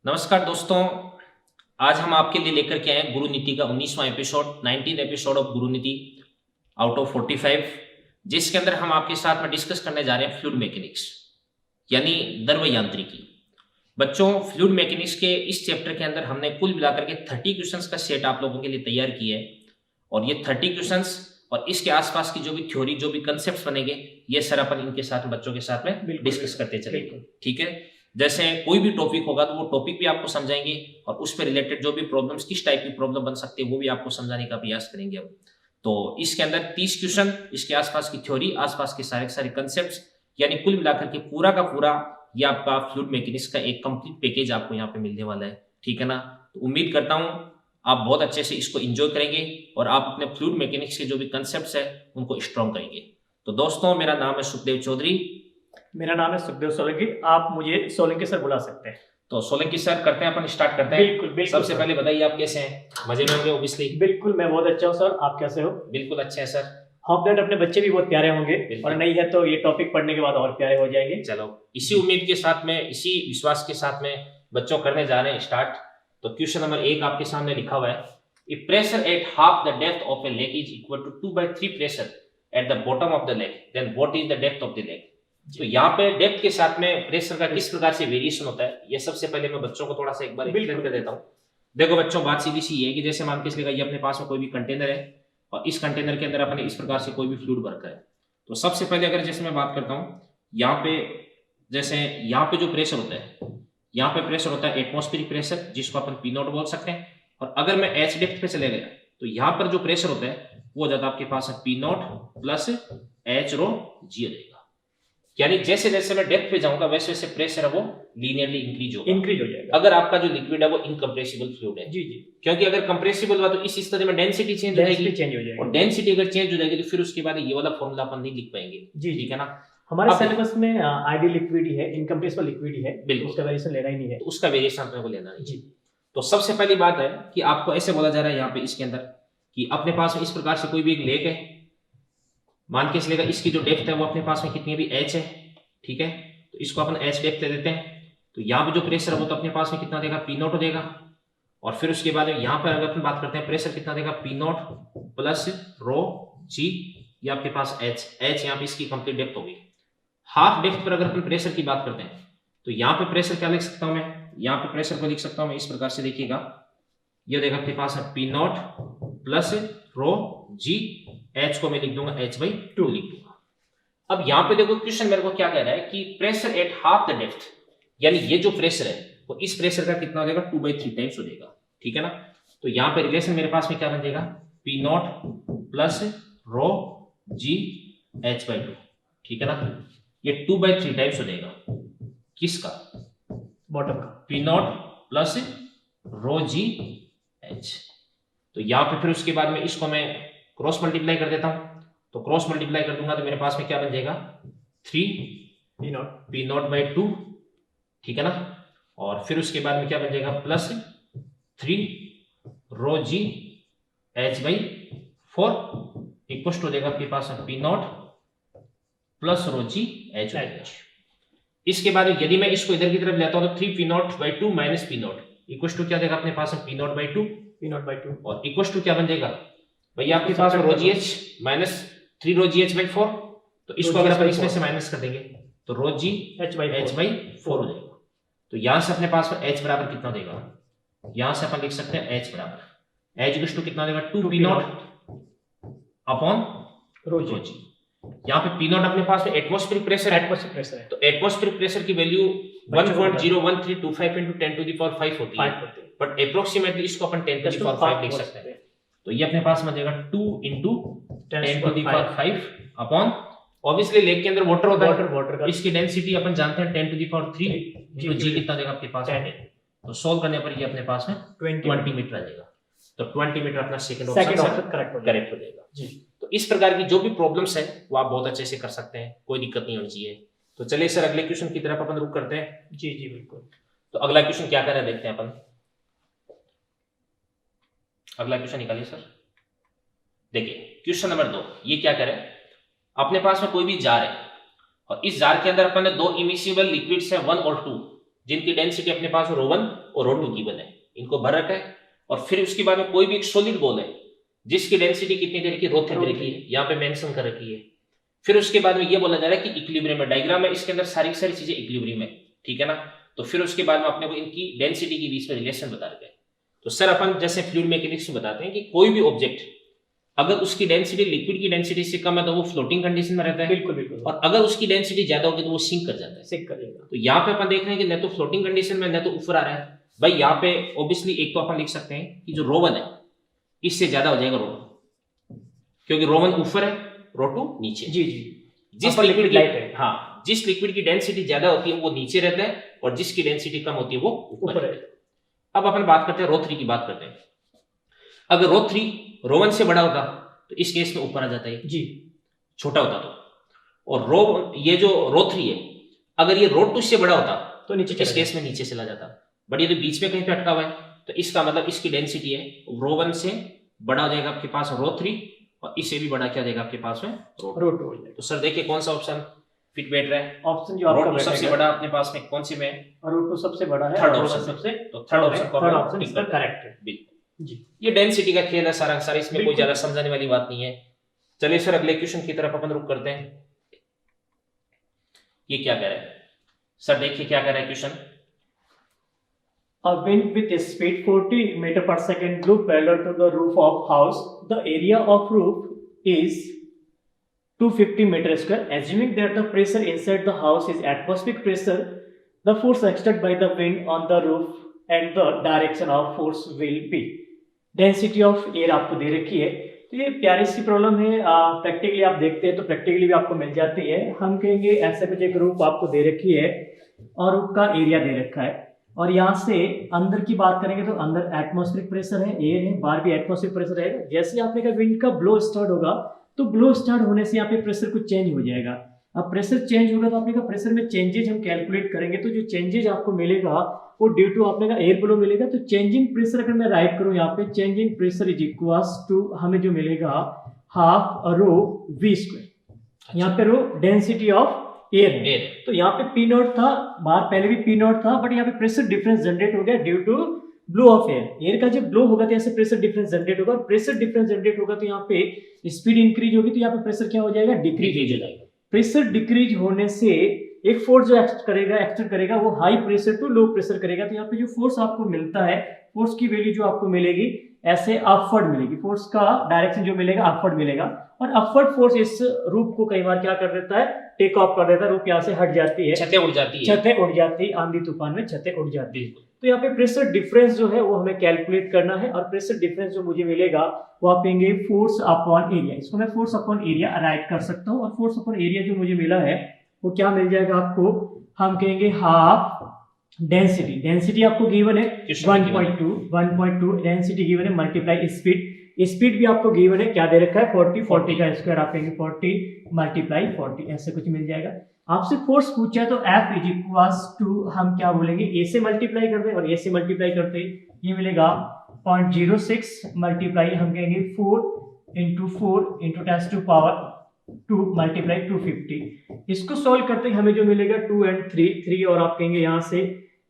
नमस्कार दोस्तों। आज हम आपके लिए लेकर के आए हैं गुरु नीति का 19वां एपिसोड, 19th एपिसोड ऑफ गुरु नीति आउट ऑफ 45, जिसके अंदर हम आपके साथ में डिस्कस करने जा रहे हैं फ्लूइड मैकेनिक्स यानी द्रव यांत्रिकी। बच्चों, फ्लूइड मैकेनिक्स के इस चैप्टर के अंदर हमने कुल मिलाकर के 30 क्वेश्चंस का सेट आप लोगों के लिए तैयार किया है और ये 30 क्वेश्चंस और इसके आसपास की जो भी थ्योरी, जो भी कंसेप्ट बनेंगे, ये सर अपन इनके साथ में बच्चों के साथ में डिस्कस करते चलेंगे। ठीक है, जैसे कोई भी टॉपिक होगा तो वो टॉपिक भी आपको समझाएंगे और उस पर रिलेटेड जो भी प्रॉब्लम्स, किस टाइप की प्रॉब्लम बन सकती है, वो भी आपको समझाने का प्रयास करेंगे हम। तो इसके अंदर 30 क्वेश्चन, इसके आसपास की थ्योरी, आसपास के सारे कंसेप्ट, यानी कुल मिलाकर के पूरा का पूरा ये आपका फ्लूइड मैकेनिक्स का एक कंप्लीट पैकेज आपको यहाँ पे मिलने वाला है। ठीक है ना। तो उम्मीद करता हूँ आप बहुत अच्छे से इसको एंजॉय करेंगे और आप अपने फ्लूइड मैकेनिक्स के जो भी कंसेप्ट है उनको स्ट्रॉन्ग करेंगे। तो दोस्तों, मेरा नाम है सुखदेव चौधरी। मेरा नाम है सुखदेव सोलंकी। आप मुझे सोलंकी सर बुला सकते हैं। तो सोलंकी सर, करते हैं अपन, स्टार्ट करते हैं। बिल्कुल बिल्कुल। सबसे पहले बताइए आप कैसे हैं? मजे में होंगे ऑब्वियसली। बिल्कुल, मैं बहुत अच्छा हूँ सर। आप कैसे हो? बिल्कुल अच्छे हैं सर। होप दैट अपने बच्चे भी बहुत प्यारे होंगे और नहीं है तो ये टॉपिक पढ़ने के बाद और प्यारे हो जाएंगे। चलो, इसी उम्मीद के साथ में, इसी विश्वास के साथ में बच्चों करने जा रहे हैं स्टार्ट। तो क्वेश्चन नंबर 1 आपके सामने लिखा हुआ है, if pressure at half the depth of a lake is equal to 2/3 pressure at the bottom of the lake, then what is the depth of the lake. तो यहाँ पे डेप्थ के साथ में प्रेशर का किस प्रकार से वेरिएशन होता है, ये सबसे पहले मैं बच्चों को थोड़ा सा एक बार एक्सप्लेन कर देता हूँ। देखो बच्चों, बात सीधी सी है कि जैसे मान के चलिए ये अपने पास में कोई भी कंटेनर है और इस कंटेनर के अंदर अपने इस प्रकार से कोई भी फ्लूइड भर है। तो सबसे पहले अगर जैसे मैं बात करता हूँ, यहाँ पे जैसे यहाँ पे जो प्रेशर होता है, यहाँ पे प्रेशर होता है एटमॉस्फेरिक प्रेशर, जिसको अपन पी नॉट बोल सकते हैं। और अगर मैं एच डेप्थ पे चले गया तो यहाँ पर जो प्रेशर होता है वो हो जाता है आपके पास है पी नॉट प्लस एच रो जी हो जाएगा। यानी जैसे जैसे मैं डेप्थ पे जाऊंगा वैसे वैसे प्रेशर है वो लीनियरली इंक्रीज हो जाएगा। अगर आपका जो लिक्विड है वो इनकम्प्रेसिबल फ्लूइड है। जी जी। क्योंकि अगर कंप्रेसिबल हुआ तो इस स्थिति में डेंसिटी चेंज हो जाएगी और डेंसिटी अगर चेंज हो जाएगी तो फिर उसके बाद ये वाला फॉर्मूला अपन नहीं लिख पाएंगे। जी, ठीक है ना। हमारे सिलेबस में आइडियल लिक्विड ही है, इनकम्प्रेसिबल लिक्विड ही है, बिल्कुल उसका वेरिएशन लेना ही नहीं है। तो उसका वेरिएशन अपने को लेना नहीं। जी। तो सबसे पहली बात है कि आपको ऐसे बोला जा रहा है यहाँ पे इसके अंदर कि अपने पास में इस प्रकार से कोई भी एक लेक है, मान के चलेगा इसकी जो डेप्थ है वो अपने पास में कितनी भी एच है। ठीक है, तो इसको अपन एच डेप्थ ले देते हैं। तो यहाँ पे जो प्रेशर है वो तो अपने पास में कितना देगा, पी नॉट देगा। और फिर उसके बाद यहाँ पर अगर अपन बात करते हैं प्रेशर कितना देगा, पी नॉट प्लस रो जी, ये आपके पास एच यहाँ पे इसकी कंप्लीट डेप्थ होगी। हाफ डेप्थ पर अगर अपन प्रेशर की बात करते हैं तो यहाँ पे प्रेशर क्या लिख सकता हूँ मैं, यहाँ पे प्रेशर को लिख सकता हूँ मैं इस प्रकार से, देखिएगा ये देगा आपके पास है P naught plus rho g, h को मैं लिख दूंगा h/2 लिख दूंगा। अब यहाँ पे देखो क्वेश्चन मेरे को क्या कह रहा है कि pressure at half the depth, यानी ये जो प्रेशर है वो इस प्रेशर का कितना हो जाएगा, 2/3 टाइम्स हो जाएगा। ठीक है ना। तो यहाँ पे रिलेशन मेरे पास में क्या बन जाएगा, P naught plus rho g h/2। ठीक है ना, ये 2/3 टाइम्स हो जाएगा किसका, बॉटम का, P naught plus rho g H. तो यहाँ पे फिर उसके बाद में इसको मैं क्रॉस मल्टीप्लाई कर देता हूं। तो क्रॉस मल्टीप्लाई कर दूंगा तो मेरे पास में क्या बन जाएगा, 3 पी नॉट बाई 2। ठीक है ना। और फिर उसके बाद में क्या बन जाएगा, प्लस 3 रो जी h/4 इक्वल हो जाएगा आपके पास P naught plus rho g h. इसके बाद यदि मैं इसको इधर की तरफ लेता हूं तो 3 P naught by 2 minus P naught equal to क्या देगा अपने पास पी नॉट बाई 2 और इक्वल टू क्या बन जाएगा भैया आपके पास रो जी एच माइनस 3 रो जी h/4। तो इसको अगर अपन इसमें से माइनस कर देंगे तो रो जी h/4 हो जाएगा। तो यहां से अपने पास h बराबर कितना देगा, यहां से अपन लिख सकते हैं h बराबर h इक्वल टू कितना देगा, 2 पी नॉट अपॉन रो जी। यहाँ पे पी नॉट अपने पास में एटमॉस्फेरिक प्रेशर है। तो एटमॉस्फेरिक प्रेशर की वैल्यू 1.01325 into 10⁵ होती है, बट अप्रोक्सीमेटली इसको अपन 10⁵ लिख सकते हैं। तो ये अपने पास में जाएगा 2 into 10⁵ अपॉन, ऑब्वियसली लेक के अंदर वाटर होता है, इसकी डेंसिटी अपन जानते हैं 10⁵ into जी कितना देगा आपके पास 10। तो सोल्व करने पर ये अपने पास में 20 मीटर आ जाएगा। तो 20 मीटर अपना सेकंड ऑप्शन करेक्ट हो जाएगा जी। तो इस प्रकार की जो भी प्रॉब्लम्स है वो आप बहुत अच्छे से कर सकते हैं, कोई दिक्कत नहीं होनी चाहिए। तो चलिए सर अगले क्वेश्चन की तरफ अपन रुक करते हैं। जी जी बिल्कुल। तो अगला क्वेश्चन क्या कर रहे हैं देखते हैं अपन। अगला क्वेश्चन निकालिए सर। देखिए क्वेश्चन नंबर 2, ये क्या करे, अपने पास में कोई भी जार है और इस जार के अंदर अपन ने 2 इमिसिबल लिक्विड्स है 1 और 2, जिनकी डेंसिटी अपने पास रो 1 और रो 2 गिवन है, इनको भर रखा है। और फिर उसके बाद में कोई भी एक सॉलिड बॉल है जिसकी डेंसिटी कितनी दे रखी है, रो 3 दे रखी है, यहाँ पे मेंशन कर रखी है। फिर उसके बाद में ये बोला जा रहा है कि इक्विलिब्रियम में डायग्राम है, इसके अंदर सारी चीजें इक्विलिब्रियम है, ठीक है ना। तो फिर उसके बाद में अपने को इनकी डेंसिटी के बीच में रिलेशन बता रखा है। तो सर अपन जैसे फ्लूइड मैकेनिक्स में बताते हैं कि कोई भी ऑब्जेक्ट अगर उसकी डेंसिटी लिक्विड की डेंसिटी से कम है तो वो फ्लोटिंग कंडीशन में रहता है, बिल्कुल बिल्कुल, और अगर उसकी डेंसिटी ज्यादा होगी तो वो सिंक कर जाता है, सिंक करेगा। तो यहाँ पे अपन देख रहे हैं कि न तो फ्लोटिंग कंडीशन में न तो ऊपर आ रहा है। भाई यहाँ पे ऑब्वियसली एक तो अपन लिख सकते हैं कि जो रो 1 है इससे ज्यादा हो जाएगा रो 2, क्योंकि रो 1 ऊपर है, रो 2 नीचे। जी जी, जिस लिक्विड लाइट है, हाँ, जिस लिक्विड की डेंसिटी ज्यादा होती है वो नीचे रहता है, और जिसकी डेंसिटी कम होती है वो ऊपर रहता है। अब अपन बात करते हैं रो 3 की बात करते हैं। अगर रो 3 रो 1 से बड़ा होता तो इस केस में ऊपर आ जाता है जी, छोटा होता तो। और ये जो रो 3 है अगर ये रो 2 से बड़ा होता तो नीचे, इस केस में नीचे चला जाता। बट ये तो बीच में कहीं पे अटका हुआ है, तो इसका मतलब इसकी डेंसिटी है रो 1 से बड़ा हो जाएगा आपके पास रो 3, और इससे भी बड़ा क्या जाएगा आपके पास में रो 2। तो सर देखिए कौन सा ऑप्शन फिट बैठ रहा है। ऑप्शन जो आपका रो 2 सबसे बड़ा अपने पास में कौन से में है, रो 2 सबसे बड़ा है, थर्ड ऑप्शन सबसे, तो थर्ड ऑप्शन इसका करेक्ट है। बिल्कुल जी, ये डेंसिटी का खेल है सारा सारा, इसमें कोई ज्यादा समझाने वाली बात नहीं है। चलिए सर अगले क्वेश्चन की तरफ अपन रुक करते हैं। ये क्या कह रहा है सर, देखिए क्या कह रहा है question. A wind with a speed 40 meter per second blew parallel to the roof of house. The area of roof is 250 meter square. Assuming that the pressure inside the house is atmospheric pressure, the force exerted by the wind on the roof and the direction of force will be. Density of air आपको दे रखी है। तो ये प्यारी सी problem है, practically आप देखते हैं तो प्रैक्टिकली भी आपको मिल जाती है। हम कहेंगे ऐसे कुछ एक रूफ आपको दे रखी है और रूफ का एरिया दे रखा है, और यहाँ से अंदर की बात करेंगे तो अंदर एटमॉस्फेरिक प्रेशर है, एयर है, बाहर भी एटमॉस्फेरिक प्रेशर है। जैसे आपने कहा विंड का ब्लो स्टार्ट होगा तो ब्लो स्टार्ट होने से यहाँ पे प्रेशर कुछ चेंज हो जाएगा। अब प्रेशर चेंज होगा तो आपने कहा प्रेशर में चेंजेज हम कैलकुलेट करेंगे, तो जो चेंजेज आपको मिलेगा वो ड्यू टू आपने कहा एयर ब्लो मिलेगा। तो चेंजिंग प्रेशर अगर मैं राइट करूँ यहाँ पे, changing pressure is equals to हमें जो मिलेगा हाफ रो वी स्क्वायर। यहाँ पे रो डेंसिटी ऑफ एयर है, तो यहाँ पे पी नॉट था, बाहर पहले भी पी नॉट था, बट यहाँ पे प्रेशर डिफरेंस जनरेट हो गया due to blow of air. Air का जब ब्लो होगा तो यहाँ से प्रेशर डिफरेंस जनरेट होगा, और प्रेशर डिफरेंस जनरेट होगा तो यहाँ पे स्पीड इंक्रीज होगी, तो यहाँ पे प्रेशर क्या हो जाएगा, डिक्रीज हो जाएगा। प्रेशर डिक्रीज होने से एक फोर्स जो एक्ट करेगा वो high pressure to low pressure करेगा। तो यहाँ पे जो फोर्स आपको मिलता है, फोर्स की वैल्यू जो आपको मिलेगी ऐसे अपवर्ड मिलेगी, फोर्स का डायरेक्शन जो मिलेगा अपवर्ड मिलेगा, और अपवर्ड फोर्स इस रूप को कई बार क्या कर देता है, टेक ऑफ कर देता है, रूप यहाँ से हट जाती है, छतें उड़ जाती है, आंधी तूफान में छतें उड़ जाती है। तो यहाँ पे प्रेशर डिफरेंस जो है वो हमें कैलकुलेट करना है, और प्रेशर डिफरेंस जो मुझे मिलेगा वो आप कहेंगे फोर्स अपॉन एरिया। इसको मैं फोर्स अपॉन एरिया राइट कर सकता हूँ, और फोर्स अपॉन एरिया जो मुझे मिला है वो क्या मिल जाएगा आपको, हम कहेंगे हाफ डेंसिटी आपको गिवन है 1.2 डेंसिटी गिवन है, मल्टीप्लाई स्पीड भी आपको गिवन है, क्या दे रखा है 40 का स्क्वायर, आप कहेंगे 40 मल्टीप्लाई 40, ऐसे कुछ मिल जाएगा। आपसे फोर्स पूछा है तो F इज इक्वल्स टू हम क्या बोलेंगे, ए से मल्टीप्लाई करते हैं और ए से मल्टीप्लाई करते हैं, ये मिलेगा 0.06 मल्टीप्लाई हम कहेंगे 4 into 10 to power 2 मल्टीप्लाई 250। इसको सॉल्व करते हैं हमें जो मिलेगा 2 and 3 और आप कहेंगे यहाँ से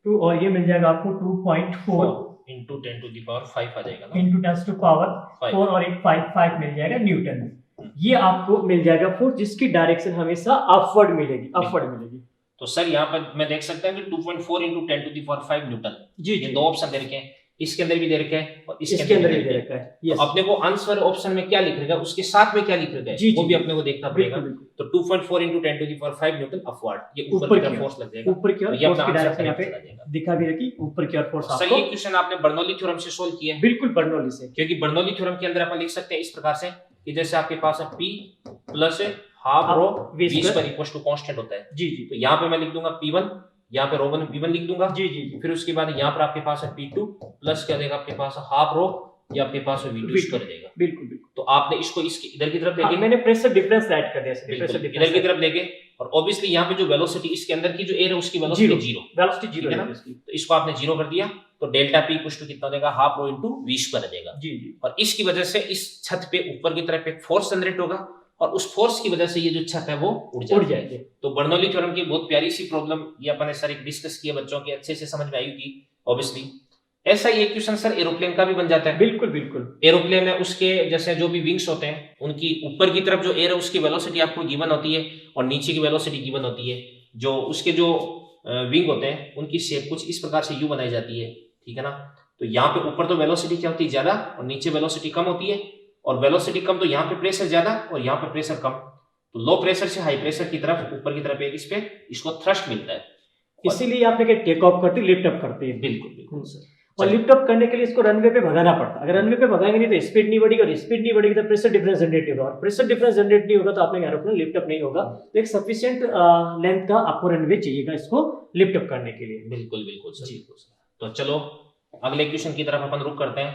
2, और ये मिल जाएगा आपको 2.4 into 10 to the power 5 आ जाएगा ना, into 10 to power 4 और एक 5 मिल जाएगा न्यूटन में। ये आपको मिल जाएगा फोर्स जिसकी डायरेक्शन हमेशा अपवर्ड मिलेगी। तो सर यहाँ पर मैं देख सकता हूँ कि 2.4 into 10 to the power 5 Newton, जी ये दो ऑप्शन दे रखे हैं, इसके अंदर भी दे रखा है और इसके अंदर भी दे रखा है। तो अपने को आंसर ऑप्शन में क्या लिख रखा है, उसके साथ में क्या लिख रखा है वो भी अपने को देखना पड़ेगा। तो 2.4 into 10 to the power 5 Newton upward, ये ऊपर की तरफ फोर्स लग जाएगा, ऊपर की ओर फोर्स की डायरेक्शन यहाँ पे दिखा भी रखी, ऊपर की ओर फोर्स। सर ये क्वेश्चन आपने बर्नौली थ्योरम से सोल्व किया है? बिल्कुल बर्नौली से, क्योंकि बर्नौली थ्योरम के अंदर अपन लिख सकते हैं इस प्रकार से कि जैसे आपके पास है P plus half rho V square equal to constant होता है। जी, तो यहाँ पे मैं लिख दूंगा P1, यहाँ पे रो 1 V1 लिख दूंगा। जी। फिर उसके बाद यहाँ पर आपके पास है P2 प्लस क्या देगा आपके पास हाफ रो, या आपके पास V2 स्क्वायर देगा। बिल्कुल। तो आपने इसको इसके इधर की तरफ लेके, मैंने प्रेशर डिफरेंस राइट कर दिया, इधर की तरफ लेके, और ऑब्वियसली यहाँ पे जो वेलोसिटी इसके अंदर की जो एयर है उसकी वेलोसिटी जीरो है ना, तो इसको आपने जीरो कर दिया, तो डेल्टा P इक्वल टू कितना देगा, half rho into V square देगा। जी। और इसकी वजह से इस छत पे ऊपर की तरफ एक फोर्स जनरेट होगा, और उस फोर्स की वजह से ये जो छत है वो उड़ उड़ जाती है। जाएगी। तो बर्नौली थ्योरम की बहुत प्यारी सी प्रॉब्लम ये अपन ने सर एक डिस्कस किया, बच्चों के अच्छे से समझ में आई होगी ऑब्वियसली। ऐसा ये क्वेश्चन सर एरोप्लेन का भी बन जाता है। बिल्कुल बिल्कुल। एरोप्लेन है, उसके जैसे जो भी विंग्स होते हैं उनकी ऊपर की तरफ जो एयर है उसकी वेलोसिटी आपको गिवन होती है और नीचे की वेलोसिटी गिवन होती है। जो उसके जो विंग होते हैं उनकी शेप कुछ इस प्रकार से यू बनाई जाती है, ठीक है ना। तो यहाँ पे ऊपर तो वेलोसिटी क्या होती है ज्यादा और नीचे वेलोसिटी कम होती है, और वेलोसिटी कम तो यहाँ पे प्रेशर ज्यादा और यहाँ पे प्रेशर कम। तो लो प्रेशर से हाई प्रेशर की तरफ ऊपर की तरफ एक इस पे इसको थ्रस्ट मिलता है, इसीलिए आप लेके टेक ऑफ करते लिफ्ट अप करते हैं। बिल्कुल बिल्कुल सर। और लिफ्ट अप करने के लिए इसको रनवे पे भगाना पड़ता है। अगर रनवे पे भगाएंगे नहीं तो स्पीड नहीं बढ़ेगी, और स्पीड नहीं बढ़ेगी तो प्रेशर डिफरेंस जनरेट होगा, और प्रेशर डिफरेंस जनरेट नहीं होगा तो आपने एरोप्लेन लिफ्ट अप नहीं होगा। तो एक सफिशिएंट लेंथ का आपको रनवे चाहिएगा इसको लिफ्ट अप करने के लिए। बिल्कुल बिल्कुल सर, बिल्कुल सर। तो चलो अगले क्वेश्चन की तरफ अपन रुक करते हैं।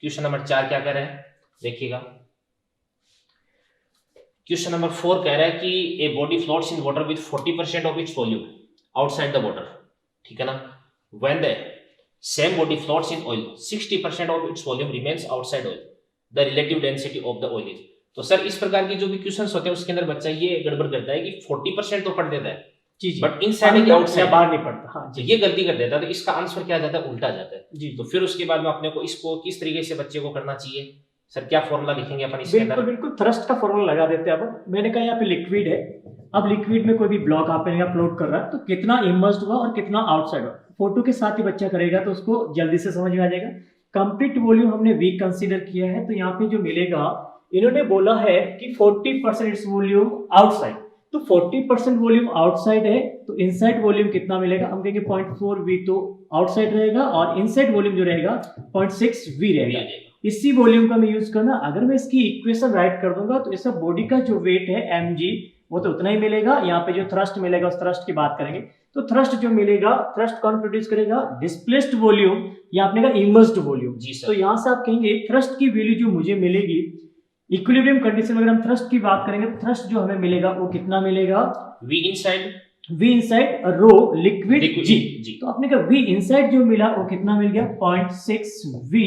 क्वेश्चन नंबर 4 क्या कह रहे हैं देखिएगा। क्वेश्चन नंबर 4 कह रहा है कि a body floats in water with 40% of its volume outside the water, ठीक है ना। When the same body floats in oil 60% of its volume remains outside oil, the relative density of the oil is. तो sir इस प्रकार की जो भी questions होते हैं उसके अंदर बच्चा ये गड़बड़ करता है कि 40% तो पढ़ देता है जी जी, बट इनसाइड या आउटसाइड बाहर नहीं पड़ता। हाँ तो ये गलती कर देता है। तो इसका आंसर क्या जाता है, उल्टा जाता है जी। तो फिर उसके बाद में अपने को इसको किस तरीके से बच्चे को करना चाहिए सर, क्या फॉर्मूला लिखेंगे अपन इसके बिल्कुल अंदर? बिल्कुल थ्रस्ट का फॉर्मूला लगा देते हैं। अब मैंने कहा यहाँ पे लिक्विड है, अब लिक्विड में कोई भी ब्लॉक आप फ्लोट कर रहा है तो कितना इमर्स्ड हुआ और कितना आउटसाइड हुआ, फोटो के साथ ही बच्चा करेगा तो उसको जल्दी से समझ में आ जाएगा। कंप्लीट वॉल्यूम हमने वीक कंसीडर किया है, तो यहाँ पे जो मिलेगा इन्होंने बोला है कि 40% इट्स वॉल्यूम आउटसाइड, तो 40% वॉल्यूम आउटसाइड है तो इनसाइड वॉल्यूम कितना मिलेगा, हम कहेंगे 0.4 V तो आउटसाइड रहेगा और इनसाइड वॉल्यूम जो रहेगा 0.6 V रहेगा। इसी वॉल्यूम का मैं यूज करना, अगर मैं इसकी इक्वेशन राइट कर दूंगा तो इसका बॉडी का जो वेट है mg वो तो उतना ही मिलेगा। यहाँ पे जो थ्रस्ट मिलेगा उस थ्रस्ट की बात करेंगे तो थ्रस्ट जो मिलेगा, थ्रस्ट कौन प्रोड्यूस करेगा, डिस्प्लेस्ड वॉल्यूम या आपने कहा इमर्स्ड वॉल्यूम। तो यहाँ से आप कहेंगे थ्रस्ट की वैल्यू जो मुझे मिलेगी इक्विलिब्रियम कंडीशन में, अगर हम थ्रस्ट की बात करेंगे तो थ्रस्ट जो हमें मिलेगा वो कितना मिलेगा, V इनसाइड रो लिक्विड जी। तो आपने कहा V इनसाइड जो मिला वो कितना मिल गया 0.6 V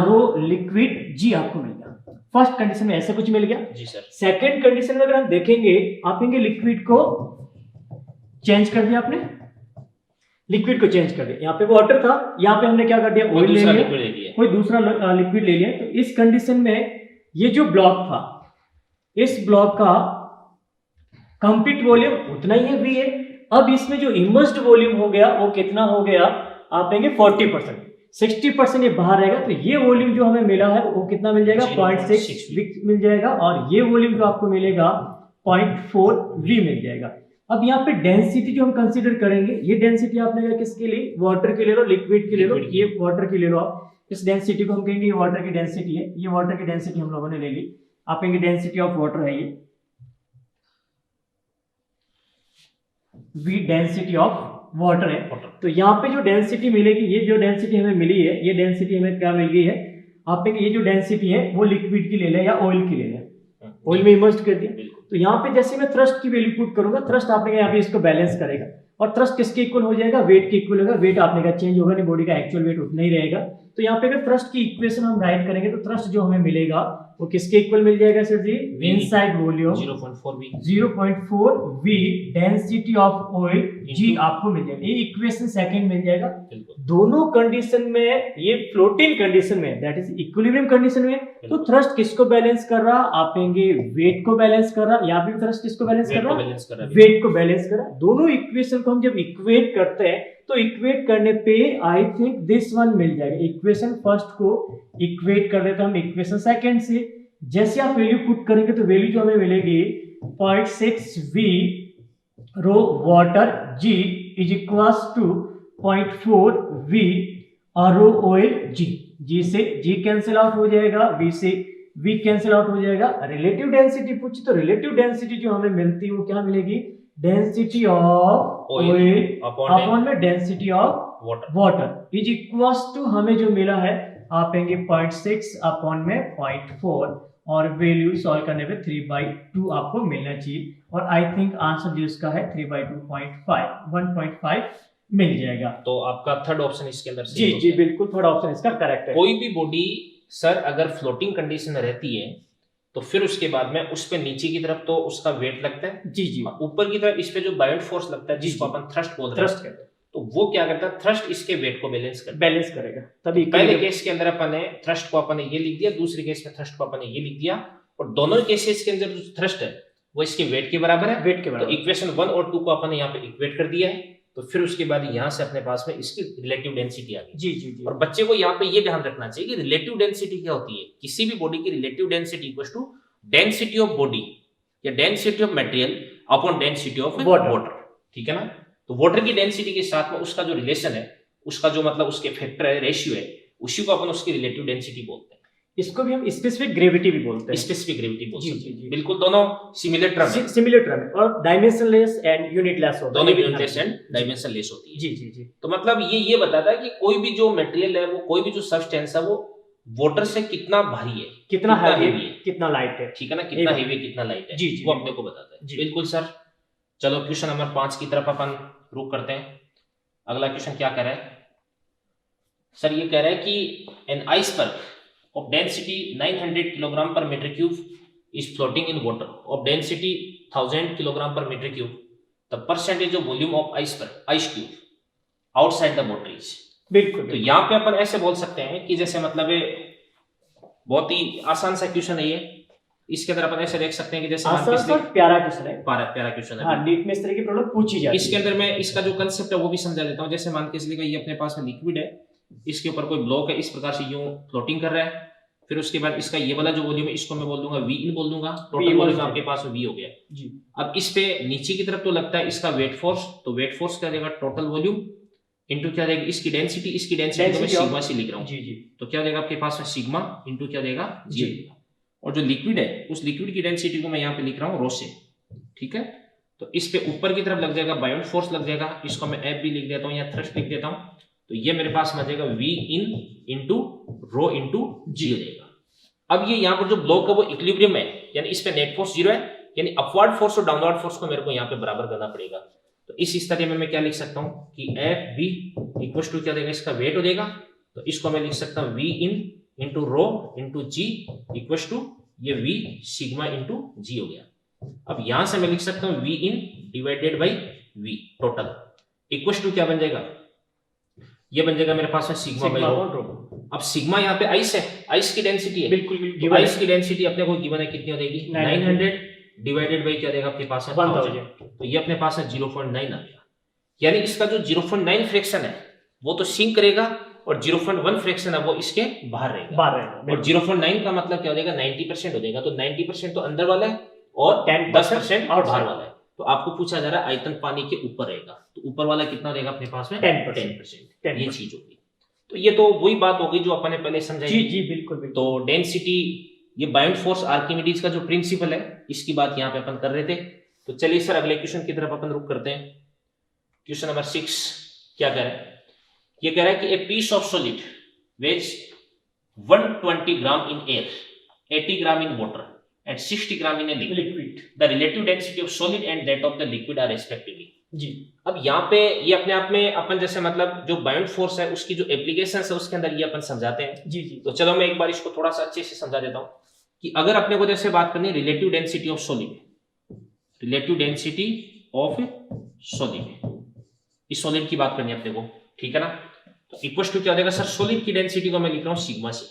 रो लिक्विड G आपको मिल गया। फर्स्ट कंडीशन में ऐसा कुछ मिल गया जी सर। सेकंड कंडीशन में अगर हम देखेंगे, आप कहेंगे लिक्विड को चेंज कर दिया, आपने लिक्विड को चेंज कर दिया, यहाँ पे वाटर था, यहाँ पे हमने क्या कर दिया, ऑयल ले लिया, कोई दूसरा लिक्विड ले लिया। तो इस कंडीशन में ये जो ब्लॉक था, इस ब्लॉक का कंप्लीट वॉल्यूम उतना ही है V है। अब इसमें जो इमर्स्ड वॉल्यूम हो गया वो कितना हो गया, आप कहेंगे 40%, 60% ये बाहर रहेगा तो ये वॉल्यूम जो हमें मिला है वो कितना मिल जाएगा 0.6 मिल जाएगा, और ये वॉल्यूम जो आपको मिलेगा 0.4 V मिल जाएगा। अब यहाँ पे डेंसिटी जो हम कंसीडर करेंगे, ये डेंसिटी आपने कहा किसके लिए, वाटर के ले लो, लिक्विड के ले लो, ये वाटर की ले लो आप। इस डेंसिटी को हम कहेंगे ये वाटर की डेंसिटी है, ये वाटर की डेंसिटी हम लोगों ने ले ली, आप कहेंगे डेंसिटी ऑफ वाटर है ये V डेंसिटी ऑफ वाटर है। तो यहाँ पे जो डेंसिटी मिलेगी, ये जो डेंसिटी हमें मिली है, ये डेंसिटी हमें क्या मिल गई है, आप कहेंगे ये जो डेंसिटी है वो लिक्विड की ले लें या ऑयल की ले लें, ऑयल में इमर्ज कर दिया। तो यहाँ पे जैसे मैं थ्रस्ट की वैल्यू पुट करूंगा, थ्रस्ट आपने यहाँ पे इसको बैलेंस करेगा, और थ्रस्ट किसके इक्वल हो जाएगा, वेट के इक्वल होगा। वेट आपने कहा चेंज होगा नहीं, बॉडी का एक्चुअल वेट उतना ही रहेगा। तो यहाँ पे अगर थ्रस्ट की इक्वेशन हम राइट करेंगे तो थ्रस्ट जो हमें मिलेगा वो किसके इक्वल मिल जाएगा sir ji, inside volume 0.4 V density of oil G आपको मिल जाएगा। ये इक्वेशन सेकंड मिल जाएगा। दोनों कंडीशन में, ये फ्लोटिंग कंडीशन में, दैट इज इक्विलिब्रियम कंडीशन में, तो थ्रस्ट किसको बैलेंस कर रहा, आप कहेंगे वेट को बैलेंस कर रहा, या फिर थ्रस्ट किसको बैलेंस कर रहा, वेट को बैलेंस कर रहा। दोनों इक्वेशन को हम जब इक्वेट करते हैं तो इक्वेट करने पे आई थिंक दिस वन मिल जाएगा। इक्वेशन फर्स्ट को इक्वेट कर देते हैं हम इक्वेशन सेकंड से। जैसे आप वैल्यू पुट करेंगे तो वैल्यू जो हमें मिलेगी 0.6 V rho water G is equals to 0.4 V rho oil G से G कैंसिल आउट हो जाएगा, V से V कैंसिल आउट हो जाएगा। रिलेटिव डेंसिटी पूछी तो रिलेटिव डेंसिटी जो हमें मिलती है वो क्या मिलेगी, डेंसिटी ऑफ ऑयल अपॉन में density of water is equals to, हमें जो मिला है आप कहेंगे 0.6 अपॉन में 0.4, और वैल्यू सॉल्व करने पे 3/2 आपको मिलना चाहिए। और आई थिंक आंसर जो इसका है 3/2.5 1.5 मिल जाएगा। तो आपका थर्ड ऑप्शन इसके अंदर जी जी बिल्कुल, थर्ड ऑप्शन इसका करेक्ट है। कोई भी बॉडी सर अगर फ्लोटिंग कंडीशन में रहती है तो फिर उसके बाद में उस पे नीचे की तरफ तो उसका वेट लगता है, जी जी, ऊपर की तरफ इस पे जो बायोट फोर्स लगता है जी, जिसको जी। अपन थ्रस्ट बोल रहे थ्रस्ट हैं, करते हैं, तो वो क्या करता है, थ्रस्ट इसके वेट को बैलेंस करता है। बैलेंस करेगा तभी पहले equilibrium- केस के अंदर अपन ने थ्रस्ट को अपन ने ये लिख दिया, दूसरे केस में थ्रस्ट को अपन ने ये लिख दिया, और दोनों केसेस के अंदर जो थ्रस्ट है वो इसके वेट के बराबर है। वेट के तो बराबर। इक्वेशन 1 और 2 को अपन ने यहाँ पे इक्वेट कर दिया है, तो फिर उसके बाद यहाँ से अपने पास में इसकी रिलेटिव डेंसिटी आ गई। जी जी जी, और बच्चे को यहाँ पे ये ध्यान रखना चाहिए कि रिलेटिव डेंसिटी क्या होती है। किसी भी बॉडी की relative density equals to density of body या density of material upon density of water, ठीक है ना। तो वाटर की डेंसिटी के साथ में उसका जो रिलेशन है, उसका जो मतलब उसके फैक्टर है, रेशियो है, उसी को अपन उसकी रिलेटिव डेंसिटी बोलते हैं। इसको भी हम स्पेसिफिक ग्रेविटी भी बोलते हैं। स्पेसिफिक ग्रेविटी बोल जी, सकते जी, हैं। जी। बिल्कुल, दोनों सिमिलर टर्म है, सिमिलर टर्म है और डायमेंशनलेस एंड यूनिटलेस होता है। दोनों यूनिटलेस एंड डायमेंशनलेस होती है। जी जी जी, तो मतलब ये बताता है कि कोई भी जो मटेरियल है, वो कोई भी जो सब्सटेंस है, वो वाटर से कितना भारी है, कितना हैवी heavy है, कितना लाइट है। ठीक है ना, कितना हेवी है, कितना लाइट है, जी, जी, वो अपने को बताता है। जी। बिल्कुल सर। चलो क्वेश्चन नंबर 5 की तरफ अपन रुक करते हैं। अगला क्वेश्चन क्या कह रहा है सर, ये कह रहा है कि N iceberg of density 900 kilogram per meter cube is floating in water of density 1000 kilogram per meter cube. The percentage of volume of ice cube outside the water is. बिल्कुल। तो यहाँ पे अपन ऐसे बोल सकते हैं कि जैसे मतलब बहुत ही आसान सा क्वेश्चन है ये। इसके अंदर अपन ऐसे देख सकते हैं कि जैसे आसान सा प्यारा क्वेश्चन है। प्यारा क्वेश्चन है। हाँ, नीट में इस तरह की प्रॉब्लम पूछी जाती है। इसके अंदर मैं इसका जो कंसेप्ट है वो भी समझा देता हूँ। जैसे मान के चलिए ये अपने पास में लिक्विड है, इसके ऊपर कोई ब्लॉक है, इस प्रकार से यूं फ्लोटिंग कर रहा है। फिर उसके बाद इसका ये वाला जो वॉल्यूम है, इसको मैं बोल दूंगा वी इन बोल दूंगा, टोटल वॉल्यूम आपके पास में वी हो गया जी। अब इस पे नीचे की तरफ तो लगता है इसका वेट फोर्स, तो वेट फोर्स क्या देगा, टोटल वॉल्यूम इनटू क्या देगा इसकी डेंसिटी को मैं सिग्मा से लिख रहा हूँ। जी जी, तो क्या देगा आपके पास में सिग्मा इनटू क्या देगा जी देगा। और जो लिक्विड है उस लिक्विड की डेंसिटी को मैं यहाँ पे लिख रहा हूँ रो से, ठीक है। तो इस पे ऊपर की तरफ लग जाएगा बायोट फोर्स लग जाएगा, इसको मैं एफ भी लिख देता हूँ या थ्रस्ट लिख देता हूँ। तो ये मेरे पास में आ जाएगा V in into rho into g हो जाएगा। अब ये यहाँ पर जो ब्लॉक है वो इक्विलिब्रियम है, यानी इस पे नेट फोर्स 0 है, यानी अपवर्ड फोर्स और डाउनवर्ड फोर्स को मेरे को यहाँ पे बराबर करना पड़ेगा। तो इस तरह में मैं क्या लिख सकता हूँ कि एफ बी इक्वल टू क्या देगा, इसका वेट हो जाएगा। तो इसको मैं लिख सकता हूँ V in into rho into g equal to ये वी सिग्मा इंटू जी हो गया। अब यहां से मैं लिख सकता हूँ V in divided by V total equal to क्या बन जाएगा, ये बन जाएगा मेरे पास में सिग्मा बाई रो। अब सिग्मा यहाँ पे आइस है, आइस की डेंसिटी है, बिल्कुल आइस की डेंसिटी अपने को गिवन है, कितनी हो जाएगी 900 डिवाइडेड बाई क्या देगा आपके पास है 1000। तो ये अपने पास है 0.9 आ गया, यानी इसका जो 0.9 फ्रैक्शन है वो तो सिंक करेगा और 0.1 फ्रैक्शन है वो इसके बाहर रहेगा। और 0.9 का मतलब क्या हो जाएगा 90% हो जाएगा। तो 90% तो अंदर वाला है और 10% बाहर वाला है। तो आपको पूछा जा रहा है आयतन पानी के ऊपर रहेगा, तो ऊपर वाला कितना रहेगा अपने पास में 10%। ये चीज होगी। तो ये तो वही बात हो गई जो अपन ने पहले समझाई। जी जी बिल्कुल। तो डेंसिटी, ये बायोट फोर्स आर्किमिडीज का जो प्रिंसिपल है, इसकी बात यहाँ पे अपन कर रहे थे। तो चलिए सर अगले क्वेश्चन की तरफ अपन रुक करते हैं। क्वेश्चन नंबर 6 क्या कह रहा है, ये कह रहा है कि a piece of solid weighs 120 gram in air, 80 gram in water and 60 gram in a liquid. The relative density of solid and that of the liquid are respectively. जी। अब यहाँ पे ये अपने आप में अपन जैसे मतलब जो बायोट फोर्स है उसकी जो एप्लीकेशन है उसके अंदर ये अपन समझाते हैं। जी जी। तो चलो मैं एक बार इसको थोड़ा सा अच्छे से समझा देता हूँ कि अगर अपने को जैसे बात करनी है relative density of solid, relative density of solid, इस सॉलिड की बात करनी है अपने को, ठीक है ना। तो इक्वल टू क्या हो जाएगा सर, सॉलिड की डेंसिटी को मैं लिख रहा हूँ सिग्मा से,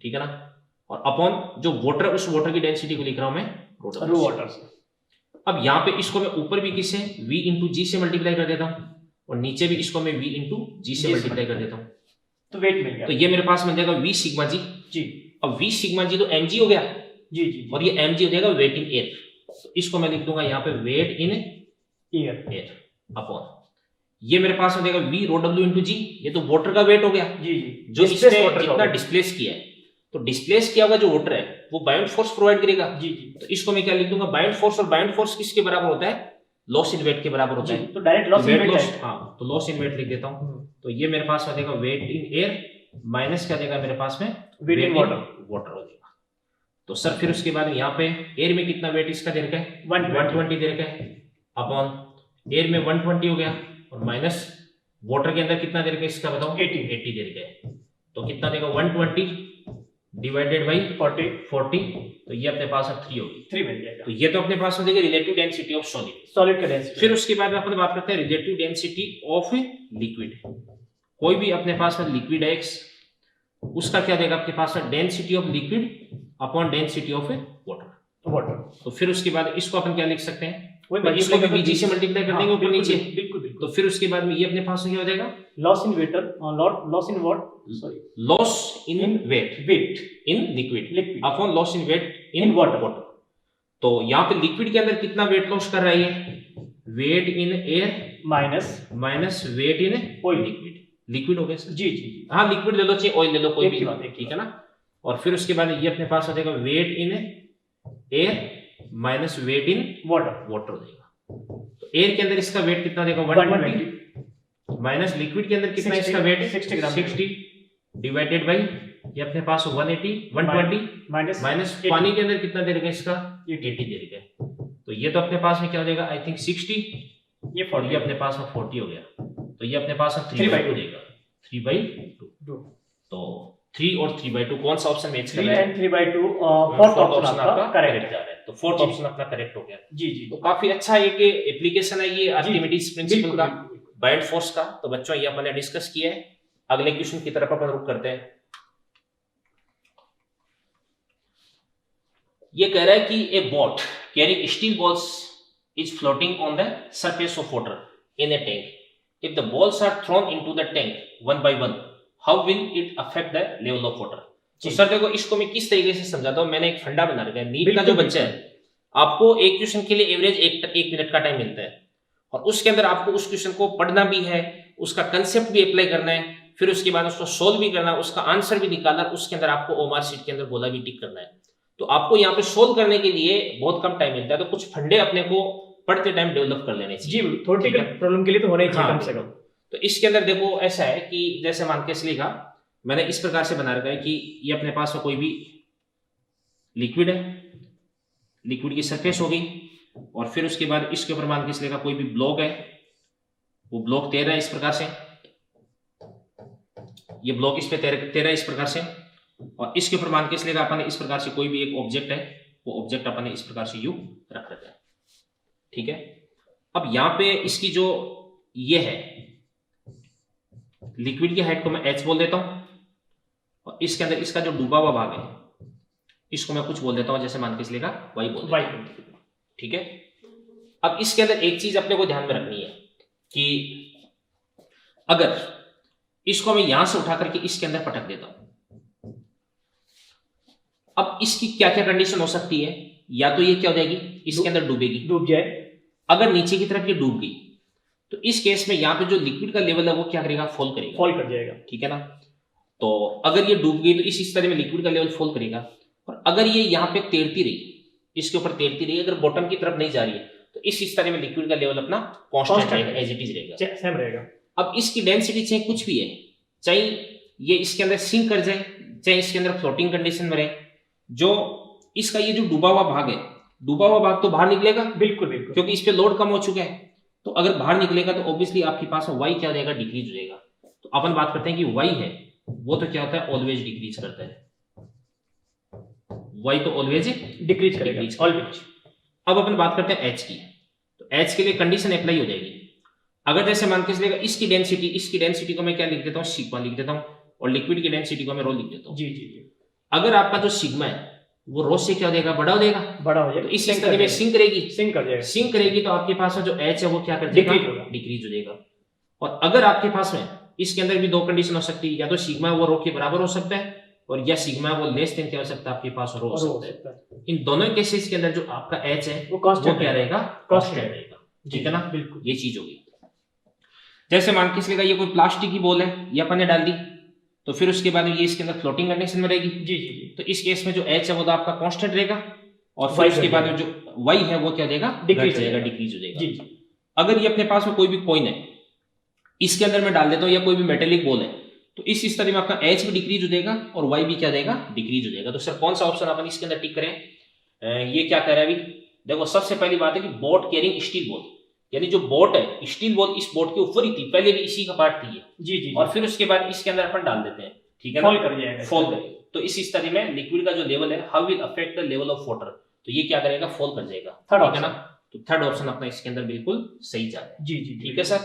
ठीक है ना, और अपॉन जो वाटर, उस वाटर की डेंसिटी को लिख रहा हूं मैं रो वाटर से। अब यहाँ पे इसको मैं ऊपर भी किसे v इंटू जी से मल्टीप्लाई कर देता हूँ और नीचे भी इसको मैं v इंटू जी से मल्टीप्लाई कर देता हूँ, तो वेट मिल गया। तो ये मेरे पास बन जाएगा v सिग्मा जी। जी। अब v सिग्मा जी तो mg हो गया। जी जी। और ये mg हो जाएगा वेट इन एयर, तो इसको मैं लिख दूंगा यहाँ पे वेट इन एयर अपॉन ये मेरे पास हो जाएगा v रो w इंटू जी, ये तो वाटर का वेट हो गया। जी जी। जो इसने जितना डिस्प्लेस किया है, तो डिस्प्लेस किया हुआ जो वाटर है वो बायोट फोर्स प्रोवाइड करेगा। जी जी। तो इसको मैं क्या लिख दूंगा, बायोट फोर्स, और बायोट फोर्स किसके बराबर होता है, लॉस इन वेट के बराबर होता है। तो डायरेक्ट लॉस इन वेट, हाँ, तो लॉस इन वेट लिख देता हूँ। तो ये मेरे पास आ जाएगा वेट इन एयर माइनस क्या देगा मेरे पास में वेट इन वाटर हो जाएगा। तो सर फिर उसके बाद यहाँ पे एयर में कितना वेट इसका दे रखा है 120 दे रखा है, अपॉन एयर में 120 हो गया और माइनस वाटर के अंदर कितना दे रखा है इसका बताओ 80 दे रखा है। तो कितना देगा 120 डिवाइडेड बाई 40 40, तो ये अपने पास अब 3 होगी। 3 मिल जाएगा। तो ये तो अपने पास हो जाएगा relative density of solid. Solid का डेंसिटी। फिर उसके बाद अपन बात करते हैं रिलेटिव डेंसिटी ऑफ लिक्विड। कोई भी अपने पास में लिक्विड है x, उसका क्या देगा आपके पास density of liquid upon density of water. तो फिर उसके बाद इसको अपन क्या लिख सकते हैं, इसको भी bg से मल्टीप्लाई कर देंगे ऊपर नीचे। बिल्कुल बिल्कुल। तो फिर उसके बाद में ये अपने पास क्या हो जाएगा, loss in weight in liquid upon upon loss in weight in water. तो यहाँ पे लिक्विड के अंदर कितना वेट लॉस कर रहा है ये, weight in air minus weight in oil. Liquid हो गया सर। जी जी। हाँ लिक्विड ले लो चाहे ऑयल ले लो, कोई एक भी ही बात, ठीक है ना। और फिर उसके बाद ये अपने पास आ जाएगा weight in air minus weight in water हो जाएगा। तो एयर के अंदर इसका वेट कितना देगा 120 माइनस लिक्विड के अंदर कितना 60, इसका वेट 60 ग्राम 60 डिवाइडेड बाई ये अपने पास 120 माइनस पानी के अंदर कितना दे देगा इसका 80 दे देगा। तो ये तो अपने पास में क्या हो जाएगा आई थिंक 60, ये 40 ये अपने पास में 40 हो गया। तो ये अपने पास 3/2 देगा 3/2। तो 3 और 3/2 कौन सा ऑप्शन मैच कर रहा है, 3/2 फोर्थ ऑप्शन आपका करेक्ट जा रहा है। तो फोर्थ ऑप्शन अपना करेक्ट हो गया। जी जी। तो काफी अच्छा एक एप्लीकेशन है ये आर्किमिडीज प्रिंसिपल का, बाइंड फोर्स का। तो बच्चों ये अपन ने डिस्कस किया है। अगले क्वेश्चन की तरफ अपन रुक करते हैं। ये कह रहा है कि ए boat carrying steel balls is floating on the surface of water in A tank. If the balls are thrown into the tank one by one, how will it affect the level of water? तो sir देखो इसको मैं किस तरीके से समझाता हूँ। मैंने एक फंडा बना रखा है। नीट का जो बच्चा है, आपको एक क्वेश्चन के लिए एवरेज एक मिनट का टाइम मिलता है, और उसके अंदर आपको उस क्वेश्चन को पढ़ना भी है, उसका कंसेप्ट भी अप्लाई करना है, फिर उसके बाद उसको सोल्व भी करना है, उसका आंसर भी निकालना, उसके अंदर आपको ओमार शीट के अंदर गोला भी टिक करना है। तो आपको यहाँ पे सोल्व करने के लिए बहुत कम टाइम मिलता है। तो कुछ फंडे अपने को पढ़ते टाइम डेवलप कर लेने चाहिए। जी, थ्योरेटिकल प्रॉब्लम के लिए तो होना ही चाहिए कम से कम। तो इसके अंदर देखो ऐसा है कि जैसे मान के चलिएगा, मैंने इस प्रकार से बना रखा है कि ये अपने पास में कोई भी लिक्विड है, लिक्विड की सरफेस हो गई, और फिर उसके बाद इसके ऊपर मान के चलिएगा कोई भी ब्लॉक है, वो ब्लॉक तैर रहा है इस प्रकार से, ये ब्लॉक इस पे तैर रहा है इस प्रकार से, और इसके ऊपर मान के चलिएगा अपन इस प्रकार से कोई भी एक ऑब्जेक्ट है, वो ऑब्जेक्ट अपन इस प्रकार से यू रख रखा है। ठीक है। अब यहाँ पे इसकी जो ये है लिक्विड की हाइट को मैं h बोल देता हूं, और इसके अंदर इसका जो डूबा हुआ भाग है इसको मैं कुछ बोल देता हूं, जैसे मान के चलेगा y बोल देता हूं। ठीक है। अब इसके अंदर एक चीज अपने को ध्यान में रखनी है कि अगर इसको मैं यहां से उठा करके इसके अंदर पटक देता हूं, अब इसकी क्या क्या कंडीशन हो सकती है। या तो ये क्या हो जाएगी, इसके अंदर डूबेगी, डूब जाए। अगर नीचे की तरफ ये डूब गई तो इस केस में यहाँ पे जो लिक्विड का लेवल है वो क्या करेगा, फॉल कर जाएगा। ठीक है ना। तो अगर ये डूब गई तो इस तरह में लिक्विड का लेवल फॉल करेगा, और अगर ये यहाँ पे तैरती रही, इसके ऊपर तैरती रही, अगर बॉटम की तरफ नहीं जा रही है, तो इस तरह में लिक्विड का लेवल अपना कांस्टेंट रहेगा, एज इट इज रहेगा, सेम रहेगा। अब इसकी डेंसिटी चाहे कुछ भी है, चाहे ये इसके अंदर सिंक कर जाए, चाहे इसके अंदर फ्लोटिंग कंडीशन में रहे, जो इसका ये जो डूबा हुआ भाग है, डूबा हुआ भाग तो बाहर निकलेगा, बिल्कुल बिल्कुल, क्योंकि इस पे लोड कम हो चुका है। तो अगर बाहर निकलेगा तो ऑब्वियसली आपके पास y क्या हो जाएगा, डिक्रीज हो जाएगा। तो अपन बात करते हैं कि y है वो तो क्या होता है, ऑलवेज डिक्रीज करता है। y तो ऑलवेज डिक्रीज करेगा, ऑलवेज। अब अपन बात करते हैं h की। तो h के लिए कंडीशन अप्लाई हो जाएगी। अगर जैसे मान के चलेगा इसकी डेंसिटी को मैं क्या लिख देता हूँ, सिग्मा लिख देता हूँ, और लिक्विड की डेंसिटी को मैं रो लिख देता हूँ। जी जी जी। अगर आपका जो सिग्मा है वो रो से क्या हो जाएगा, बड़ा हो जाएगा, तो इस स्थिति में सिंक करेगी, तो आपके पास जो h है वो क्या कर जाएगा, डिक्रीज हो जाएगा। और अगर आपके पास में इसके अंदर भी दो कंडीशन हो सकती है, या तो सिग्मा वो रो के बराबर हो सकता है, और या सिग्मा वो लेस देन क्या हो सकता है, आपके पास रो हो सकता है। इन दोनों केसेस के अंदर जो आपका h है वो क्या रहेगा, कांस्टेंट रहेगा। ठीक है ना, बिल्कुल ये चीज होगी। जैसे मान के चलेगा ये कोई प्लास्टिक की बॉल है, ये अपन ने डाल दी, तो फिर उसके बाद ये इसके अंदर फ्लोटिंग कंडीशन में रहेगी। जी जी जी। तो इस केस में जो h है वो तो आपका कांस्टेंट रहेगा, और फिर उसके बाद जो y है वो क्या देगा, डिक्रीज हो जाएगा। जी जी। अगर ये अपने पास में कोई भी कॉइन है, इसके अंदर मैं डाल देता हूँ, या कोई भी मेटेलिक बॉल है, तो इस तरह में आपका h भी डिक्रीज हो जाएगा और y भी क्या देगा, डिक्रीज हो जाएगा। तो सर कौन सा ऑप्शन अपन इसके अंदर टिक करें। ये क्या कह रहा है अभी, देखो सबसे पहली बात है कि बोट कैरिंग स्टील बॉल, यानी जो बोट है, स्टील बॉल इस बोट के ऊपर ही थी, पहले भी इसी का पार्ट थी। जी जी। और फिर उसके बाद इसके अंदर अपन डाल देते हैं। ठीक है, फॉल कर जाएगा, फॉल करेगा। तो इस स्थिति में लिक्विड का जो लेवल है, how will affect the level of water, तो ये क्या करेगा, फॉल कर जाएगा। थर्ड ठीक है ना, तो थर्ड ऑप्शन अपना इसके अंदर बिल्कुल सही जा रहा है। जी जी ठीक है सर,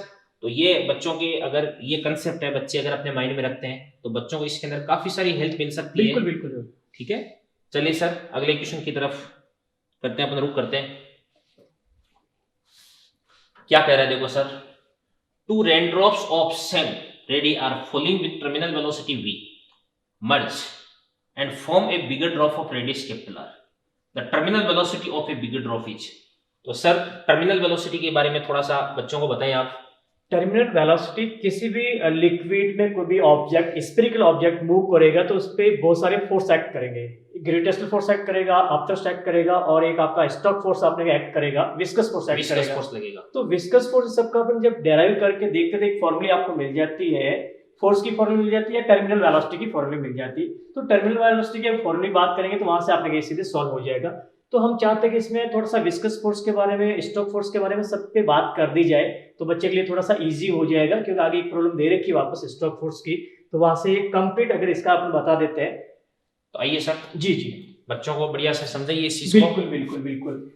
तो ये बच्चों के अगर ये कंसेप्ट है, बच्चे अगर अपने माइंड में रखते हैं तो बच्चों को इसके अंदर काफी सारी हेल्प मिल सकती है। बिल्कुल बिल्कुल। ठीक है, चलिए सर अगले क्वेश्चन की तरफ करते हैं, अपन रुक करते हैं। क्या कह रहा है देखो sir, 2 raindrops of sand ready are falling with terminal velocity v merge and form a bigger drop of radius capital R. The terminal velocity of a bigger drop is, तो सर टर्मिनल वेलोसिटी के बारे में थोड़ा सा बच्चों को बताएं आप। टर्मिनल वेलोसिटी किसी भी लिक्विड में कोई भी ऑब्जेक्ट, स्फेरिकल ऑब्जेक्ट मूव करेगा तो उस पर बहुत सारे फोर्स एक्ट करेंगे। ग्रेविटेशनल फोर्स एक्ट करेगा, अपथ्रस्ट एक्ट करेगा, और एक आपका स्टॉक फोर्स आपने एक्ट करेगा, विस्कस फोर्स एक्ट करेगा। फोर्स लगेगा। तो विस्कस फोर्स सबका अपन जब डेराइव करके देखते थे, एक फॉर्मूला आपको मिल जाती है, फोर्स की फॉर्मूला मिल जाती है, टर्मिनल वेलोसिटी की फॉर्मूला मिल जाती है। तो टर्मिनल वेलोसिटी की फॉर्मूला की बात करेंगे तो वहां से आपने सीधे सॉल्व हो जाएगा। तो हम चाहते हैं कि इसमें थोड़ा सा विस्कस फोर्स के बारे में, स्टॉक फोर्स के बारे में सब पे बात कर दी जाए, तो बच्चे के लिए थोड़ा सा इजी हो जाएगा, क्योंकि आगे एक प्रॉब्लम दे रखी है वापस स्टॉक फोर्स की, तो वहां से कंप्लीट अगर इसका अपन बता देते हैं। तो आइए सर, जी जी, बच्चों को बढ़िया से समझाइए इस चीज को। बिल्कुल बिल्कुल बिल्कुल।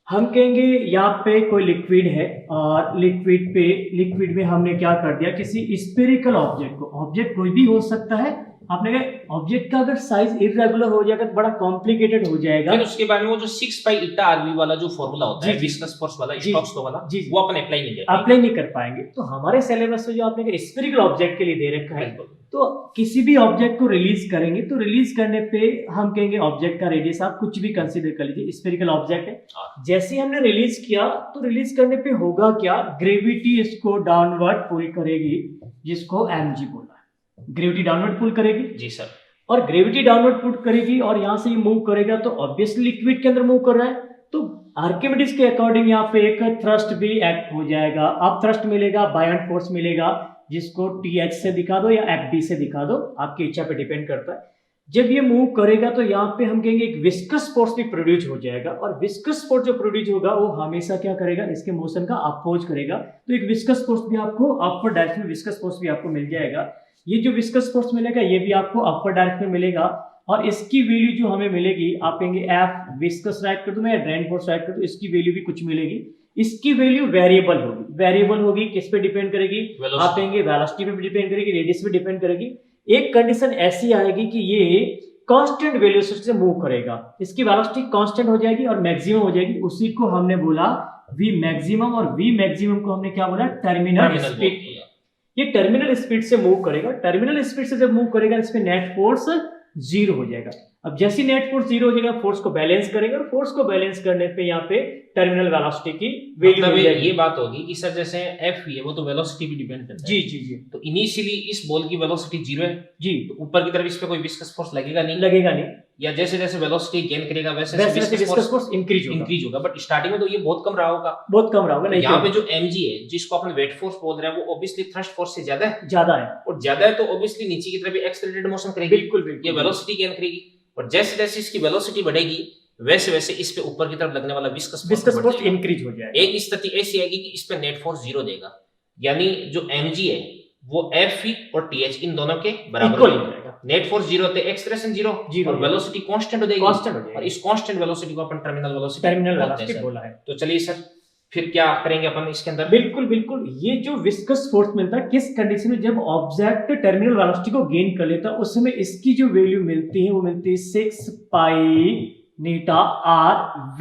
हम कहेंगे यहाँ पे कोई लिक्विड है, और लिक्विड में हमने क्या कर दिया, किसी स्फेरिकल ऑब्जेक्ट को, ऑब्जेक्ट कोई भी हो सकता है, आपने कहा ऑब्जेक्ट का अगर साइज इरेगुलर हो जाएगा तो बड़ा कॉम्प्लिकेटेड हो जाएगा। फिर उसके बाद में वो जो 6 पाई ईटा आरवी वाला जो फॉर्मूला होता है, जी, विस्कस फोर्स वाला, जी, स्टोक्स वाला, जी, वो अपन अप्लाई नहीं कर अप्लाई नहीं कर पाएंगे। तो हमारे सिलेबस में जो आपने स्फेरिकल ऑब्जेक्ट के लिए दे रखा है, तो किसी भी ऑब्जेक्ट को रिलीज करेंगे तो रिलीज करने पे हम कहेंगे ऑब्जेक्ट का रेडियस आप कुछ भी कंसीडर कर लीजिए, स्फेरिकल ऑब्जेक्ट है। जैसे ही हमने रिलीज किया तो रिलीज करने पे होगा क्या, ग्रेविटी इसको डाउनवर्ड पुल करेगी, जिसको mg बोला है, ग्रेविटी डाउनवर्ड पुल करेगी। जी सर। और ग्रेविटी डाउनवर्ड पुट करेगी और यहां से ये मूव करेगा, तो ऑब्वियसली लिक्विड के अंदर मूव कर रहा है, तो आर्किमिडीज के अकॉर्डिंग यहाँ पे एक थ्रस्ट भी एक्ट हो जाएगा। अब थ्रस्ट मिलेगा, बायॉन्ट फोर्स मिलेगा, जिसको TH से दिखा दो या FD से दिखा दो, आपकी इच्छा पे डिपेंड करता है। जब ये मूव करेगा तो यहाँ पे हम कहेंगे एक विस्कस फोर्स भी प्रोड्यूस हो जाएगा, और विस्कस फोर्स जो प्रोड्यूस होगा वो हमेशा क्या करेगा, इसके मोशन का अपोज करेगा। तो एक विस्कस फोर्स भी आपको अपवर्ड डायरेक्शन में विस्कस फोर्स भी आपको मिल जाएगा। ये जो विस्कस फोर्स मिलेगा ये भी आपको अपवर्ड डायरेक्शन में मिलेगा, और इसकी वैल्यू जो हमें मिलेगी, आप कहेंगे F विस्कस राइट कर दो, मैं ड्रेन फोर्स राइट कर दो, इसकी वैल्यू भी कुछ मिलेगी। इसकी वैल्यू वेरिएबल होगी। वेरिएबल होगी किस पे डिपेंड करेगी, आप कहेंगे वेलोसिटी पे डिपेंड करेगी, रेडियस पे डिपेंड करेगी। एक कंडीशन ऐसी आएगी कि ये कांस्टेंट वेलोसिटी से मूव करेगा, इसकी वेलोसिटी कांस्टेंट हो जाएगी और मैक्सिमम हो जाएगी, उसी को हमने बोला V मैक्सिमम, और V मैक्सिमम को हमने क्या बोला, टर्मिनल स्पीड। ये टर्मिनल स्पीड से मूव करेगा, टर्मिनल स्पीड से जब मूव करेगा इस पे नेट फोर्स 0 हो जाएगा। अब जैसे नेट फोर्स 0 हो जाएगा, फोर्स को बैलेंस करेगा, और फोर्स को बैलेंस करने पे यहाँ पे टर्मिनल वेलोसिटी की वैल्यू मिल जाएगी। ये बात होगी कि सर जैसे F है वो तो वेलोसिटी पे डिपेंड करता है। जी जी जी। तो इनिशियली इस बॉल की वेलोसिटी 0 है जी, तो ऊपर की तरफ इस पे कोई विस्कस फोर्स लगेगा नहीं, लगेगा नहीं, या जैसे जैसे वेलोसिटी गेन करेगा वैसे विस्कस फोर्स इंक्रीज होगा, बट स्टार्टिंग में तो ये बहुत कम रहा होगा, बहुत कम रहा होगा। नहीं, यहाँ पे जो mg है जिसको अपन वेट फोर्स बोल रहे हैं, वो ऑब्वियसली थ्रस्ट फोर्स से ज्यादा है, और ज्यादा है तो ऑब्वियसली नीचे की तरफ एक्सेलरेटेड मोशन करेगी, बिल्कुल ये वेलोसिटी गेन करेगी, और जैसे जैसे इसकी वेलोसिटी बढ़ेगी वैसे वैसे इस पे ऊपर की तरफ लगने वाला विस्कस फोर्स इंक्रीज हो जाएगा। एक स्थिति ऐसी आएगी कि इस पे नेट फोर्स 0 देगा, यानी जो mg है वो F और TH इन दोनों के बराबर हो जाएगा। नेट फोर्स 0 होते एक्सेलरेशन 0 और वेलोसिटी कांस्टेंट हो जाएगी, और इस कांस्टेंट वेलोसिटी को अपन टर्मिनल वेलोसिटी बोला है। तो चलिए सर फिर क्या करेंगे अपन इसके अंदर। बिल्कुल बिल्कुल, ये जो विस्कस फोर्स मिलता है किस कंडीशन में, जब ऑब्जेक्ट टर्मिनल वेलोसिटी को गेन कर लेता है, उस समय इसकी जो वैल्यू मिलती है वो मिलती है 6 pi eta R V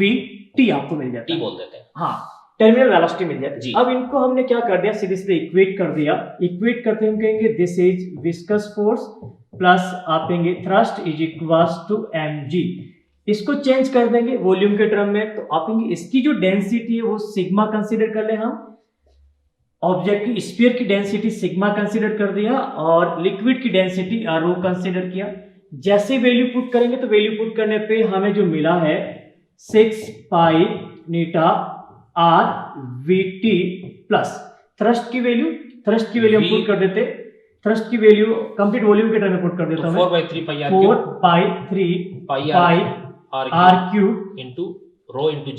T आपको मिल जाता है, T बोल देते हैं। हाँ, टर्मिनल वेलोसिटी मिल जाती है। अब इनको हमने क्या कर दिया, सीधे सीधे इक्वेट कर दिया। इक्वेट करते हम कहेंगे this is viscous force plus आप कहेंगे thrust is equals to mg। इसको चेंज कर देंगे वॉल्यूम के टर्म में, तो आप कहेंगे इसकी जो डेंसिटी है वो सिग्मा कंसीडर कर ले, हम ऑब्जेक्ट की स्फीयर की डेंसिटी सिग्मा कंसीडर कर दिया, और लिक्विड की डेंसिटी रो कंसीडर किया। जैसे वैल्यू पुट करेंगे तो वैल्यू पुट करने पे हमें जो मिला है 6 pi eta R V T plus thrust की वैल्यू हम पुट कर देते, थ्रस्ट की वैल्यू कंप्लीट वॉल्यूम के टर्म में पुट कर देता हूं, 4/3 pi R cube into rho into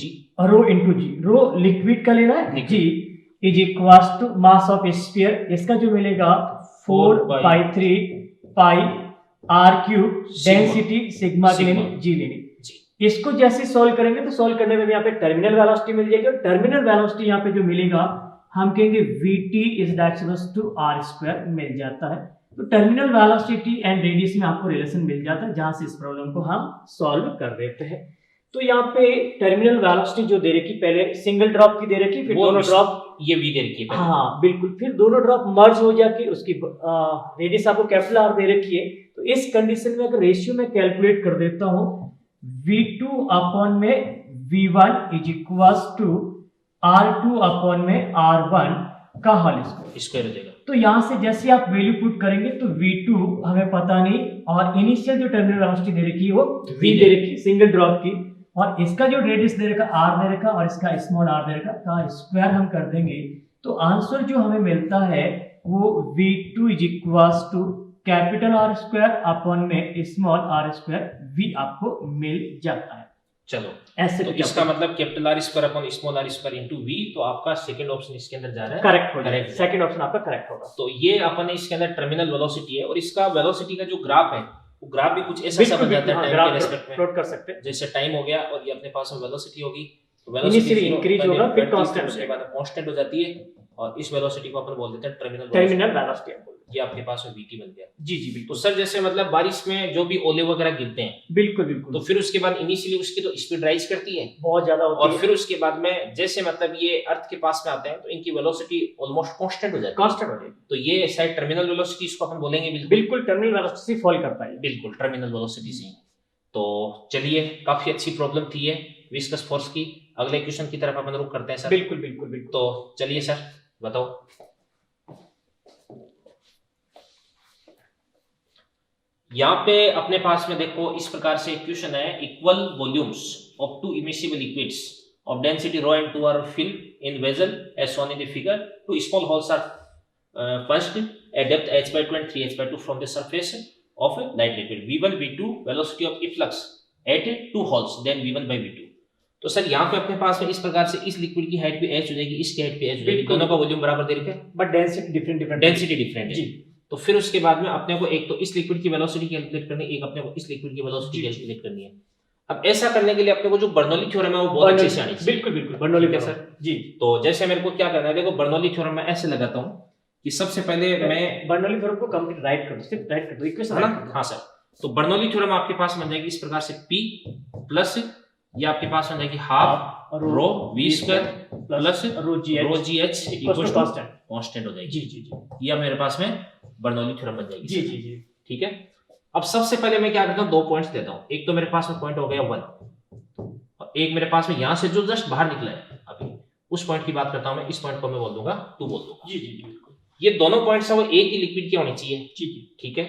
g, rho liquid का लेना है, g is equals to mass of sphere, इसका जो मिलेगा 4/3 pi R cube sigma. Density sigma की सिग्मा। लेनी, जी लेनी। जी। इसको जैसे सॉल्व करेंगे तो सॉल्व करने में भी यहाँ पे टर्मिनल वेलोसिटी मिल जाएगी, और टर्मिनल वेलोसिटी यहाँ पे जो मिलेगा हम कहेंगे vt is to R square मिल जाता है। तो टर्मिनल वेलोसिटी एंड रेडियस में आपको रिलेशन मिल जाता है, जहां से इस प्रॉब्लम को हम सॉल्व कर देते हैं। तो यहाँ पे टर्मिनल वेलोसिटी जो दे रखी, पहले सिंगल ड्रॉप की दे रखी, फिर वो दोनों ड्रॉप, ये वी दे रखी है पहले। हाँ बिल्कुल, फिर दोनों ड्रॉप मर्ज हो जाके उसकी रेडियस आपको कैपिटल आर दे रखी है। तो इस कंडीशन में अगर रेशियो में कैलकुलेट कर देता हूं, v2 अपॉन में v1 is equals to r2 upon में r1 का होल स्क्वायर हो जाएगा। तो यहां से जैसे आप वैल्यू पुट करेंगे तो v2 हमें पता नहीं, और इनिशियल जो टर्मिनल वेलोसिटी दे रखी है वो v दे रखी सिंगल ड्रॉप की, और इसका जो रेडियस दे रखा r दे रखा, और इसका स्मॉल r दे रखा का स्क्वायर हम कर देंगे, तो आंसर जो हमें मिलता है वो v2 is equals to capital R square upon में स्मॉल r स्क्वायर v आपको मिल जाता है। चलो ऐसे तो इसका मतलब capital R square upon small r square into V, तो आपका सेकंड ऑप्शन इसके अंदर जा रहा है, करेक्ट हो जाएगा, Correct। सेकंड ऑप्शन आपका करेक्ट होगा। तो ये अपन इसके अंदर टर्मिनल वेलोसिटी है, और इसका वेलोसिटी का जो ग्राफ है वो ग्राफ भी कुछ ऐसा सा बन जाता है टाइम के रेस्पेक्ट में। प्लॉट कर सकते हैं, जैसे टाइम हो गया और ये अपने पास में वेलोसिटी होगी, तो इनिशियली इंक्रीज होगा फिर कांस्टेंट उसके बाद कांस्टेंट हो जाती है, और इस वेलोसिटी को अपन बोल देते हैं टर्मिनल टर्मिनल वेलोसिटी। ये आपके पास में vt बन गया। जी जी तो बिल्कुल सर जैसे मतलब बारिश में जो भी ओले वगैरह गिरते हैं, बिल्कुल बिल्कुल, तो फिर उसके बाद इनिशियली उसकी तो स्पीड राइज करती है बहुत ज्यादा होती और है, फिर उसके बाद में जैसे मतलब ये अर्थ के पास में आते हैं तो इनकी वेलोसिटी ऑलमोस्ट कांस्टेंट हो जाती है। कांस्टेंट हो जाएगी, तो ये शायद टर्मिनल वेलोसिटी इसको अपन बोलेंगे, बिल्कुल बिल्कुल टर्मिनल वेलोसिटी से फॉल करता है, बिल्कुल टर्मिनल वेलोसिटी से। तो चलिए काफी अच्छी प्रॉब्लम थी ये विस्कस फोर्स की। अगले क्वेश्चन की तरफ अपन रुक करते हैं सर। बिल्कुल बिल्कुल बिल्कुल। तो चलिए सर बताओ। यहाँ पे अपने पास में देखो इस प्रकार से क्वेश्चन है, equal volumes of to immiscible liquids of density rho and 2 are filled in vessel as shown in the figure. Two small holes are punched at depth h by 2 and 3h by 2 from the surface of a light liquid. V1, V2 velocity of efflux at 2 holes, then V1 by V2. तो sir यहाँ पे अपने पास में इस प्रकार से इस लिक्विड की हाइट पे h हो जाएगी, इसकी हाइट पे h हो जाएगी, दोनों का वॉल्यूम बराबर दे रखा है but density different density different है। तो फिर उसके बाद में अपने को एक तो इस लिक्विड की वेलोसिटी कैलकुलेट करनी है, एक अपने को इस लिक्विड की वेलोसिटी कैलकुलेट करनी है। अब ऐसा करने के लिए अपने को जो बर्नौली थ्योरम है वो बहुत अच्छे से आनी चाहिए। बिल्कुल बिल्कुल बर्नौली ठीक है सर जी। तो जैसे मेरे को क्या करना है, देखो बर्नौली थ्योरम मैं ऐसे लगाता हूँ कि सबसे पहले मैं बर्नौली थ्योरम को कंप्लीट राइट कर दो, सिर्फ राइट कर दो इक्वेशन, है ना। हाँ सर, तो बर्नौली थ्योरम आपके पास बन जाएगी इस प्रकार से P प्लस ये आपके पास बन जाएगी half rho V square plus rho g h equal to constant हो जाएगी। जी जी जी, ये मेरे पास में बर्नौली थ्योरम बन जाएगी। जी जी जी ठीक है। अब सबसे पहले मैं क्या करता हूँ, दो पॉइंट्स देता हूँ। एक तो मेरे पास में पॉइंट हो गया 1, और एक मेरे पास में यहां से जो जस्ट बाहर निकला है अभी उस पॉइंट की बात करता हूं मैं। इस पॉइंट को मैं बोल दूंगा 2 बोल दूंगा। जी जी जी बिल्कुल। ये दोनों पॉइंट्स है वो एक ही लिक्विड के होने चाहिए। जी जी ठीक है।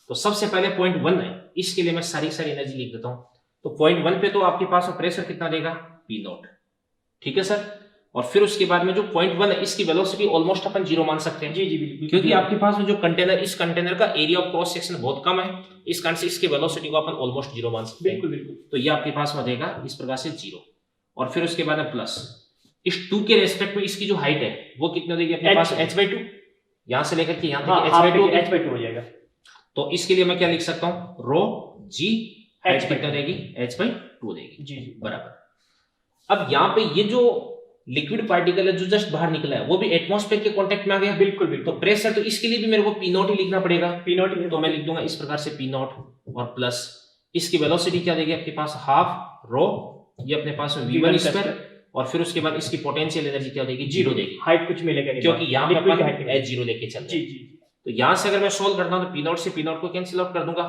तो सबसे पहले पॉइंट 1 है, इसके लिए मैं सारी एनर्जी लिख देता हूं। तो पॉइंट 1 पे तो आपके पास में प्रेशर कितना देगा, पी नॉट। ठीक है सर। और फिर उसके बाद में जो पॉइंट 1 है इसकी वेलोसिटी ऑलमोस्ट अपन 0 मान सकते हैं। जी जी बिल्कुल, क्योंकि आपके पास में जो कंटेनर, इस कंटेनर का एरिया ऑफ क्रॉस सेक्शन बहुत कम है, इस कारण से इसकी वेलोसिटी को अपन ऑलमोस्ट 0 मान सकते हैं। बिल्कुल बिल्कुल। तो ये आपके पास में देगा इस प्रकार से 0, और फिर उसके बाद में प्लस इस 2 के रेस्पेक्ट में इसकी जो हाइट है वो कितनी देगी अपने पास, h/2। यहां से लेकर के यहां तक h/2 हो जाएगा। तो इसके लिए मैं क्या लिख सकता हूं, रो जी हाइट कितना देगी, h/2 देगी। जी बराबर। अब यहाँ पे ये जो लिक्विड पार्टिकल है जो जस्ट बाहर निकला है वो भी एटमॉस्फेयर के कांटेक्ट में आ गया। बिल्कुल बिल्कुल। तो प्रेशर, तो इसके लिए भी मेरे को पी नॉट ही लिखना पड़ेगा। पी नॉट, तो मैं लिख दूंगा इस प्रकार से पी नॉट, और प्लस इसकी वेलोसिटी क्या देगी आपके पास, हाफ रो, ये अपने पास में v1 स्क्वायर, और फिर उसके बाद इसकी पोटेंशियल एनर्जी क्या देगी, 0 देगी। हाइट कुछ मिलेगा नहीं, क्योंकि यहाँ पे अपन h0 लेके चल रहे हैं। जी। तो यहाँ से अगर मैं सोल्व करता हूँ तो पी नॉट से पी नॉट को कैंसिल आउट कर दूंगा,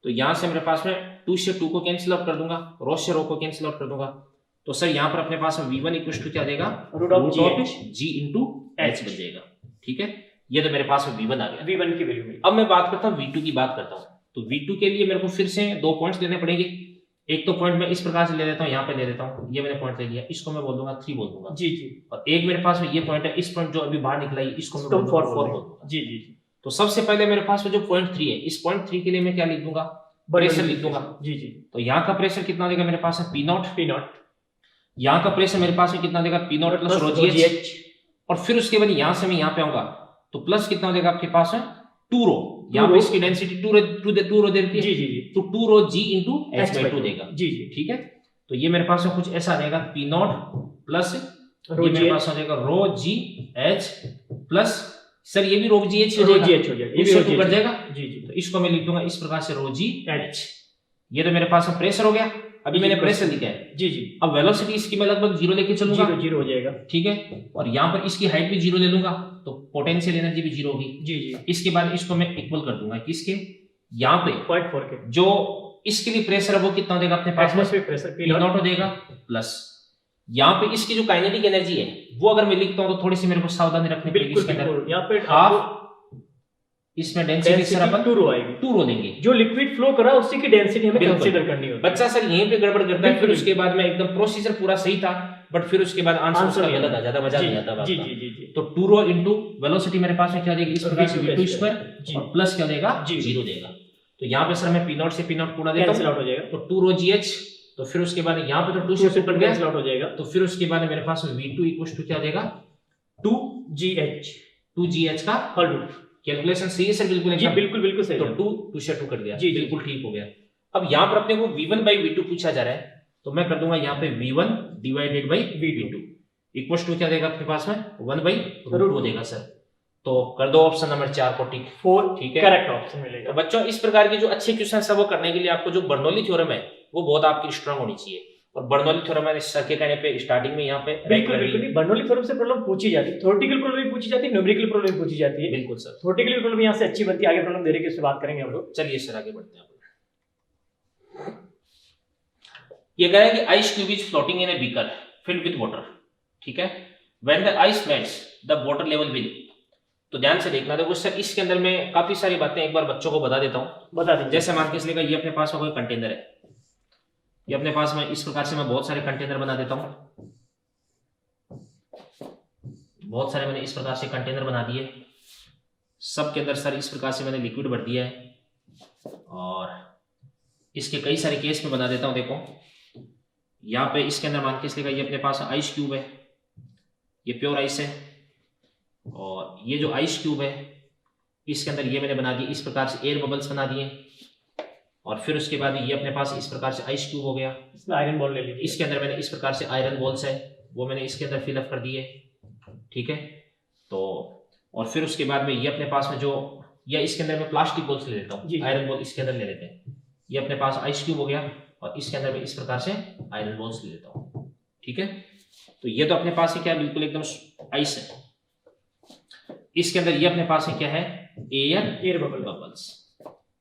तो यहाँ से मेरे पास में 2 से 2 को कैंसिल आउट कर दूंगा, रो से रो को कैंसिल आउट कर दूंगा। तो सर यहाँ पर अपने पास में v1 इक्वल टू क्या देगा, root of g into h बन जाएगा। ठीक है। ये तो मेरे पास में v1 आ गया, v1 की वैल्यू। अब मैं बात करता हूँ v2 की बात करता हूँ। तो v2 के लिए मेरे को फिर से 2 पॉइंट्स लेने पड़ेंगे। एक तो पॉइंट मैं इस प्रकार से ले लेता हूँ, यहाँ पे ले लेता हूँ, ये मैंने पॉइंट ले लिया, इसको मैं बोल दूंगा 3 बोल दूंगा। जी जी। और एक मेरे पास में ये पॉइंट है, इस पॉइंट जो अभी बाहर निकला है इसको मैं 4 बोल दूंगा। जी जी। तो सबसे पहले मेरे पास में जो पॉइंट 3 है, इस पॉइंट 3 के लिए मैं क्या लिख दूंगा, प्रेशर लिख दूंगा। जी जी। तो यहाँ का प्रेशर कितना देगा मेरे पास है, पी नॉट। यहाँ का प्रेशर मेरे पास में कितना देगा, P naught plus rho g H, और फिर उसके बाद यहाँ से मैं यहाँ पे आऊंगा तो प्लस कितना देगा आपके पास है, 2 रो, यहाँ पे इसकी डेंसिटी 2 रो दे रखी है, जी जी जी, तो 2 रो g into h H by by 2 2 देगा। जी जी, ठीक है, तो ये मेरे पास में कुछ ऐसा रहेगा P नॉट प्लस रो ये मेरे जी पास हो जाएगा रो जी एच प्लस, सर ये भी रो जी एच हो रो जी जाएगा, एच हो जाएगा, ये भी रो कट जाएगा। जी जी, तो इसको मैं लिख दूंगा इस प्रकार से रो जी एच ये तो मेरे पास में प्रेशर हो गया, अभी मैंने प्रेशर लिखा है। जी जी, अब वेलोसिटी इसकी मैं लगभग 0 लेके चलूंगा, जीरो जीरो हो जाएगा, ठीक है, और यहाँ पर इसकी हाइट भी 0 ले लूंगा, तो पोटेंशियल एनर्जी भी 0 होगी। जी जी, इसके बाद इसको मैं इक्वल कर दूंगा किसके, यहाँ पे 0.4 के जो इसके लिए प्रेशर है वो कितना देगा अपने पास में, एटमॉस्फेरिक प्रेशर पी नॉट हो देगा, प्लस यहाँ पे इसकी जो काइनेटिक एनर्जी है वो अगर मैं लिखता हूँ तो थोड़ी सी मेरे को सावधानी रखनी पड़ेगी। बिल्कुल इसके अंदर बिल्कुल, यहाँ पे हाफ, इसमें डेंसिटी सर अपन 2 रो आएगी, 2 रो लेंगे, जो लिक्विड फ्लो कर रहा है उसी की डेंसिटी हमें बिल्कुल। कंसीडर करनी होगी। बच्चा सर यहीं पे गड़बड़ करता है, फिर बिल्कुल। उसके बाद में एकदम प्रोसीजर पूरा सही था बट फिर उसके बाद आंसर उसका नहीं गलत आ जाता, मजा जी, नहीं आता बात जी का। जी जी जी, तो 2 रो इनटू वेलोसिटी मेरे पास में क्या देगी, इस प्रकार से v2 जी। स्क्वायर और प्लस क्या देगा, जी। 0 देगा। तो यहाँ पे सर मैं p नॉट से p नॉट कूड़ा देता कैंसिल हूँ, आउट हो जाएगा, तो 2 रो gh, तो फिर उसके बाद यहाँ पे तो 2 से 2 कट कैंसिल गया, आउट हो जाएगा, तो फिर उसके बाद मेरे पास में v2 इक्वल्स टू क्या देगा 2 GH 2gh का होल रूट। कैलकुलेशन सही है सर, बिल्कुल जी एकदम। बिल्कुल बिल्कुल सही तो है। 2 से 2 कट गया, जी, जी। बिल्कुल ठीक हो गया। अब यहाँ पर अपने को v1 बाई v2 पूछा जा रहा है, तो मैं कर दूंगा यहाँ पे v1 divided by v2 equals to क्या देगा अपने पास में 1 बाई रूट 2 देगा सर। तो कर दो ऑप्शन नंबर 4 को टिक, 4 ठीक है, करेक्ट ऑप्शन मिलेगा। तो बच्चों इस प्रकार की जो अच्छे क्वेश्चन है वो करने के लिए आपको जो बर्नौली थ्योरम है वो बहुत आपकी स्ट्रांग होनी चाहिए, और बर्नौली थ्योरम मैंने सर के कहने पे स्टार्टिंग में यहाँ पे बिल्कुल बिल्कुल, बर्नौली थ्योरम से प्रॉब्लम पूछी जाती है, थ्योरेटिकल प्रॉब्लम भी पूछी जाती है, न्यूमेरिकल प्रॉब्लम भी पूछी जाती है। बिल्कुल सर, थ्योरेटिकल प्रॉब्लम यहाँ से अच्छी बनती है, आगे प्रॉब्लम दे रही है, उससे बात करेंगे हम लोग। चलिए सर आगे बढ़ते हैं। ये कह रहा है कि ice cube is floating in a beaker filled with water, ठीक है, when the ice melts the water level will. तो ध्यान से देखना, देखो सर इसके अंदर मैं काफी सारी बातें एक बार बच्चों को बता देता हूँ। बता दीजिए। जैसे मान के चलिएगा ये अपने पास में कोई कंटेनर है, ये अपने पास में इस प्रकार से मैं बहुत सारे कंटेनर बना देता हूँ, बहुत सारे मैंने इस प्रकार से कंटेनर बना दिए, सबके अंदर सर इस प्रकार से मैंने लिक्विड भर दिया है, और इसके कई सारे केस में बना देता हूँ। देखो यहाँ पे इसके अंदर मान के चलिएगा ये अपने पास आइस क्यूब है, ये प्योर आइस है, और ये जो आइस क्यूब है इसके अंदर ये मैंने बना दिए इस प्रकार से एयर बबल्स बना दिए, और फिर उसके बाद ये अपने पास इस प्रकार से आइस क्यूब हो गया, इसमें आयरन बॉल ले लीजिए, इसके अंदर मैंने इस प्रकार से आयरन बॉल्स है वो मैंने इसके अंदर फिलअप कर दिए, ठीक है। तो और फिर उसके बाद में ये अपने पास में जो, या इसके अंदर मैं प्लास्टिक बॉल्स ले लेता हूँ, आयरन बॉल इसके अंदर ले लेते हैं, ये अपने पास आइस क्यूब हो गया, और इसके अंदर मैं इस प्रकार से आयरन बॉल्स ले लेता हूँ, ठीक है। तो ये तो अपने पास है क्या, बिल्कुल एकदम आइस है। इसके अंदर ये अपने पास है क्या है, एयर बबल्स,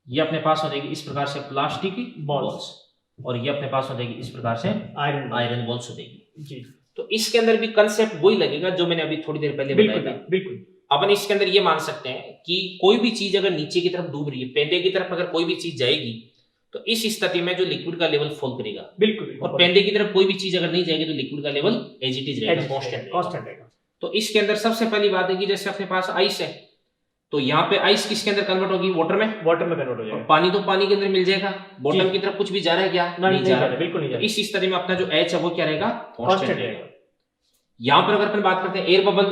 ये अपने पास हो जाएगी इस प्रकार से प्लास्टिक बॉल्स, और ये अपने पास हो जाएगी इस प्रकार से आयरन बॉल्स हो जाएगी जी। तो इसके अंदर भी कंसेप्ट वही लगेगा जो मैंने अभी थोड़ी देर पहले बताया था। बिल्कुल। अपन इसके अंदर ये मान सकते हैं कि कोई भी चीज अगर नीचे की तरफ डूब रही है, पेंदे की तरफ अगर कोई भी चीज जाएगी तो इस स्थिति में जो लिक्विड का लेवल फॉल करेगा, बिल्कुल, और पेंदे की तरफ कोई भी चीज अगर नहीं जाएगी तो लिक्विड का लेवल एज इट इज रहेगा, कांस्टेंट रहेगा। तो इसके अंदर सबसे पहली बात है कि जैसे अपने पास आइस है, तो यहाँ पे आइस किसके अंदर कन्वर्ट होगी, वाटर में कन्वर्ट हो जाएगा, पानी तो पानी के अंदर मिल जाएगा, बॉटम की तरफ कुछ भी जा रहा है क्या, नहीं जा रहा, बिल्कुल नहीं जा रहा। इस स्थिति में अपना जो एच है वो क्या रहेगा, कांस्टेंट रहेगा। यहाँ पर अगर अपन बात करते हैं एयर बबल,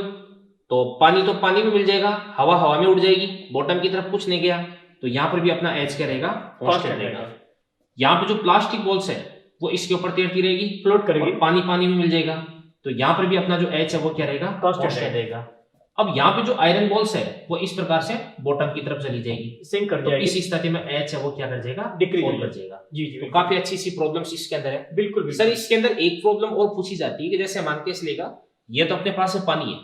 तो पानी में मिल जाएगा, हवा में उड़ जाएगी, बॉटम की तरफ कुछ नहीं गया, तो यहाँ पर भी अपना एच क्या रहेगा, कांस्टेंट रहेगा। यहाँ पे जो प्लास्टिक बॉल्स है वो इसके ऊपर तैरती रहेगी, फ्लोट करेगी, पानी में मिल जाएगा, तो यहाँ पर भी अपना जो एच है वो क्या रहेगा, कांस्टेंट रहेगा। अब यहाँ पे जो आयरन बॉल्स है वो इस प्रकार से बॉटम की तरफ चली जाएगी, सिंक कर तो जाएगी, इस स्थिति में एच है वो क्या कर जाएगा, डिक्रीज कर जाएगा। जी तो काफी अच्छी सी प्रॉब्लम्स इसके अंदर है। बिल्कुल सर इसके अंदर एक प्रॉब्लम और पूछी जाती है कि जैसे मान के इसलिएगा ये तो अपने पास है पानी है,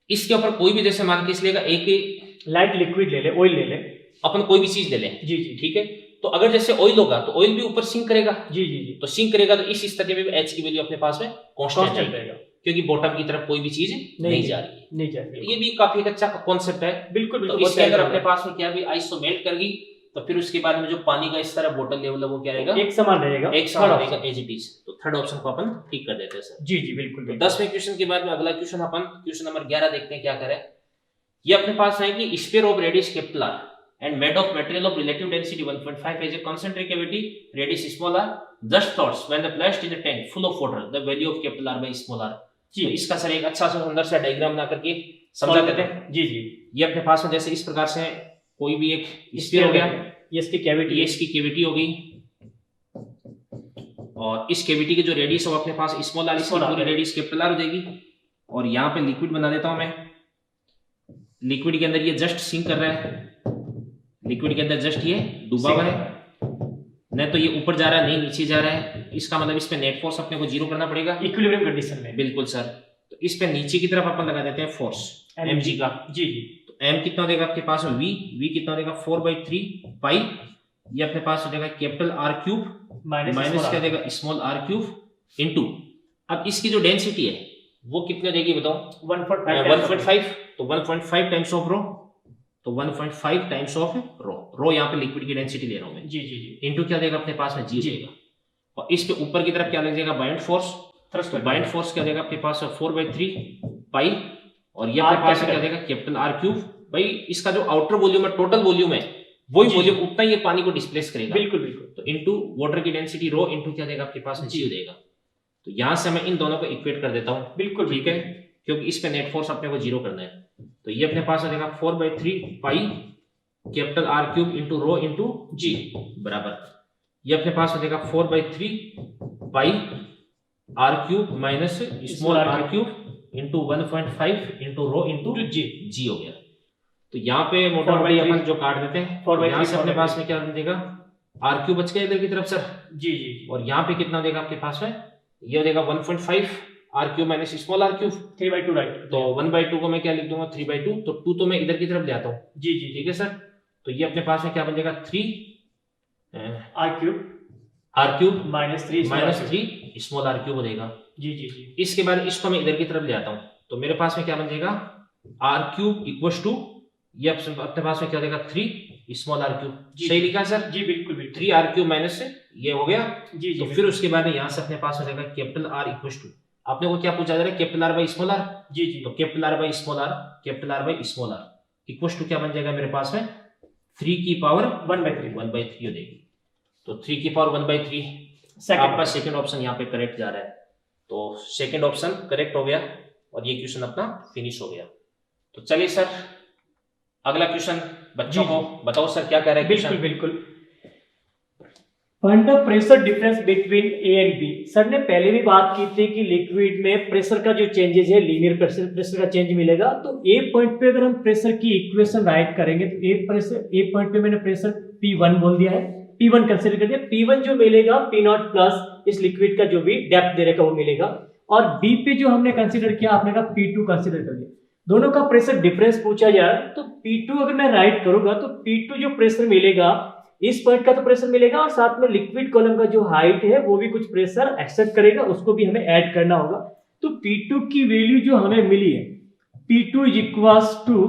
इसके ऊपर कोई भी जैसे मान के इसलिएगा एक लाइट लिक्विड ले ले, ऑयल ले ले, अपन कोई भी चीज ले लें, जी जी ठीक है, तो अगर जैसे ऑयल होगा तो ऑयल भी ऊपर सिंक करेगा, जी जी जी, तो सिंक करेगा तो इस स्थिति में एच की वैल्यू अपने पास में कांस्टेंट रहेगा, क्योंकि बॉटम की तरफ कोई भी चीज नहीं जा रही है, नहीं जा रही। ये भी काफी अच्छा कॉन्सेप्ट है। बिल्कुल तो इसके अंदर अपने पास में क्या भी आइस तो मेल्ट कर गई, तो फिर उसके बाद में जो पानी का इस तरह बॉटल लेवल है वो क्या रहेगा, एक समान रहेगा एज इट इज। तो थर्ड ऑप्शन को अपन ठीक कर देते हैं सर। जी जी बिल्कुल। 10वें क्वेश्चन के बाद में अगला क्वेश्चन अपन क्वेश्चन नंबर 11 देखते हैं क्या करें। ये अपने पास है कि sphere of radius capital and made of material of relative density 1.5 has a concentric cavity radius small r. Just thoughts when the placed in a tank full of water the value of capital R by small r. जी इसका sir एक अच्छा सा सुंदर सा diagram बना करके समझा देते हैं। जी जी, ये अपने पास में जैसे इस प्रकार से कोई भी एक स्फीयर हो गया, ये इसकी कैविटी, ये इसकी कैविटी हो गई, और इस कैविटी की जो रेडियस है वो अपने पास स्मॉल आर, इसकी पूरी रेडियस कैपिटल आर हो जाएगी। और यहाँ पे लिक्विड बना देता हूं मैं। लिक्विड के अंदर ये जस्ट सिंक कर रहा है, लिक्विड के अंदर जस्ट ये डूबा हुआ है, नहीं तो ये ऊपर जा रहा है नहीं नीचे जा रहा है। इसका मतलब इस पे नेट फोर्स अपने को जीरो करना पड़ेगा इक्विलिब्रियम कंडीशन में। बिल्कुल सर। तो इस पे नीचे की तरफ अपन लगा देते हैं फोर्स mg का। जी जी, तो m कितना देगा आपके पास v, v कितना देगा 4/3 पाई, ये अपने पास हो जाएगा कैपिटल R क्यूब माइनस क्या देगा स्मॉल r क्यूब इनटू, अब इसकी जो डेंसिटी है वो कितनी देगी बताओ 1.5, तो 1.5 टाइम्स ऑफ रो, तो 1.5 टाइम्स ऑफ रो यहाँ पे लिक्विड की डेंसिटी ले रहा हूं मैं। जी जी जी, इनटू क्या देगा अपने पास में जी देगा, और इस पे ऊपर की तरफ क्या लग जाएगा bind force, thrust bind force क्या देगा आपके पास 4/3 पाई, और ये अपने पास क्या देगा कैपिटल R क्यूब। भाई इसका जो आउटर वॉल्यूम है, टोटल वॉल्यूम है, वही वॉल्यूम उतना ही ये पानी को डिस्प्लेस करेगा। बिल्कुल बिल्कुल। तो इनटू वाटर की डेंसिटी रो इनटू क्या देगा आपके पास जी देगा। तो यहां से मैं इन दोनों को इक्वेट कर देता हूं। बिल्कुल ठीक है, क्योंकि इस पे नेट फोर्स अपने को जीरो करना है। तो ये अपने पास आ जाएगा 4/3 pi capital R cube into rho into g बराबर, ये अपने पास आ जाएगा 4/3 pi R cube minus small r cube into 1.5 into rho into g हो गया। तो यहाँ पे मोटा मोटी अपन जो काट देते हैं, यहाँ से अपने पास में क्या देगा R क्यूब बच गया इधर की तरफ सर। जी जी, और यहाँ पे कितना देगा आपके पास में, ये देगा 1.5 R cube minus small r cube 3/2 right. तो 1/2 को मैं क्या लिख दूंगा 3/2, तो 2 तो मैं इधर की तरफ ले आता हूँ। जी जी ठीक है सर। तो ये अपने पास में क्या बन जाएगा 3 R cube minus 3 small r cube हो जाएगा। जी जी जी, इसके बाद इसको मैं इधर की तरफ ले आता हूँ, तो मेरे पास में क्या बन जाएगा R क्यूब इक्वल्स टू, ये अपने पास में क्या देगा 3 स्मॉल r क्यूब। सही लिखा सर? जी बिल्कुल बिल्कुल, 3 R क्यूब माइनस ये हो गया। जी जी, तो फिर उसके बाद यहाँ से अपने पास हो जाएगा कैपिटल R इक्वल्स टू, आपने को क्या पूछा जा रहा है capital R by small r। जी जी, तो capital R by small r, capital R by small r equals to क्या बन जाएगा मेरे पास में 3 की पावर 1/3 हो जाएगी। तो 3 की पावर 1/3 आपका सेकंड ऑप्शन यहाँ पे करेक्ट जा रहा है। तो सेकंड ऑप्शन करेक्ट हो गया और ये क्वेश्चन अपना फिनिश हो गया। तो चलिए सर अगला क्वेश्चन बच्चों को बताओ सर क्या कह रहा है। बिल्कुल बिल्कुल, find the pressure difference between A and B. Sir ने पहले भी बात की थी कि लिक्विड में प्रेशर का जो चेंजेस है लीनियर प्रेशर का चेंज मिलेगा। तो ए पॉइंट पे अगर हम प्रेशर की इक्वेशन राइट करेंगे तो ए पॉइंट पे मैंने प्रेशर P1 बोल दिया है, P1 कंसीडर कर दिया। P1 जो मिलेगा P0 प्लस इस लिक्विड का जो भी डेप्थ दे रखा वो मिलेगा, और बी पे जो हमने कंसीडर किया आपने कहा P2 कंसीडर कर दिया। दोनों का प्रेशर डिफरेंस पूछा जाए तो P2 अगर मैं राइट करूंगा तो P2 जो प्रेशर मिलेगा इस पॉइंट का तो प्रेशर मिलेगा, और साथ में लिक्विड कॉलम का जो हाइट है वो भी कुछ प्रेशर एक्सेप्ट करेगा, उसको भी हमें ऐड करना होगा। तो P2 की वैल्यू जो हमें मिली है P2 is equals to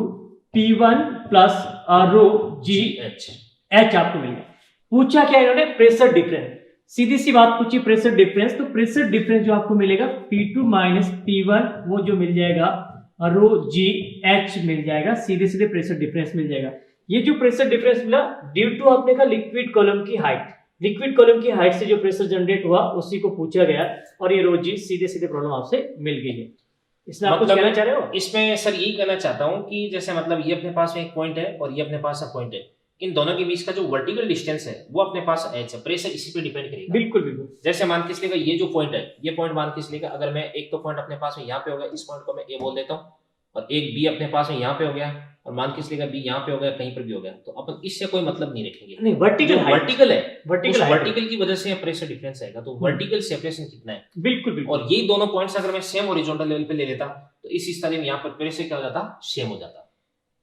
P1 plus rho g h आपको मिल गया। पूछा क्या इन्होंने प्रेशर डिफरेंस, सीधी सी बात पूछी प्रेशर डिफरेंस। तो प्रेशर डिफरेंस जो आपको मिलेगा P2 माइनस P1 वो जो मिल जाएगा रो जी एच मिल जाएगा, सीधे सीधे प्रेशर डिफरेंस मिल जाएगा। ये जो प्रेशर डिफरेंस मिला ड्यू टू आपने का लिक्विड कॉलम की हाइट, लिक्विड कॉलम की हाइट से जो प्रेशर जनरेट हुआ उसी को पूछा गया, और ये रो जी सीधे सीधे प्रॉब्लम आपसे मिल गई है। इसमें आप कुछ कहना चाह रहे हो? इसमें सर यही कहना चाहता हूँ कि जैसे मतलब ये अपने पास में एक पॉइंट है और ये अपने पास एक पॉइंट है, इन दोनों के बीच का जो वर्टिकल डिस्टेंस है वो अपने पास एच है, प्रेशर इसी पे डिपेंड करेगा। बिल्कुल बिल्कुल, जैसे मान के चलिएगा ये जो पॉइंट है, ये पॉइंट मान के चलिएगा अगर मैं एक तो पॉइंट अपने पास में यहाँ पे हो गया, इस पॉइंट को मैं ए बोल देता हूँ, और एक बी अपने पास में यहाँ पे हो गया, और मान के चलिएगा बी यहाँ पे हो गया, कहीं पर भी हो गया, तो अपन इससे कोई मतलब नहीं रखेंगे। नहीं, वर्टिकल है वर्टिकल की वजह से प्रेशर डिफरेंस आएगा। तो वर्टिकल सेपरेशन कितना है, बिल्कुल, और यही दोनों पॉइंट्स अगर मैं सेम हॉरिजॉन्टल लेवल पे ले लेता तो इस स्थिति में यहाँ पर प्रेशर क्या हो जाता, सेम हो जाता।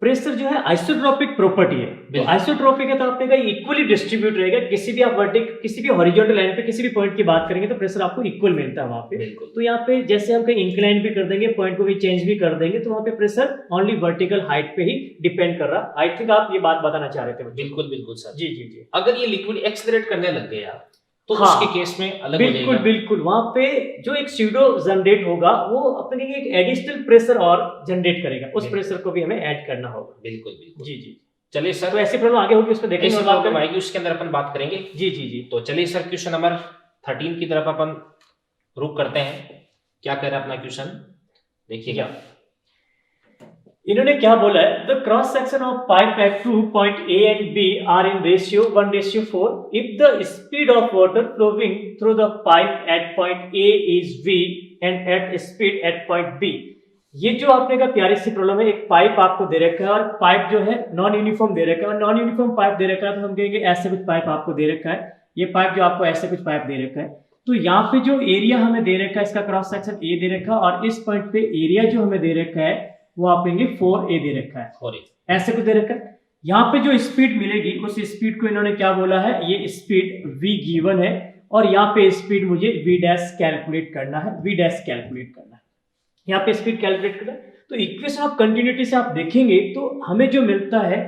प्रेशर जो है आइसोट्रोपिक प्रॉपर्टी है, तो आइसोट्रोपिक है तो आपने कहा इक्वली डिस्ट्रीब्यूट रहेगा। किसी भी आप वर्टिकल किसी भी हॉरिजॉन्टल लाइन पे किसी भी पॉइंट की बात करेंगे तो प्रेशर आपको इक्वल मिलता है वहां पे। तो यहाँ पे जैसे हम कहीं इंक्लाइन भी कर देंगे, पॉइंट को भी चेंज भी कर देंगे, तो वहां पे प्रेशर ओनली वर्टिकल हाइट पे ही डिपेंड कर रहा। आई थिंक आप ये बात बताना चाह रहे थे। बिल्कुल बिल्कुल सर, जी जी जी। अगर ये लिक्विड एक्सेलरेट करने लग गया तो उसके केस में अलग बिल्कुल बिल्कुल, वहां पे जो एक स्यूडो जनरेट होगा वो अपने एक एडिशनल प्रेशर और जनरेट करेगा, उस प्रेशर को भी हमें ऐड करना होगा। बिल्कुल बिल्कुल, जी जी। चलिए सर, तो ऐसी प्रॉब्लम आगे होगी उसको देखेंगे, उसके अंदर अपन बात करेंगे। जी जी जी। तो चलिए सर क्वेश्चन नंबर 13 की तरफ अपन रुक करते हैं। क्या कह रहा है अपना क्वेश्चन, देखिएगा। इन्होंने क्या बोला है, the cross section of pipe at 2 point A and B are in ratio 1:4 if the speed of water flowing through the pipe at point A is V and at speed at point B। ये जो आपने का प्यारी सी problem है, एक pipe आपको दे रखा है और पाइप जो है नॉन यूनिफॉर्म दे रखा है, और नॉन यूनिफॉर्म पाइप दे रखा है तो हम कहेंगे ऐसे कुछ पाइप आपको दे रखा है, ये पाइप जो आपको ऐसे कुछ पाइप दे रखा है। तो यहाँ पे जो एरिया हमें दे रखा है, इसका क्रॉस सेक्शन A दे रखा है और इस पॉइंट पे एरिया जो हमें दे रखा है वो आप कहेंगे 4A दे रखा है, 4A ऐसे कुछ दे रखा है। यहाँ पे जो स्पीड मिलेगी उस स्पीड को इन्होंने क्या बोला है, ये स्पीड V गिवन है और यहाँ पे स्पीड मुझे V डैश कैलकुलेट करना है, V डैश कैलकुलेट करना है, यहाँ पे स्पीड कैलकुलेट करना है। तो इक्वेशन ऑफ कंटिन्यूटी से आप देखेंगे तो हमें जो मिलता है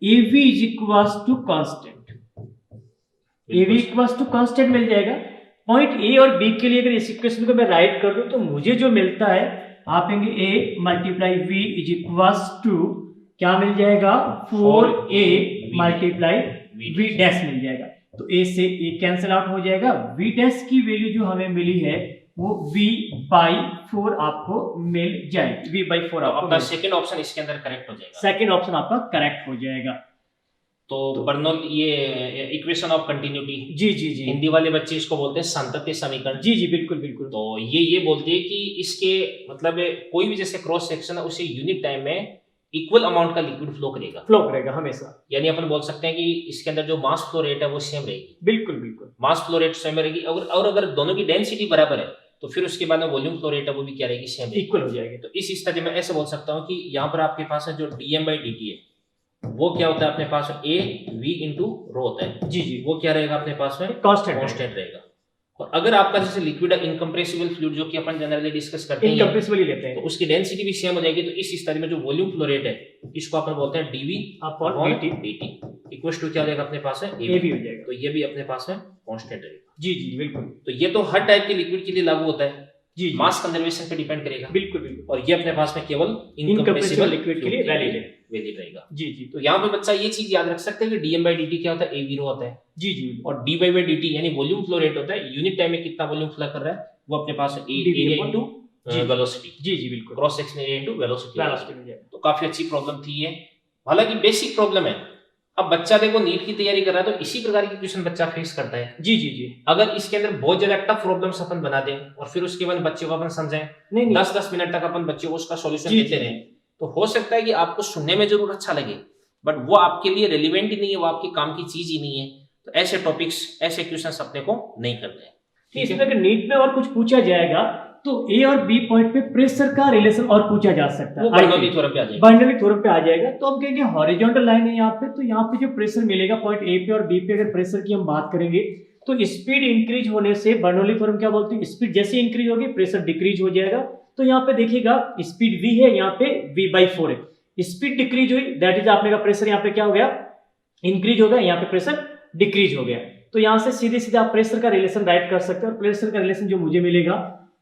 AV is equals to constant, AV equals to constant मिल जाएगा। पॉइंट A और B के लिए अगर इस इक्वेशन को मैं राइट कर दूं तो मुझे जो मिलता है आप कहेंगे A multiply V is equals to क्या मिल जाएगा, 4A मल्टीप्लाई V डैश मिल जाएगा। तो A से A कैंसिल आउट हो जाएगा, V डैश की वैल्यू जो हमें मिली है वो V/4 आपको मिल जाएगी, V/4 आपका सेकंड ऑप्शन इसके अंदर करेक्ट हो जाएगा, सेकंड ऑप्शन आपका करेक्ट हो जाएगा। तो बर्नौली ये इक्वेशन ऑफ कंटिन्यूटी, जी जी जी, हिंदी वाले बच्चे इसको बोलते हैं संतत्य समीकरण। जी जी बिल्कुल बिल्कुल। तो ये बोलते हैं कि इसके मतलब कोई भी जैसे क्रॉस सेक्शन है उसे यूनिट टाइम में इक्वल अमाउंट का लिक्विड फ्लो करेगा हमेशा, यानी अपन बोल सकते हैं कि इसके अंदर जो मास फ्लो रेट है वो सेम रहेगी, बिल्कुल बिल्कुल मास फ्लो रेट सेम रहेगी। और अगर दोनों की डेंसिटी बराबर है तो फिर उसके बाद में वॉल्यूम फ्लो रेट है वो भी क्या रहेगी, सेम इक्वल हो जाएगी। तो इस स्थिति में ऐसे बोल सकता हूँ कि यहाँ पर आपके पास है जो dm/dt है वो क्या होता है अपने पास A V इंटू रो होता है, जी जी, वो क्या रहेगा अपने पास में, कांस्टेंट रहेगा। और अगर आपका जैसे लिक्विड है इनकम्प्रेसिबल फ्लूइड जो कि अपन जनरली डिस्कस करते हैं, इनकम्प्रेसिबल ही लेते हैं, तो उसकी डेंसिटी भी सेम हो जाएगी। तो इस स्थिति में जो वॉल्यूम फ्लो रेट है इसको अपन बोलते हैं dV upon dt equal to क्या हो जाएगा अपने पास है AB हो जाएगा। तो ये भी अपने पास में कांस्टेंट रहेगा। जी जी बिल्कुल। तो ये तो हर टाइप के लिक्विड के लिए लागू होता है, जी मास कंजर्वेशन पे डिपेंड करेगा, बिल्कुल बिल्कुल। और ये अपने पास में केवल इनकम्प्रेसिबल लिक्विड के लिए वैलिड रहेगा। जी जी, तो यहाँ पे बच्चा ये चीज याद रख सकते हैं कि dm/dt क्या होता है, AV रो होता है। जी जी, और dy/dt यानी वॉल्यूम फ्लो रेट होता है, यूनिट टाइम में कितना वॉल्यूम फ्लो कर रहा है वो अपने पास एरिया इनटू वेलोसिटी। जी जी बिल्कुल, cross section area into velocity. Velocity. तो काफी अच्छी प्रॉब्लम थी ये, हालांकि बेसिक प्रॉब्लम है। अब बच्चा देखो नीट की तैयारी कर रहा है तो इसी प्रकार की क्वेश्चन बच्चा फेस करता है। जी जी जी, अगर इसके अंदर बहुत ज्यादा टफ प्रॉब्लम्स अपन बना दें और फिर उसके बाद बच्चे को अपन समझें, नहीं 10-10 मिनट तक अपन बच्चे को उसका सॉल्यूशन देते रहे, तो हो सकता है कि आपको सुनने में जरूर अच्छा लगे बट वो आपके लिए रेलिवेंट ही नहीं है, वो आपके काम की चीज ही नहीं है। तो ऐसे टॉपिक्स, ऐसे क्वेश्चंस अपने को नहीं करते। इसमें अगर नीट में और कुछ पूछा जाएगा तो ए और बी पॉइंट पे प्रेशर का रिलेशन और पूछा जा सकता है, बर्नौली थ्योरम पे आ जाएगा। बर्नौली थ्योरम पे आ जाएगा। तो हम कहेंगे हॉरिजॉन्टल लाइन है यहाँ पे, तो यहाँ पे जो प्रेशर मिलेगा पॉइंट ए पे और बी पे, अगर प्रेशर की हम बात करेंगे तो स्पीड इंक्रीज होने से बर्नौली थ्योरम क्या बोलते हैं, स्पीड जैसे इंक्रीज होगी प्रेशर डिक्रीज हो जाएगा। तो यहाँ पे देखिएगा स्पीड v है, यहाँ पे v/4 है, स्पीड डिक्रीज हुई दैट इज आपने का प्रेशर यहाँ पे क्या हो गया, इंक्रीज हो गया, यहाँ पे प्रेशर डिक्रीज हो गया। तो यहाँ से सीधे सीधे आप प्रेशर का रिलेशन राइट कर सकते हैं। और प्रेशर का रिलेशन जो मुझे मिलेगा,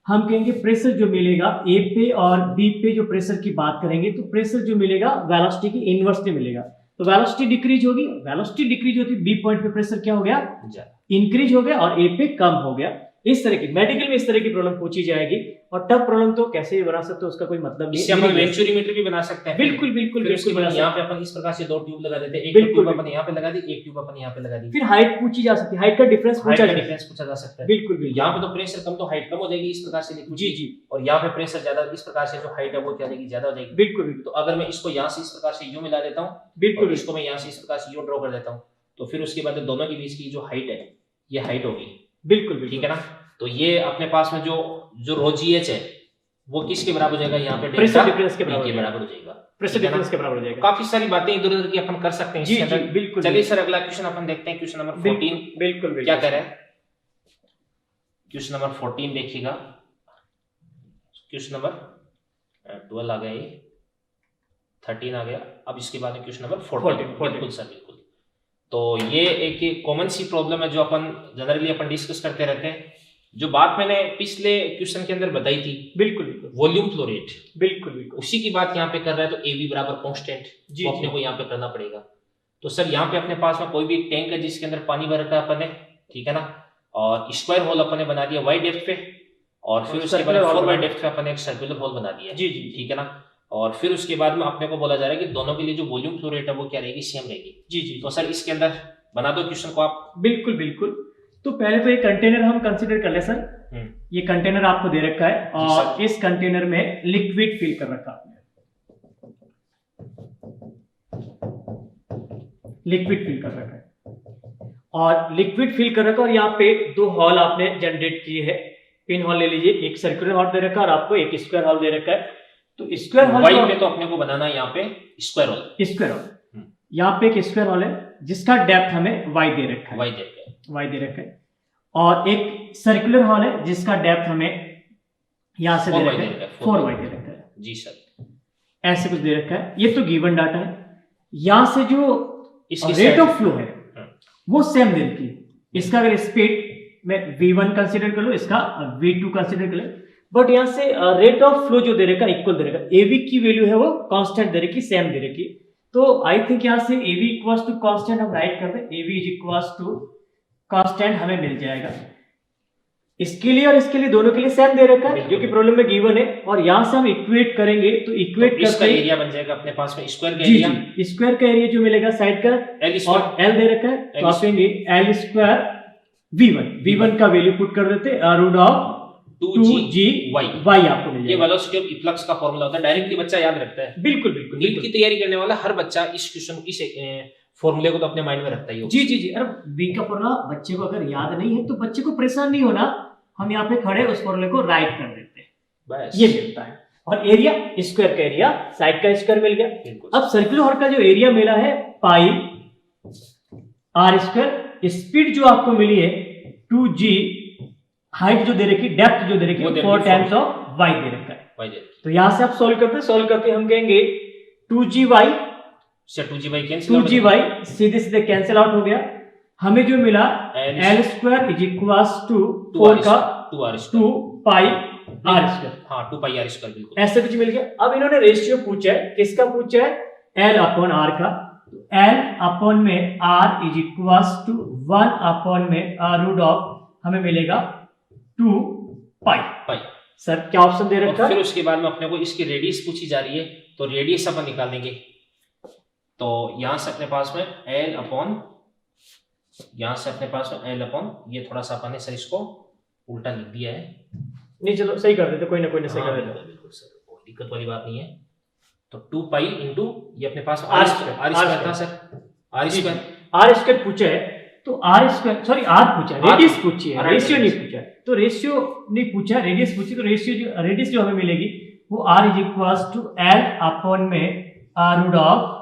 हम कहेंगे प्रेशर जो मिलेगा ए पे और बी पे जो प्रेशर की बात करेंगे तो प्रेशर जो मिलेगा वेलोसिटी के इनवर्सली मिलेगा। तो वेलोसिटी डिक्रीज होगी, वेलोसिटी डिक्रीज होती है, बी पॉइंट पे प्रेशर क्या हो गया, इंक्रीज हो गया, और ए पे कम हो गया। इस तरह की मेडिकल में इस तरह की प्रॉब्लम पूछी जाएगी। और टफ प्रॉब्लम तो कैसे भी बना सकते हो, उसका कोई मतलब नहीं। इससे अपन वेंचुरीमीटर भी बना सकते हैं। बिल्कुल बिल्कुल बिल्कुल बना सकते हैं। यहाँ पे अपन इस प्रकार से 2 ट्यूब लगा देते हैं, एक बिल्कुल, ट्यूब अपन यहाँ पे लगा दी, एक ट्यूब अपन यहाँ पे लगा दी। फिर हाइट पूछी जा सकती है, हाइट का डिफरेंस पूछा जा सकता है। बिल्कुल बिल्कुल। यहाँ पे तो प्रेशर कम तो हाइट कम हो जाएगी इस प्रकार से लिक्विड। जी जी। और यहाँ पे प्रेशर ज्यादा, इस प्रकार से जो हाइट है वो क्या जाएगी, ज्यादा हो जाएगी। बिल्कुल बिल्कुल। तो अगर मैं इसको यहाँ से इस प्रकार से यू मिला देता हूँ, बिल्कुल, इसको मैं यहाँ से इस प्रकार से यू ड्रॉ कर देता हूँ, तो फिर उसके बाद दोनों के बीच की जो हाइट है ये हाइट होगी। बिल्कुल ठीक है ना। तो ये अपने पास में जो रो GH है वो किसके बराबर हो जाएगा, यहाँ पे प्रेशर डिफरेंस के बराबर हो जाएगा। प्रेशर डिफरेंस के बराबर हो जाएगा। काफी सारी बातें इधर उधर की अपन कर सकते हैं। जी जी बिल्कुल। चलिए सर अगला क्वेश्चन अपन देखते हैं, क्वेश्चन नंबर 14। बिल्कुल क्या कह रहे हैं, क्वेश्चन नंबर 14 देखिएगा। क्वेश्चन नंबर 12 आ गया, ये 13 आ गया। अब इसके बाद में क्वेश्चन नंबर 14। बिल्कुल सर बिल्कुल। तो ये एक कॉमन सी प्रॉब्लम है जो अपन जनरली अपन डिस्कस करते रहते हैं। जो बात मैंने पिछले क्वेश्चन के अंदर बताई थी, बिल्कुल बिल्कुल, वॉल्यूम फ्लो रेट, बिल्कुल बिल्कुल उसी की बात यहाँ पे कर रहा है। तो AV बराबर कांस्टेंट वो अपने को यहाँ पे करना पड़ेगा। तो सर यहाँ पे अपने पास में कोई भी एक टैंक है जिसके अंदर पानी भर रखा है अपन ने, ठीक है ना, और स्क्वायर होल अपन ने बना दिया y डेप्थ पे, और फिर उसके बाद 4y डेप्थ पे अपन एक सर्कुलर होल बना दिया। जी जी, ठीक है ना। और फिर उसके बाद में अपने को बोला जा रहा है कि दोनों के लिए जो वॉल्यूम फ्लो रेट है वो क्या रहेगी, सेम रहेगी। जी जी तो सर इसके अंदर बना दो क्वेश्चन को आप। बिल्कुल बिल्कुल। तो पहले तो ये कंटेनर हम कंसीडर कर ले सर। ये कंटेनर आपको दे रखा है और इस कंटेनर में लिक्विड फिल कर रखा है, लिक्विड फिल कर रखा है और लिक्विड फिल कर रखा और यहाँ पे दो हॉल आपने जनरेट किए हैं। पिन हॉल ले लीजिए, एक सर्कुलर हॉल दे रखा है और आपको एक स्क्वायर हॉल दे रखा है। तो स्क्वायर हॉल वाई पे तो अपने को बनाना है यहाँ पे स्क्वायर हॉल, स्क्वायर हॉल यहाँ पे एक स्क्वायर हॉल है जिसका डेप्थ हमें वाई दे रखा है, वाई दे रखा है और एक सर्कुलर हॉल है जिसका डेप्थ हमें यहाँ से दे रखा है 4y दे रखा है। जी सर, ऐसे कुछ दे रखा है। ये तो गिवन डाटा है। यहाँ से जो रेट ऑफ फ्लो है वो सेम दे रखी है। इसका अगर स्पीड में v1 कंसीडर कर लो, इसका v2 कंसीडर कर लो, बट यहाँ से रेट ऑफ फ्लो जो दे रखा इक्वल दे रखा, एवी की वैल्यू है वो कांस्टेंट दे रखी, सेम दे रखी। तो आई थिंक यहाँ से एवी इक्वल्स टू कांस्टेंट हम राइट कर दें, एवी इज इक्वल्स टू कांस्टेंट हमें मिल जाएगा। इसके लिए और इसके लिए दोनों के लिए सेम दे रखा है जो कि प्रॉब्लम में गिवन है और यहाँ से हम इक्वेट करेंगे तो इक्वेट तो इसका एरिया बन जाएगा अपने पास में स्क्वायर का जी एरिया, जी स्क्वायर का एरिया जो मिलेगा साइड का और एल दे रखा है तो आप कहेंगे एल स्क्वायर v1 का वैल्यू पुट कर देते रूट ऑफ 2g y आपको मिल ये जाएगा। वेलोसिटी ऑफ इफ्लक्स का फार्मूला होता है, डायरेक्टली बच्चा याद रखता है। बिल्कुल बिल्कुल नीट की तैयारी करने वाला हर बच्चा इस क्वेश्चन इस फॉर्मूले को तो अपने माइंड में रखता ही होगा। जी जी जी। अरे v का फॉर्मूला बच्चे को अगर याद नहीं है तो बच्चे को परेशान नहीं होना, हम यहाँ पे खड़े उस फॉर्मूले को राइट कर देते हैं, बस ये मिलता है। और एरिया स्क्वायर का एरिया साइड का स्क्वायर मिल गया। अब सर्कुलर हॉल का जो एरिया मिला है पाई आर स्क्वायर, स्पीड जो आपको मिली है 2g, हाइट जो दे रखी, डेप्थ जो दे रखी 4 टाइम्स ऑफ y दे रखा है। तो यहां से आप सॉल्व करते हम कहेंगे 2gy से 2gy सीधे सीधे कैंसिल आउट हो गया। हमें जो मिला l square is equals to 4 का 2 पाई आर स्क्वायर, हां 2 पाई आर स्क्वायर, बिल्कुल ऐसे कुछ मिल गया। अब इन्होंने रेशियो पूछा है, किसका पूछा है l अपॉन r का। l अपॉन में r is equals to 1 upon में रूट ऑफ हमें मिलेगा 2 पाई। सर क्या ऑप्शन दे रखा है? फिर उसके बाद में अपने को इसकी रेडियस पूछी जा रही है तो रेडियस अपन निकाल देंगे। तो यहां से अपने पास में l अपॉन, यहां से अपने पास में l अपॉन, ये थोड़ा सा अपन ने सर इसको उल्टा लिख दिया है। नहीं चलो सही कर देते, कोई ना सही कर देते, बिल्कुल सर, कोई दिक्कत वाली बात नहीं है। तो 2 पाई इंटू ये अपने पास r स्क्वायर था सर, r स्क्वायर पूछा है तो r स्क्वायर सॉरी r पूछा है, रेडियस पूछी है, रेशियो नहीं पूछा है। तो रेशियो नहीं पूछा, रेडियस पूछी, तो रेडियस जो हमें मिलेगी वो r is equals to l upon में रूट ऑफ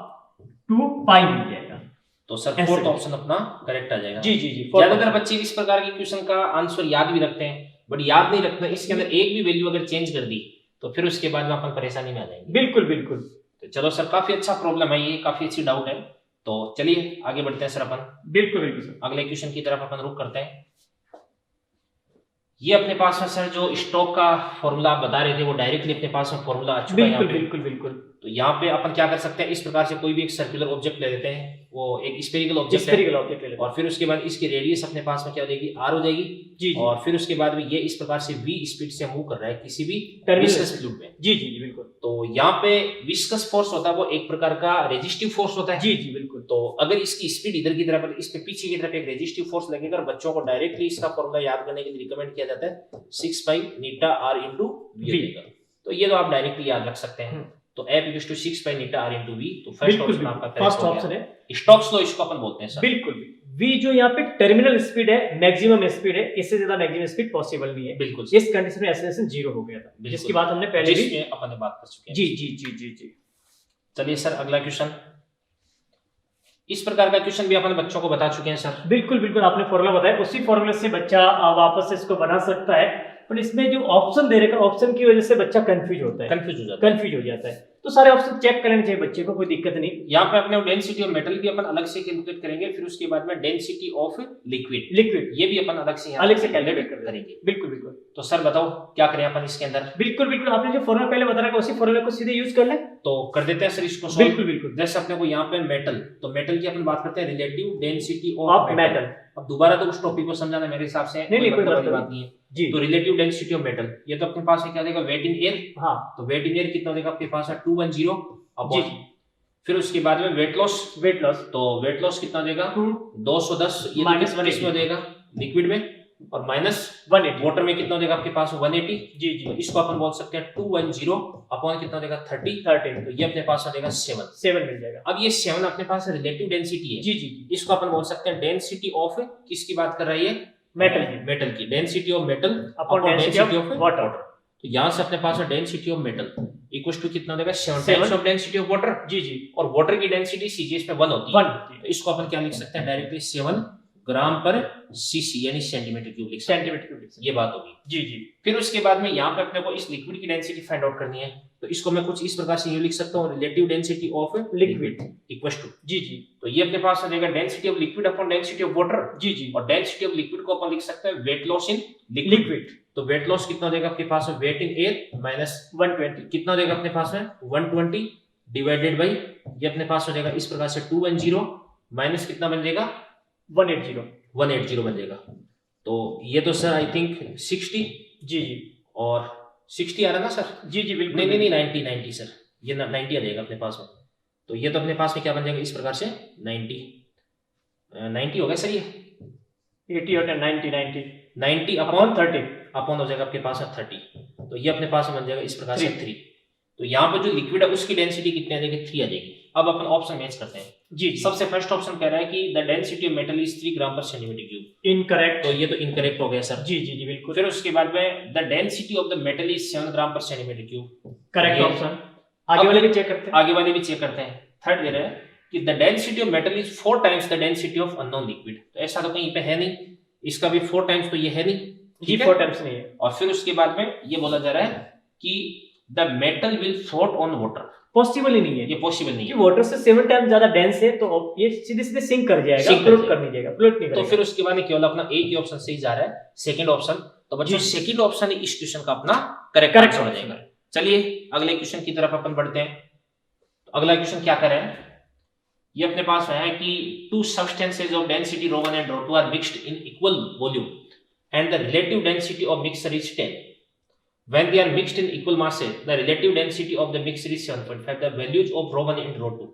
2 पाई मिल जाएगा। तो सर फोर्थ ऑप्शन अपना करेक्ट आ जाएगा। जी जी जी। ज्यादातर बच्चे इस प्रकार के क्वेश्चन का आंसर याद भी रखते हैं, बट याद नहीं रखते, इसके अंदर एक भी वैल्यू अगर चेंज कर दी तो फिर उसके बाद में अपन परेशानी में आ जाएंगे। बिल्कुल बिल्कुल। तो चलो सर, काफी अच्छा प्रॉब्लम है ये, काफी अच्छी डाउट है। तो चलिए आगे बढ़ते हैं सर अपन। बिल्कुल बिल्कुल सर, अगले क्वेश्चन की तरफ अपन रुक करते हैं। ये अपने पास में सर जो स्टोक का फॉर्मूला आप बता रहे थे वो डायरेक्टली अपने पास में फॉर्मूला आ चुका है। बिल्कुल बिल्कुल बिल्कुल। तो यहाँ पे अपन क्या कर सकते हैं, इस प्रकार से कोई भी एक सर्कुलर ऑब्जेक्ट ले लेते हैं, वो एक स्फेरिकल ऑब्जेक्ट है, ले लेते और फिर उसके बाद इसकी रेडियस अपने पास में क्या हो जाएगी, r हो जाएगी। जी। और फिर उसके बाद में ये इस प्रकार से v स्पीड से मूव कर रहा है किसी भी टर्मिनल विस्कस फ्लूइड में। जी जी बिल्कुल। तो यहाँ पे विस्कस फोर्स होता है वो एक प्रकार का रेजिस्टिव फोर्स होता है। जी जी बिल्कुल। तो अगर इसकी स्पीड इधर की तरफ, इस पे पीछे की तरफ एक रेजिस्टिव फोर्स लगेगा, और बच्चों को डायरेक्टली इसका फॉर्मूला याद करने के लिए रिकमेंड किया जाता है 6 pi eta r into v। तो ये तो आप डायरेक्टली याद रख सकते हैं। तो F equals to 6 pi eta r into v। तो फर्स्ट ऑप्शन आपका फर्स्ट ऑप्शन है, स्टोक्स लॉ इसको अपन बोलते हैं सर। बिल्कुल। v जो यहाँ पे टर्मिनल स्पीड है, मैक्सिमम स्पीड है, इससे ज्यादा मैक्सिमम स्पीड पॉसिबल नहीं है। बिल्कुल, इस कंडीशन में एक्सेलरेशन 0 हो गया था, जिसकी बात हमने पहले भी अपन ने बात कर चुके हैं। जी जी जी जी जी। चलिए सर अगला क्वेश्चन। इस प्रकार का क्वेश्चन भी अपन बच्चों को बता चुके हैं सर। बिल्कुल बिल्कुल, आपने फॉर्मूला बताया, उसी फॉर्मूले से बच्चा वापस से इसको बना सकता है। पर इसमें जो ऑप्शन दे रखा है, ऑप्शन की वजह से बच्चा कंफ्यूज होता है, कंफ्यूज हो जाता है। तो सारे ऑप्शन चेक कर लेने चाहिए बच्चे को, कोई दिक्कत नहीं। यहाँ पे अपने डेंसिटी ऑफ मेटल भी अपन अलग से कैलकुलेट करेंगे, फिर उसके बाद में डेंसिटी ऑफ लिक्विड ये भी अपन अलग से कैलकुलेट करेंगे। बिल्कुल बिल्कुल। तो सर बताओ क्या करें अपन इसके अंदर। बिल्कुल बिल्कुल, आपने जो फॉर्मूला पहले बता रखा उसी फॉर्मूले को सीधे यूज कर ले। तो कर देते हैं सर इसको solve। बिल्कुल बिल्कुल। जैसे अपने को यहाँ पे मेटल, तो मेटल की अपन बात करते हैं relative density of of metal. Metal. अब दोबारा तो उस टॉपिक को समझाना मेरे हिसाब से नहीं, कोई मतलब वाली बात बात नहीं है। जी। तो रिलेटिव डेंसिटी ऑफ मेटल, ये तो अपने पास है क्या देगा, वेट इन एयर। हाँ तो वेट इन एयर कितना देगा आपके पास है 210 जी अपॉन, जी। फिर उसके बाद में वेट लॉस, वेट लॉस तो वेट लॉस कितना देगा 2 210, ये माइनस किस में देगा लिक्विड में, और माइनस 180 वाटर में कितना देगा आपके पास 180। जी तो जी। इसको अपन बोल सकते हैं 210 अपॉन कितना देगा 30, 13 तो ये अपने पास आ जाएगा 7। 7 मिल जाएगा। अब ये 7 अपने पास रिलेटिव डेंसिटी है। जी जी जी। इसको अपन बोल सकते हैं डेंसिटी ऑफ, किसकी बात कर रही है, मेटल की। मेटल की, density of metal upon density of water. तो यहाँ से अपने पास है density of metal equal to कितना देगा 7 7 times of density of water, जी जी। और वाटर की डेंसिटी सीजीएस पे 1 होती है। 1 तो इसको अपन क्या लिख सकते हैं डायरेक्टली 7 ग्राम पर सीसी यानी सेंटीमीटर क्यूब लिख सकते हैं। Centimetre cube. ये बात होगी। जी जी। फिर उसके बाद में यहाँ पे अपने को इस लिक्विड की डेंसिटी फाइंड आउट करनी है, तो इसको मैं कुछ इस प्रकार से यूं लिख सकता हूँ, relative density of liquid equal to, जी जी। तो ये अपने पास आ जाएगा density of liquid upon density of water, जी जी। और डेंसिटी ऑफ लिक्विड को अपन लिख सकते हैं weight loss in liquid. Liquid तो वेट लॉस कितना देगा आपके पास में, वेट इन एयर माइनस 120 कितना देगा अपने पास में 120 डिवाइडेड बाई, ये अपने पास हो जाएगा इस प्रकार से 210 माइनस कितना बन जाएगा 180 180 बन जाएगा। तो ये तो सर आई थिंक 60, जी जी। और 60 आ रहा है ना सर, जी जी बिल्कुल। नहीं 90 सर, ये 90 आ जाएगा अपने पास में। तो ये तो अपने पास में क्या बन जाएगा इस प्रकार से 90 हो गया सर, ये 80 और 90 अपॉन 30 अपॉन हो जाएगा आपके पास है 30, तो ये अपने पास में बन जाएगा इस प्रकार से 3। 3। तो यहाँ पर जो लिक्विड है उसकी डेंसिटी कितनी आ जाएगी 3 आ जाएगी। अब अपन ऑप्शन मैच करते हैं। जी जी। सबसे फर्स्ट ऑप्शन कह रहा है कि the density of metal is 3 ग्राम पर सेंटीमीटर क्यूब, इनकरेक्ट। तो ये तो इनकरेक्ट हो गया सर। जी जी जी बिल्कुल। फिर उसके बाद में the density of the metal is 7 ग्राम पर सेंटीमीटर क्यूब, करेक्ट ये- ऑप्शन। आगे वाले भी चेक करते हैं। आगे वाले भी चेक करते हैं। थर्ड दे रहे हैं कि the density of metal is 4 times the density of unknown liquid, तो ऐसा तो कहीं पे है नहीं, इसका भी 4 टाइम्स तो ये है नहीं, जी ठीक है? 4 टाइम्स नहीं है। और फिर उसके बाद में ये बोला जा रहा है कि the metal will float on water, possible ही नहीं है ये पॉसिबल नहीं कि है। वाटर से 7 टाइम्स ज्यादा डेंस है, तो ये सीधे सीधे सिंक कर जाएगा, Sink कर फ्लोट जाएगा। कर नहीं जाएगा, फ्लोट नहीं तो करेगा। फिर उसके बाद में केवल अपना एक ही ऑप्शन सही जा रहा है, सेकंड ऑप्शन। तो बच्चों जी। सेकंड ऑप्शन ही इस क्वेश्चन का अपना करेक्ट Correct आंसर हो जाएगा। चलिए अगले क्वेश्चन की तरफ अपन बढ़ते हैं। तो अगला क्वेश्चन क्या कर रहे हैं, ये अपने पास है कि 2 substances of density ρ1 and ρ2 are mixed in equal volume and the relative density of mixture is 10. When they are mixed in equal masses, the relative density of the mixture is 7.5. The values of ρ1 and ρ2.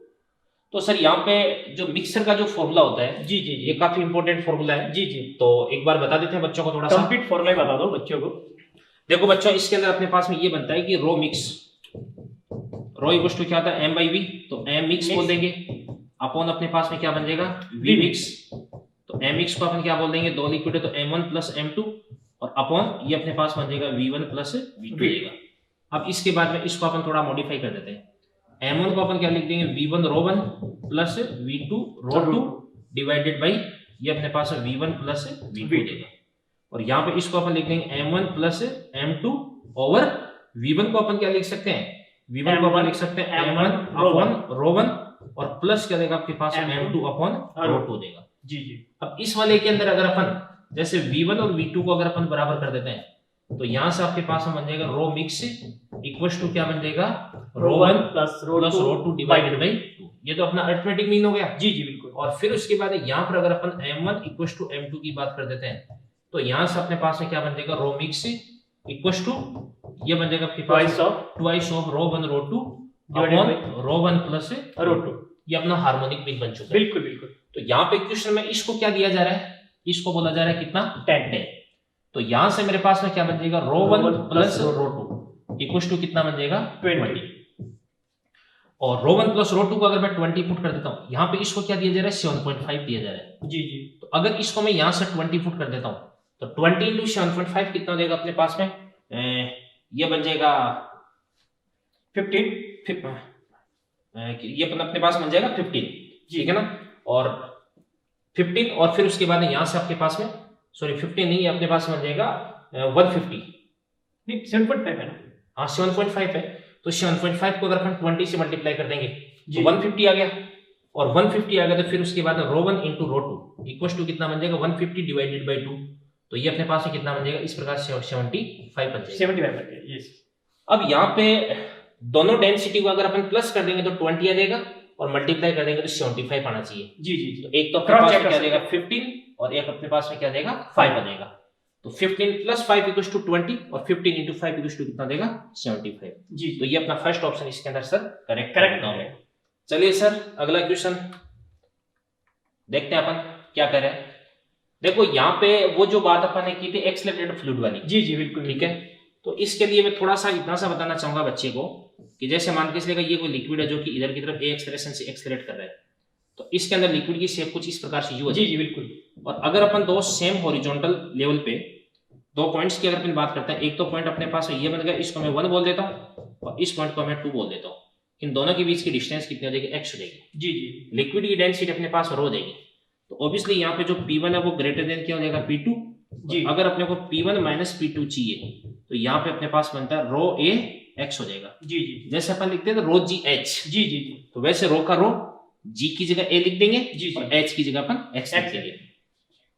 तो sir यहाँ पे जो mixer का जो formula होता है, जी जी ये जी काफी इंपॉर्टेंट फॉर्मूला है। जी जी। तो एक बार बता देते हैं बच्चों को थोड़ा सा। कंप्लीट फॉर्मूला बता दो बच्चों को। देखो बच्चों, इसके अंदर अपने पास में ये बनता है कि रो मिक्स, रो इक्वल टू क्या होता है m/v, तो m मिक्स बोल देंगे अपॉन अपने पास में क्या बन जाएगा v मिक्स, तो m मिक्स को अपन क्या बोल देंगे, दो लिक्विड है तो m1 प्लस m2, और अपॉन ये अपने पास बन जाएगा v1 प्लस v2 जाएगा। अब इसके बाद में इसको अपन थोड़ा मॉडिफाई कर देते हैं। m1 को अपन क्या लिख देंगे, v1 रो1 प्लस v2 रो2 डिवाइडेड बाई ये अपने पास v1 प्लस v2 देगा, और यहाँ पे इसको अपन लिख देंगे m1 plus m2 over v1 को अपन क्या लिख सकते हैं, v1 को अपन लिख सकते हैं m1 अपॉन रो1, और प्लस क्या देगा आपके पास m2 अपॉन रो2 देगा। जी जी। अब इस वाले के अंदर अगर अपन जैसे v1 और v2 को अगर अपन बराबर कर देते हैं, तो यहां से आपके पास में बन जाएगा रो मिक्स इक्वल्स टू क्या बन जाएगा, रो1 प्लस प्लस रो2 डिवाइडेड बाई 2। ये तो अपना अरिथमेटिक मीन हो गया। जी जी बिल्कुल। और फिर उसके बाद यहाँ पर अगर अपन m1 इक्वल्स टू m2 की बात कर देते हैं, तो यहाँ से अपने पास में क्या बन जाएगा, रो मिक्स इक्वल्स टू ये बन जाएगा आपके पास ट्वाइस ऑफ रो1 रो2 अपॉन रो1 प्लस रो2। ये अपना हार्मोनिक मीन बन चुका है। बिल्कुल बिल्कुल। तो यहाँ पे क्वेश्चन में इसको क्या दिया जा रहा है, इसको बोला जा रहा है कितना 10। तो यहां से मेरे पास में क्या बन जाएगा, रो1 प्लस रो2 इक्वल्स टू कितना बन जाएगा 20, और रो1 प्लस रो2 को अगर मैं 20 पुट कर देता हूं, यहाँ पे इसको क्या दिया जा रहा है 7.5 दिया जा रहा है। जी जी। तो अगर इसको मैं यहां से 20 पुट कर देता हूं, तो 20 इंटू 7.5 कितना देगा अपने पास में, ये बन जाएगा 15, ये अपने पास बन जाएगा 15, ठीक है ना। और 15 और फिर उसके बाद यहां से आपके पास में सॉरी 15 नहीं, अपने पास बन जाएगा 150, नहीं 7.5 है ना। हाँ 7.5 है, तो 7.5 को अगर अपन 20 से मल्टीप्लाई कर देंगे तो जी। 150 आ गया, और 150 आ गया तो फिर उसके बाद रो1 इंटू रो2 इक्वल टू कितना बन जाएगा 150 डिवाइडेड बाई 2, तो ये अपने पास में कितना बन जाएगा, इस प्रकार से 75 बन जाएगा। 75 बन गया। यस। अब यहाँ पे दोनों डेंसिटी को अगर अपन प्लस कर देंगे तो 20 आ जाएगा और मल्टीप्लाई कर देंगे तो 75 आना चाहिए। जी जी जी। तो एक तो अपने Cross पास check में क्या कर देगा 15 और एक अपने पास में क्या देगा 5 आ जाएगा। तो 15 प्लस 5 इक्वल्स टू 20 और 15 इंटू 5 इक्वल्स टू कितना देगा 75। जी तो ये अपना फर्स्ट ऑप्शन इसके अंदर सर करेक्ट करेक्ट। चलिए सर अगला क्वेश्चन देखते हैं अपन क्या कर रहे हैं। देखो यहाँ पे वो जो बात अपन ने की थी एक्सेलरेटेड फ्लूइड वाली, जी जी बिल्कुल ठीक है। तो इसके लिए मैं थोड़ा सा इतना सा बताना चाहूंगा बच्चे को कि जैसे मान के इसलिए ये कोई लिक्विड है जो कि इधर की तरफ ए एक्सेलरेशन से एक्सेलरेट कर रहा है, तो इसके अंदर लिक्विड की शेप कुछ इस प्रकार से यू है। जी जी बिल्कुल। और अगर अपन दो सेम हॉरिजॉन्टल लेवल पे दो पॉइंट्स की अगर अपन बात करते हैं, एक तो पॉइंट अपने पास ये बन गया, इसको मैं 1 बोल देता हूँ और इस पॉइंट को मैं 2 बोल देता हूँ। इन दोनों के बीच की डिस्टेंस कितनी हो जाएगी x हो जाएगी। जी जी। लिक्विड की डेंसिटी अपने पास रो देगी, तो ऑब्वियसली यहाँ पे जो P1 है वो ग्रेटर देन क्या हो जाएगा P2 जी। अगर अपने को P1 माइनस P2 चाहिए तो यहाँ पे अपने पास बनता है रो A x हो जाएगा। जी जी। जैसे अपन लिखते हैं रो G H। जी जी। तो वैसे रो का रो G की जगह A लिख देंगे जी और H की जगह अपन x लिख देंगे।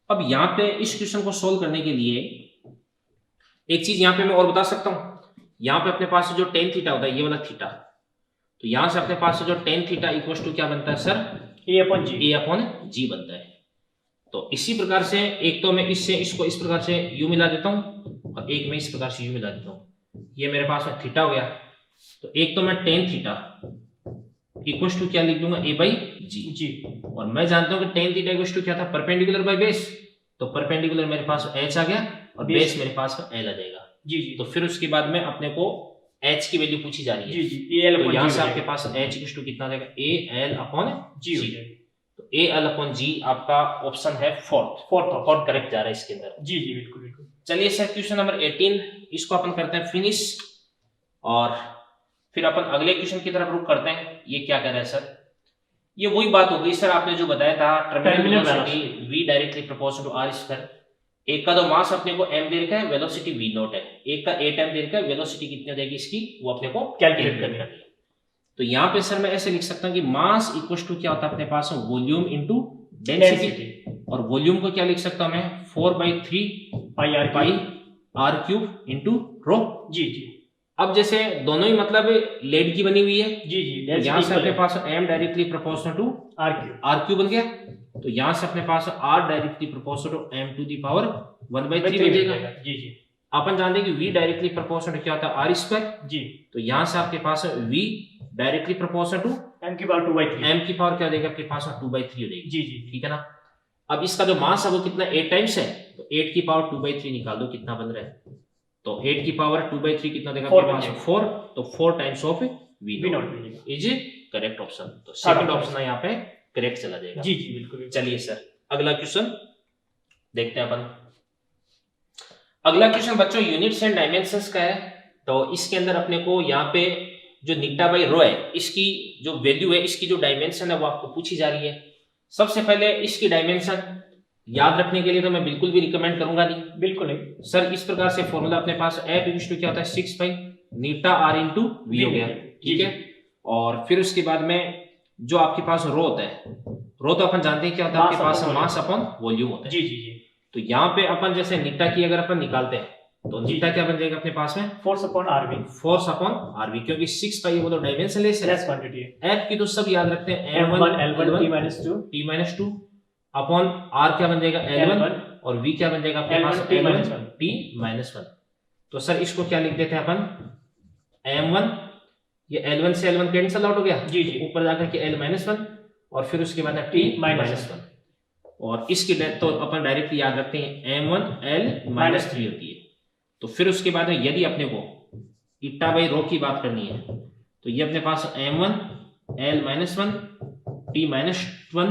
अब यहाँ पे इस क्वेश्चन को सोल्व करने के लिए एक चीज यहाँ पे मैं और बता सकता हूँ, यहाँ पे अपने पास जो टेन थीटा होता है ये वाला थीटा, तो यहाँ से अपने पास जो टेन थीटा इक्वल टू क्या बनता है सर ए अपॉन जी बनता है। तो इसी प्रकार से एक तो मैं इससे इसको इस प्रकार से यू मिला देता हूँ और एक मैं इस प्रकार से यू मिला देता हूँ, ये मेरे पास में थीटा हो गया। तो एक तो मैं टेन थीटा इक्वल टू क्या लिख दूंगा ए बाई जी, और मैं जानता हूँ कि टेन थीटा इक्वल टू क्या था परपेंडिकुलर बाई बेस, तो परपेंडिकुलर मेरे पास एच आ गया और बेस मेरे पास में एल आ जाएगा। जी जी। तो फिर उसके बाद में अपने को एच की वैल्यू पूछी जा रही है। जी जी। ए एल तो यहाँ से आपके पास एच इक्वल टू कितना जाएगा ए एल अपॉन जी। तो ए एल अपॉन जी आपका ऑप्शन है फोर्थ करेक्ट जा रहा है इसके अंदर। जी जी बिल्कुल बिल्कुल। चलिए सर क्वेश्चन नंबर 18 इसको अपन करते हैं फिनिश और फिर अपन अगले क्वेश्चन की तरफ रुख करते हैं। ये क्या कह रहा है सर, ये वही बात हो गई सर आपने जो बताया था terminal velocity v directly proportional to r square. एक का तो मास अपने को m दे रखा है, वेलोसिटी v नॉट है, एक का 8 m दे रखा है, वेलोसिटी कितनी हो जाएगी इसकी वो अपने को कैलकुलेट करनी है। तो यहाँ पे सर मैं ऐसे लिख सकता हूँ कि मास इक्वल टू क्या होता है अपने पास वॉल्यूम इनटू डेंसिटी, और वॉल्यूम को क्या लिख सकता हूँ मैं 4/3 पाई r क्यूब इनटू रो। जी जी। अब जैसे दोनों ही मतलब लेड की बनी हुई है। जी जी। यहाँ से अपने पास m directly proportional to r cube बन गया, तो यहाँ से अपने पास r directly proportional to m to the power 1/3 बन जाएगा। जी जी। अपन जानते हैं कि v डायरेक्टली प्रोपोर्शनल क्या होता है r स्क्वायर। जी। तो यहाँ से आपके पास v directly proportional to m की पावर 2/3, m की पावर क्या देगा आपके पास 2/3 हो जाएगी। जी जी ठीक है ना। अब इसका जो मास है वो कितना 8 टाइम्स है, तो 8 की पावर 2/3 निकाल दो कितना बन रहा है, तो 8 की पावर 2/3 कितना देगा आपके पास 4, तो 4 times of v not is correct option. तो सेकंड ऑप्शन है यहाँ पे करेक्ट चला जाएगा। जी जी बिल्कुल। चलिए सर अगला क्वेश्चन देखते हैं अपन। अगला क्वेश्चन बच्चों यूनिट्स एंड डायमेंशंस का है। तो इसके अंदर अपने को यहाँ पे जो नीटा बाई रो है इसकी जो वैल्यू है, इसकी जो डायमेंशन है वो आपको पूछी जा रही है। सबसे पहले इसकी डायमेंशन याद रखने के लिए तो मैं बिल्कुल भी रिकमेंड करूंगा नहीं, बिल्कुल नहीं सर। इस प्रकार से फॉर्मूला अपने पास एफ इक्वल टू क्या होता है 6 pi Neeta are into we हो गया, ठीक है। और फिर उसके बाद में जो आपके पास रो होता है, रो तो अपन जानते हैं क्या होता है आपके पास मास अपॉन वॉल्यूम होता है। जी जी जी। तो यहाँ पे अपन जैसे नीटा की अगर अपन निकालते हैं तो नीटा क्या बन जाएगा अपने पास में फोर्स अपॉन आरवी, क्योंकि 6 पाई वो तो डायमेंशनलेस क्वांटिटी है। एफ की तो सब याद रखते हैं m1 L1 t-2 upon r क्या बन जाएगा L1 और v क्या बन जाएगा अपने पास L1 t-1। तो सर इसको क्या लिख देते हैं अपन m1, ये L1 से L1 कैंसिल आउट हो गया जी जी, ऊपर जाकर के L-1 और फिर उसके बाद t-1 और इसकी तो अपन डायरेक्टली याद रखते हैं m1 L-3 होती है। तो फिर उसके बाद में यदि अपने को इटा बाई रो की बात करनी है तो ये अपने पास m1 L-1 t-1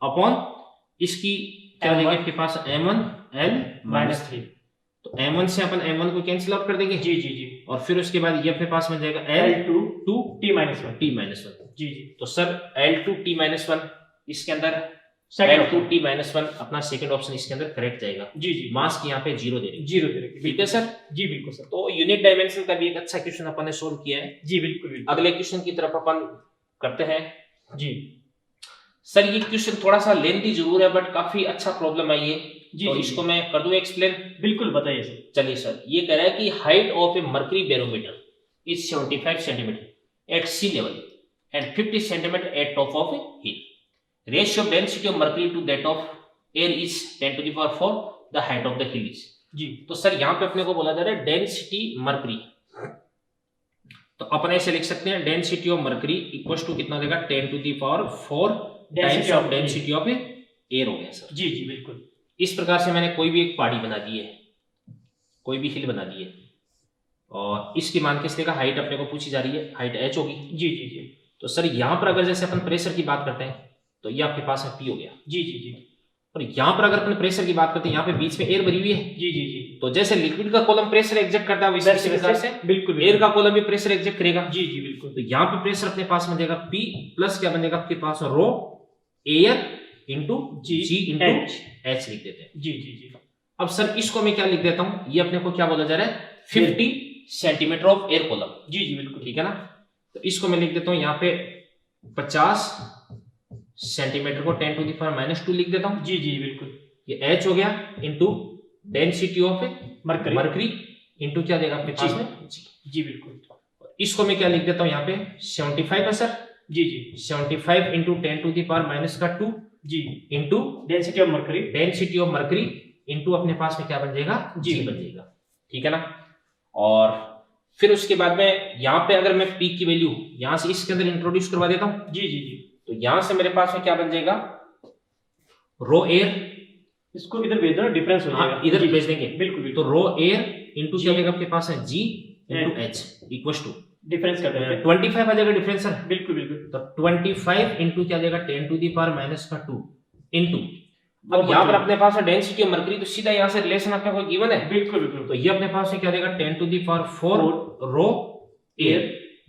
अपॉन इसकी क्या देंगे आपके पास m1 L-3। तो m1 से अपन m1 को कैंसिल आउट कर देंगे जी जी जी, और फिर उसके बाद ये अपने पास बन जाएगा L2 t-1 जी जी। तो सर L2 t-1 इसके अंदर L2 t-1 अपना सेकंड ऑप्शन इसके अंदर करेक्ट जाएगा। जी जी। मास की यहाँ पे जीरो दे रही, ठीक है सर। जी बिल्कुल सर। तो यूनिट डायमेंशन का भी एक अच्छा क्वेश्चन अपन ने सोल्व किया है। जी बिल्कुल। अगले क्वेश्चन की तरफ अपन करते हैं। जी सर ये क्वेश्चन थोड़ा सा लेंथी जरूर है बट काफी अच्छा प्रॉब्लम है ये जी, तो इसको मैं कर दूं एक्सप्लेन। बिल्कुल बताइए सर। चलिए सर, ये कह रहा है कि height of A mercury barometer is 75 centimetre at sea level and 50 centimeter at top of a hill. Ratio of density of mercury to that of air is 10 to the power 4. The height of the hill is. जी तो sir यहाँ पे अपने को बोला जा रहा है density mercury, तो अपन ऐसे लिख सकते हैं density of mercury equal to कितना देगा 10 to the power 4 times of density of air हो गया सर। जी जी बिल्कुल। इस प्रकार से मैंने कोई भी एक पहाड़ी बना दी है, कोई भी हिल बना दी है, और इसकी मान किस का हाइट अपने को पूछी जा रही है, हाइट h होगी। जी जी जी। तो सर यहाँ पर अगर जैसे अपन प्रेशर की बात करते हैं तो ये आपके पास है P हो गया। जी जी जी। और यहाँ पर अगर अपन प्रेशर की बात करते हैं, यहाँ पे बीच में एयर भरी हुई है। जी जी जी। तो जैसे लिक्विड का कॉलम प्रेशर एग्जैक्ट करता है वैसे प्रकार से बिल्कुल एयर का कॉलम भी प्रेशर एग्जैक्ट करेगा। जी जी बिल्कुल। तो यहाँ पे प्रेशर अपने पास में देगा P प्लस क्या बनेगा आपके पास रो air into g into H लिख देते हैं। जी जी जी। अब सर इसको मैं क्या लिख देता हूँ, ये अपने को क्या बोला जा रहा है 50 सेंटीमीटर ऑफ एयर कॉलम। जी जी बिल्कुल ठीक है ना। तो इसको मैं लिख देता हूँ यहाँ पे 50 सेंटीमीटर को 10 टू द पावर -2 लिख देता हूँ। जी जी बिल्कुल। ये H हो गया into density of mercury into क्या देगा आपके पास में G। जी बिल्कुल। इसको मैं क्या लिख देता हूँ यहाँ पे 75 है सर। जी जी। 75 into 10 to the power -2 g into density of mercury into अपने पास में क्या बन जाएगा जी बन जाएगा। ठीक है ना। और फिर उसके बाद में यहाँ पे अगर मैं P की वैल्यू यहाँ से इसके अंदर इंट्रोड्यूस करवा देता हूँ। जी जी जी। तो यहाँ से मेरे पास में क्या बन जाएगा रो एयर, इसको इधर भेज दो, डिफरेंस हो जाएगा। इधर भेज देंगे बिल्कुल। तो रो एयर इंटू क्या देगा आपके पास है G into H equal to difference कर देंगे 25 आ जाएगा डिफरेंस सर। बिल्कुल बिल्कुल। तो 25 इंटू क्या देगा 10 टू द पावर -2 इंटू अब यहाँ पर अपने पास है डेंसिटी ऑफ मर्करी, तो सीधा यहाँ से रिलेशन अपने को गिवन है। बिल्कुल बिल्कुल। तो ये अपने पास है क्या देगा 10 to the power 4 rho air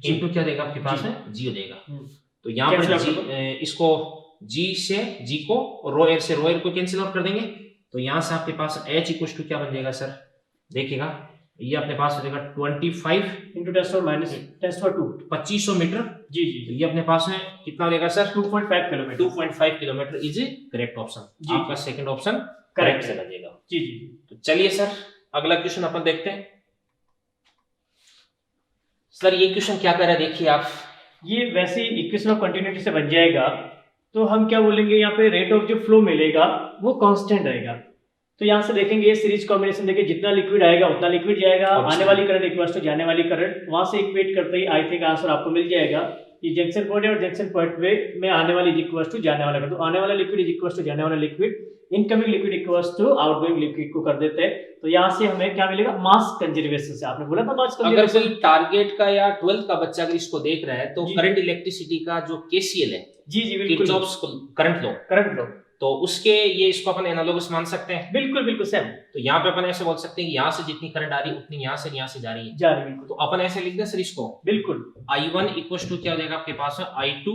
into क्या देगा आपके पास है G हो जाएगा। तो यहाँ पर G, इसको G से G को रो एयर से रो एयर को कैंसिल आउट कर देंगे। तो यहाँ से आपके पास H इक्वल टू क्या बन जाएगा सर, देखिएगा ये अपने पास हो जाएगा 25 इंटू 10⁻², 2500 मीटर। जी जी। तो ये अपने पास में कितना देगा sir 2.5 kilometre. 2.5 kilometre is correct option. आपका सेकंड ऑप्शन करेक्ट चला जाएगा। जी जी। तो चलिए सर अगला क्वेश्चन अपन देखते हैं। सर ये क्वेश्चन क्या कर रहा है देखिए आप, ये वैसे इक्वेशन ऑफ कंटिन्यूटी से बन जाएगा। तो हम क्या बोलेंगे यहाँ पे रेट ऑफ जो फ्लो मिलेगा वो कांस्टेंट रहेगा। तो यहाँ से देखेंगे ये सीरीज कॉम्बिनेशन देखिए, जितना लिक्विड आएगा उतना लिक्विड जाएगा, आने वाली करंट इक्वल्स टू जाने वाली करंट, वहां से इक्वेट करते ही आई थिंक आंसर आपको मिल जाएगा। ये जंक्शन पॉइंट है और जंक्शन पॉइंट में आने वाली इक्वल्स टू जाने वाला, तो आने वाला लिक्विड इक्वल्स टू जाने वाला liquid, incoming liquid equals to outgoing liquid को कर देते हैं। तो यहाँ से हमें क्या मिलेगा मास कंजर्वेशन से, आपने बोला था मास अगर कंजर्वेशन। कोई टारगेट का या 12th का बच्चा अगर इसको देख रहा है तो करंट इलेक्ट्रिसिटी का जो केसीएल है, जी जी बिल्कुल, किरचॉफ्स करंट लॉ, तो उसके ये इसको अपन एनालॉगस मान सकते हैं। बिल्कुल बिल्कुल सेम। तो यहाँ पे अपन ऐसे बोल सकते हैं कि यहाँ से जितनी करंट आ रही है उतनी यहाँ से जा रही है। बिल्कुल। तो अपन ऐसे लिख दें सर इसको, बिल्कुल I1 इक्वल टू क्या देगा आपके पास I2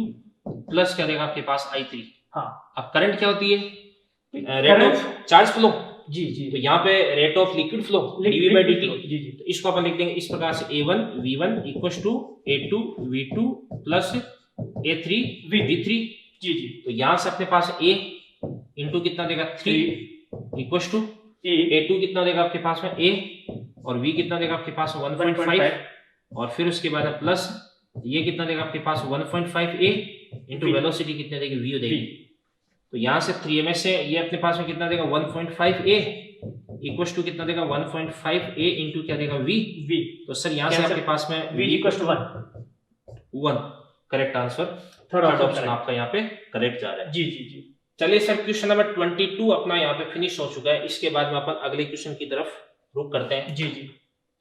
प्लस क्या देगा आपके पास I3। हाँ। अब करंट क्या होती है, रेट ऑफ चार्ज फ्लो। जी जी। तो यहाँ पे rate of liquid flow dV/dt। जी जी। तो इसको अपन लिख देंगे इस प्रकार से A1 V1 equal to A2 V2 plus A3 V3। जी जी। तो यहाँ से अपने पास A इंटू कितना देगा 3 इक्वल टू A2 कितना देगा आपके पास में A और V कितना देगा आपके पास 1.5 और फिर उसके बाद प्लस ये कितना देगा आपके पास 1.5 A इंटू वेलोसिटी कितने देगी V हो जाएगी। तो यहाँ से 3 से ये अपने पास में कितना देगा 1.5 A इक्वल टू कितना देगा 1.5 A इंटू क्या देगा V। तो सर यहाँ से आपके पास में V equal to 1 correct answer, third option आपका यहाँ पे करेक्ट जा रहा है। जी जी जी। चलिए सर क्वेश्चन नंबर 22 अपना यहाँ पे फिनिश हो चुका है। इसके बाद में अपन अगले क्वेश्चन की तरफ रुक करते हैं। जी जी।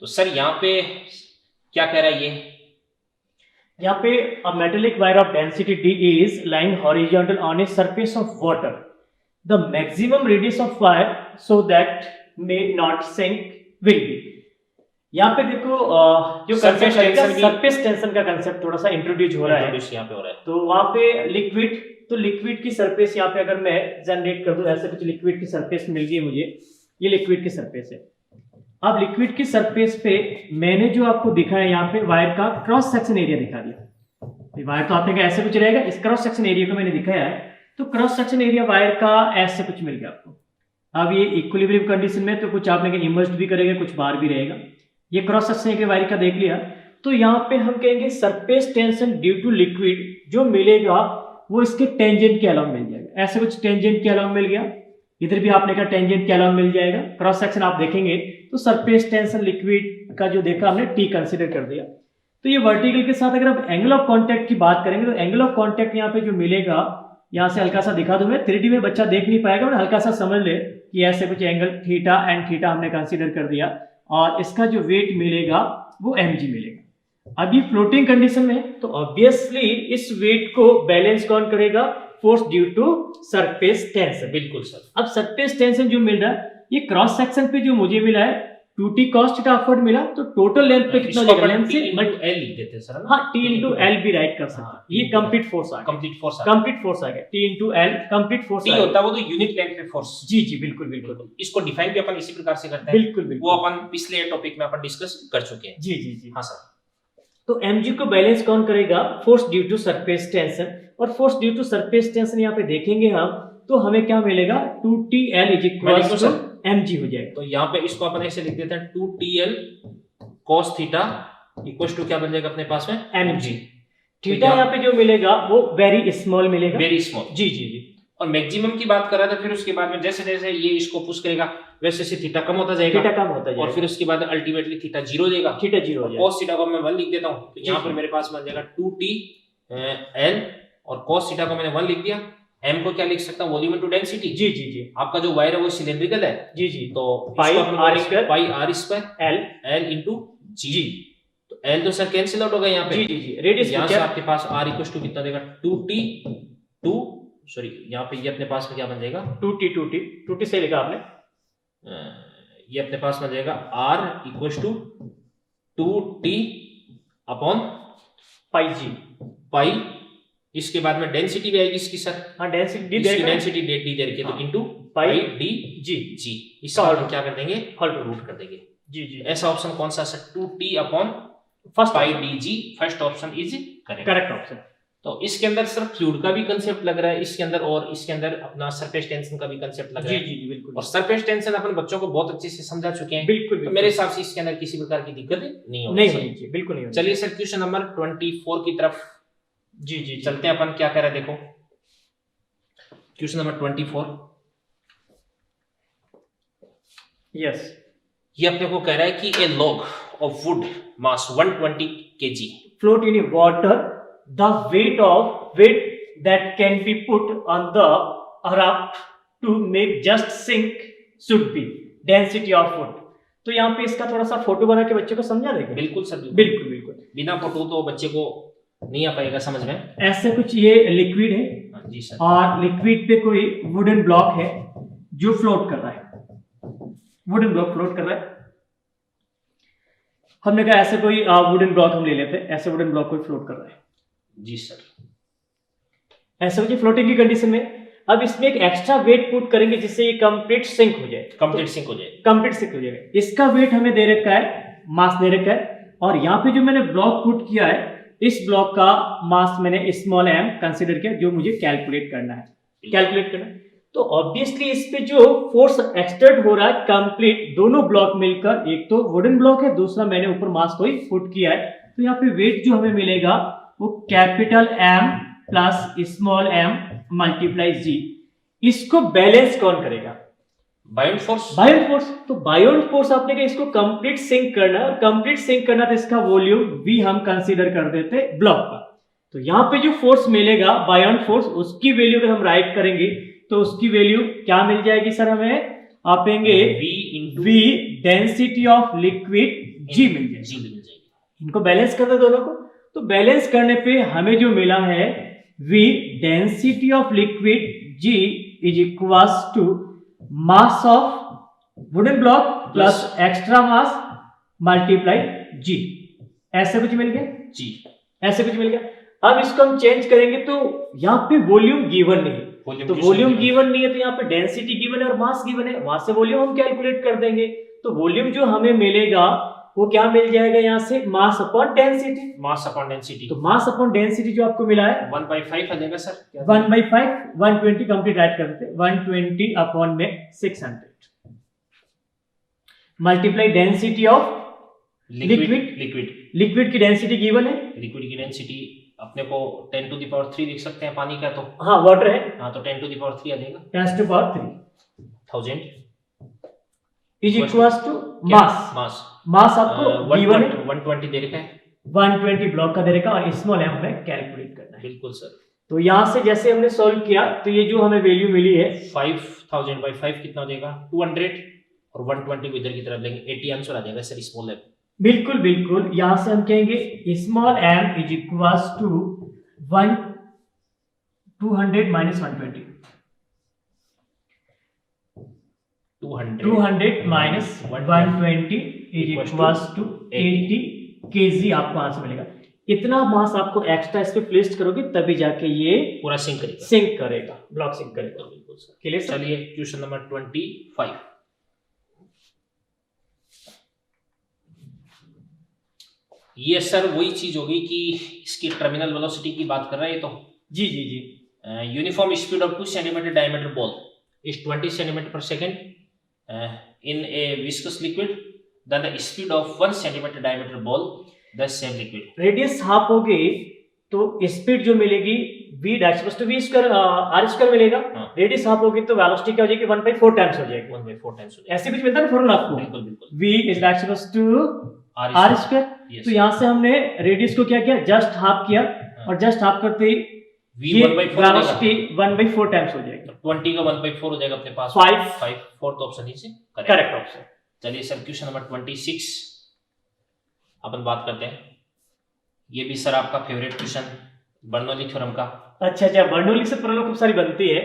तो सर यहाँ पे क्या कह रहा है ये, यहाँ पे a metallic wire of density D is lying horizontal on a surface of water. The maximum radius of wire so that may not sink will be. यहाँ पे देखो जो Surface tension सरफेस टेंशन का कंसेप्ट थोड़ा सा introduce हो रहा है यहाँ पे हो रहा है। तो वहाँ पे लिक्विड, तो लिक्विड की सरफेस यहाँ पे अगर मैं जनरेट कर दूं, ऐसे कुछ लिक्विड की सरफेस मिल गई मुझे, ये लिक्विड की सरफेस है। अब लिक्विड की सरफेस पे मैंने जो आपको दिखाया यहाँ पे वायर का क्रॉस सेक्शन एरिया दिखा दिया। वायर तो आपने कहा ऐसे कुछ रहेगा, इस क्रॉस सेक्शन एरिया को मैंने दिखाया है। तो क्रॉस सेक्शन एरिया वायर का ऐसे कुछ मिल गया आपको। अब ये इक्विलिब्रियम कंडीशन में तो कुछ आपने कहा इमर्ज्ड भी करेगा, कुछ बाहर भी रहेगा। ये क्रॉस सेक्शन एरिया वायर का देख लिया। तो यहाँ पे हम कहेंगे surface tension due to liquid जो मिलेगा वो इसके टेंजेंट के अलावा मिल जाएगा। ऐसे कुछ टेंजेंट के अलावा मिल गया, इधर भी आपने कहा टेंजेंट के अलावा मिल जाएगा। क्रॉस सेक्शन आप देखेंगे तो सरफेस टेंशन लिक्विड का जो देखा हमने टी कंसिडर कर दिया। तो ये वर्टिकल के साथ अगर आप एंगल ऑफ कांटेक्ट की बात करेंगे तो एंगल ऑफ कांटेक्ट यहाँ पे जो मिलेगा, यहाँ से हल्का सा दिखा दूं मैं, 3D में बच्चा देख नहीं पाएगा, मैं हल्का सा समझ ले कि ऐसे कुछ एंगल थीटा एंड थीटा हमने कंसीडर कर दिया और इसका जो वेट मिलेगा वो mg मिलेगा। अभी फ्लोटिंग कंडीशन में तो ऑब्वियसली इस वेट को बैलेंस कौन करेगा? Force due to surface tension. बिल्कुल सर। अब सरफेस टेंशन जो मिल रहा है ये क्रॉस सेक्शन पे जो मुझे मिला है 2t cos थीटा अपवर्ड मिला, तो टोटल लेंथ पे कितना इसको जाएगा? लेंथ से T into L लिख देते हैं सर। हाँ, t into L भी राइट कर सकते हैं। हाँ, ये कंप्लीट फोर्स आ गया, कंप्लीट फोर्स कंप्लीट फोर्स आ गया, t into L complete force T होता है वो तो यूनिट लेंथ पे फोर्स। जी जी बिल्कुल बिल्कुल इसको डिफाइन भी अपन इसी प्रकार से करते हैं। बिल्कुल बिल्कुल वो अपन पिछले टॉपिक में अपन डिस्कस कर चुके हैं। जी जी जी। हाँ सर। तो mg को बैलेंस कौन करेगा? Force due to surface tension. और force due to surface tension यहाँ पे देखेंगे हम तो हमें क्या मिलेगा? 2TL is equal to mg हो जाएगा। तो यहाँ पे इसको अपन ऐसे लिख देते हैं 2TL cos theta equal to क्या बन जाएगा अपने पास में? mg। थीटा यहाँ पे जो मिलेगा वो वेरी स्मॉल मिलेगा, वेरी स्मॉल। जी जी जी। और मैक्सिमम की बात कर रहा था, फिर उसके बाद में जैसे जैसे ये इसको पुश करेगा वैसे से थीटा कम होता जाएगा, थीटा कम होता जाएगा और फिर उसके बाद अल्टीमेटली थीटा 0 देगा, थीटा 0 हो जाएगा। cos थीटा को मैं 1 लिख देता हूँ, तो यहाँ पर मेरे पास बन जाएगा 2TL और cos थीटा को मैंने 1 लिख दिया। m को क्या लिख सकता हूँ? Volume into density. जी जी जी। आपका जो वायर है वो सिलेंड्रिकल है, जी जी। तो पाई r square l l into g। तो l तो सर कैंसिल आउट होगा यहाँ पे। जी जी जी। रेडियस यहाँ से आपके पास r इक्वल टू कितना देगा? 2t यहाँ पे ये अपने पास में क्या बन जाएगा? 2t से लिखा आपने, ये अपने पास बन जाएगा r equal to 2t upon pi g pi. इसके बाद में डेंसिटी भी आएगी इसकी सर। हाँ, डेंसिटी डेंसिटी डी दे रखी है, तो इनटू पाई डी जी जी। इसका हम क्या कर देंगे? हल रूट कर देंगे। जी जी। ऐसा ऑप्शन कौन सा sir? 2t upon first pi D G. First option is correct option. तो इसके अंदर सर फ्लूइड का भी कंसेप्ट लग रहा है इसके अंदर, और इसके अंदर अपना सरफेस टेंशन का भी कंसेप्ट लग रहा है। जी जी बिल्कुल। और सरफेस टेंशन अपन बच्चों को बहुत अच्छे से समझा चुके हैं, बिल्कुल तो मेरे हिसाब से इसके अंदर किसी प्रकार की दिक्कत नहीं होनी चाहिए, बिल्कुल नहीं। चलिए सर क्वेश्चन नंबर 24 की तरफ जी जी चलते हैं अपन। क्या कह रहा है देखो, क्वेश्चन नंबर 24। यस, ये अपने को कह रहा है कि a log of wood mass 120 kg float in water, the weight that can be put on the raft to make just sink should be density of wood। तो यहाँ पे इसका थोड़ा सा फोटो बना के बच्चे को समझा देंगे। बिल्कुल सर, बिल्कुल बिल्कुल। बिना फोटो तो बच्चे को नहीं आ पाएगा समझ में। ऐसे कुछ ये लिक्विड है जी सर, और लिक्विड पे कोई वुडन ब्लॉक है जो फ्लोट कर रहा है, वुडन ब्लॉक फ्लोट कर रहा है। हमने कहा ऐसे कोई वुडन ब्लॉक हम ले लेते हैं, ऐसे वुडन ब्लॉक कोई फ्लोट कर रहा है। जी सर, ऐसे कुछ फ्लोटिंग की कंडीशन में अब इसमें एक एक्स्ट्रा वेट पुट करेंगे जिससे ये कंप्लीट सिंक हो जाए, कंप्लीट सिंक हो जाए, कंप्लीट सिंक हो जाएगा। इसका वेट हमें दे रखा है, मास दे रखा है, और यहाँ पे जो मैंने ब्लॉक पुट किया है इस ब्लॉक का मास मैंने स्मॉल m कंसीडर किया, जो मुझे कैलकुलेट करना है, कैलकुलेट करना है। तो ऑब्वियसली इस पे जो फोर्स एक्सर्ट हो रहा है कंप्लीट दोनों ब्लॉक मिलकर, एक तो वुडन ब्लॉक है, दूसरा मैंने ऊपर मास कोई पुट किया है, तो यहाँ पे वेट जो हमें मिलेगा वो capital M plus small m multiply g। इसको बैलेंस कौन करेगा? बायोंट फोर्स। बायोंट फोर्स। तो बायोंट फोर्स आपने कहा इसको कंप्लीट सिंक करना है, और कंप्लीट सिंक करना तो इसका वॉल्यूम v हम कंसीडर कर देते ब्लॉक का। तो यहाँ पे जो फोर्स मिलेगा बायोंट फोर्स, उसकी वैल्यू अगर हम राइट करेंगे तो उसकी वैल्यू क्या मिल जाएगी सर? हमें आपेंगे v density of liquid g मिल जाएगी। इनको बैलेंस कर दे दोनों को, तो बैलेंस करने पे हमें जो मिला है v density of liquid g is equals to mass of wooden block plus extra mass multiply g। ऐसे कुछ मिल गया जी, ऐसे कुछ मिल गया। अब इसको हम चेंज करेंगे तो यहाँ पे वॉल्यूम गिवन नहीं है, तो वॉल्यूम गिवन नहीं है तो यहाँ पे डेंसिटी गिवन है और मास गिवन है, वहां से वॉल्यूम हम कैलकुलेट कर देंगे। तो वॉल्यूम जो हमें मिलेगा वो क्या मिल जाएगा यहाँ से? Mass upon density. Mass upon density, तो मास अपॉन डेंसिटी जो आपको मिला है 1/5 आ जाएगा सर। 1/5 120 कंप्लीट राइट करते हैं, 120 अपॉन में 600 multiply density of liquid. Liquid की डेंसिटी गिवन है, लिक्विड की डेंसिटी अपने को 10 टू द पावर 3 लिख सकते हैं, पानी का तो हाँ वाटर है, हाँ, तो 10 टू द पावर 3 आ जाएगा, 10 to power 3 1000 is equals to mass. Mass mass आपको गिवन है, 120 दे रखा है, 120 ब्लॉक का दे रखा और स्मॉल एम हमें कैलकुलेट करना है। बिल्कुल सर। तो यहाँ से जैसे हमने सॉल्व किया तो ये जो हमें वैल्यू मिली है 5000 बाई 5 कितना हो जाएगा 200, और 120 को इधर की तरफ लेंगे 80 आंसर आ जाएगा सर स्मॉल एम। बिल्कुल बिल्कुल, यहाँ से हम कहेंगे small M is equals to 200 minus 120, 200 minus 120 is equals to 80 KG आपको आंसर मिलेगा। इतना मास आपको एक्स्ट्रा इस पे प्लेस करोगे तभी जाके ये पूरा सिंक करेगा, ब्लॉक सिंक करेगा। बिल्कुल सर। क्लियर? चलिए क्वेश्चन नंबर 25। ये सर वही चीज होगी कि इसकी टर्मिनल वेलोसिटी की बात कर रहा है ये तो। जी जी जी। Uniform speed of 2 centimetre diameter ball is 20 centimetre per second in a viscous liquid, then the speed of 1 centimetre diameter ball the same liquid. Radius half होगी तो स्पीड जो मिलेगी v dash equals to v square r square मिलेगा। Radius half होगी तो velocity क्या हो जाएगी 1/4 टाइम्स हो जाएगी, 1/4 टाइम्स हो जाएगा। ऐसे कुछ मिलता है ना फॉर्मूला आपको, बिल्कुल बिल्कुल। v is dash equals to r square. तो यहाँ से हमने रेडियस को क्या किया, जस्ट हाफ किया और जस्ट हाफ करते ही v 1/4 वेलोसिटी 1/4 टाइम्स हो जाएगी, 20 का 1/4 हो जाएगा अपने पास 5 फोर्थ ऑप्शन ही से करेक्ट ऑप्शन। चलिए सर क्वेश्चन नंबर 26 अपन बात करते हैं। ये भी सर आपका फेवरेट क्वेश्चन बर्नौली थ्योरम का। अच्छा अच्छा, बर्नौली से प्रॉब्लम खूब सारी बनती है।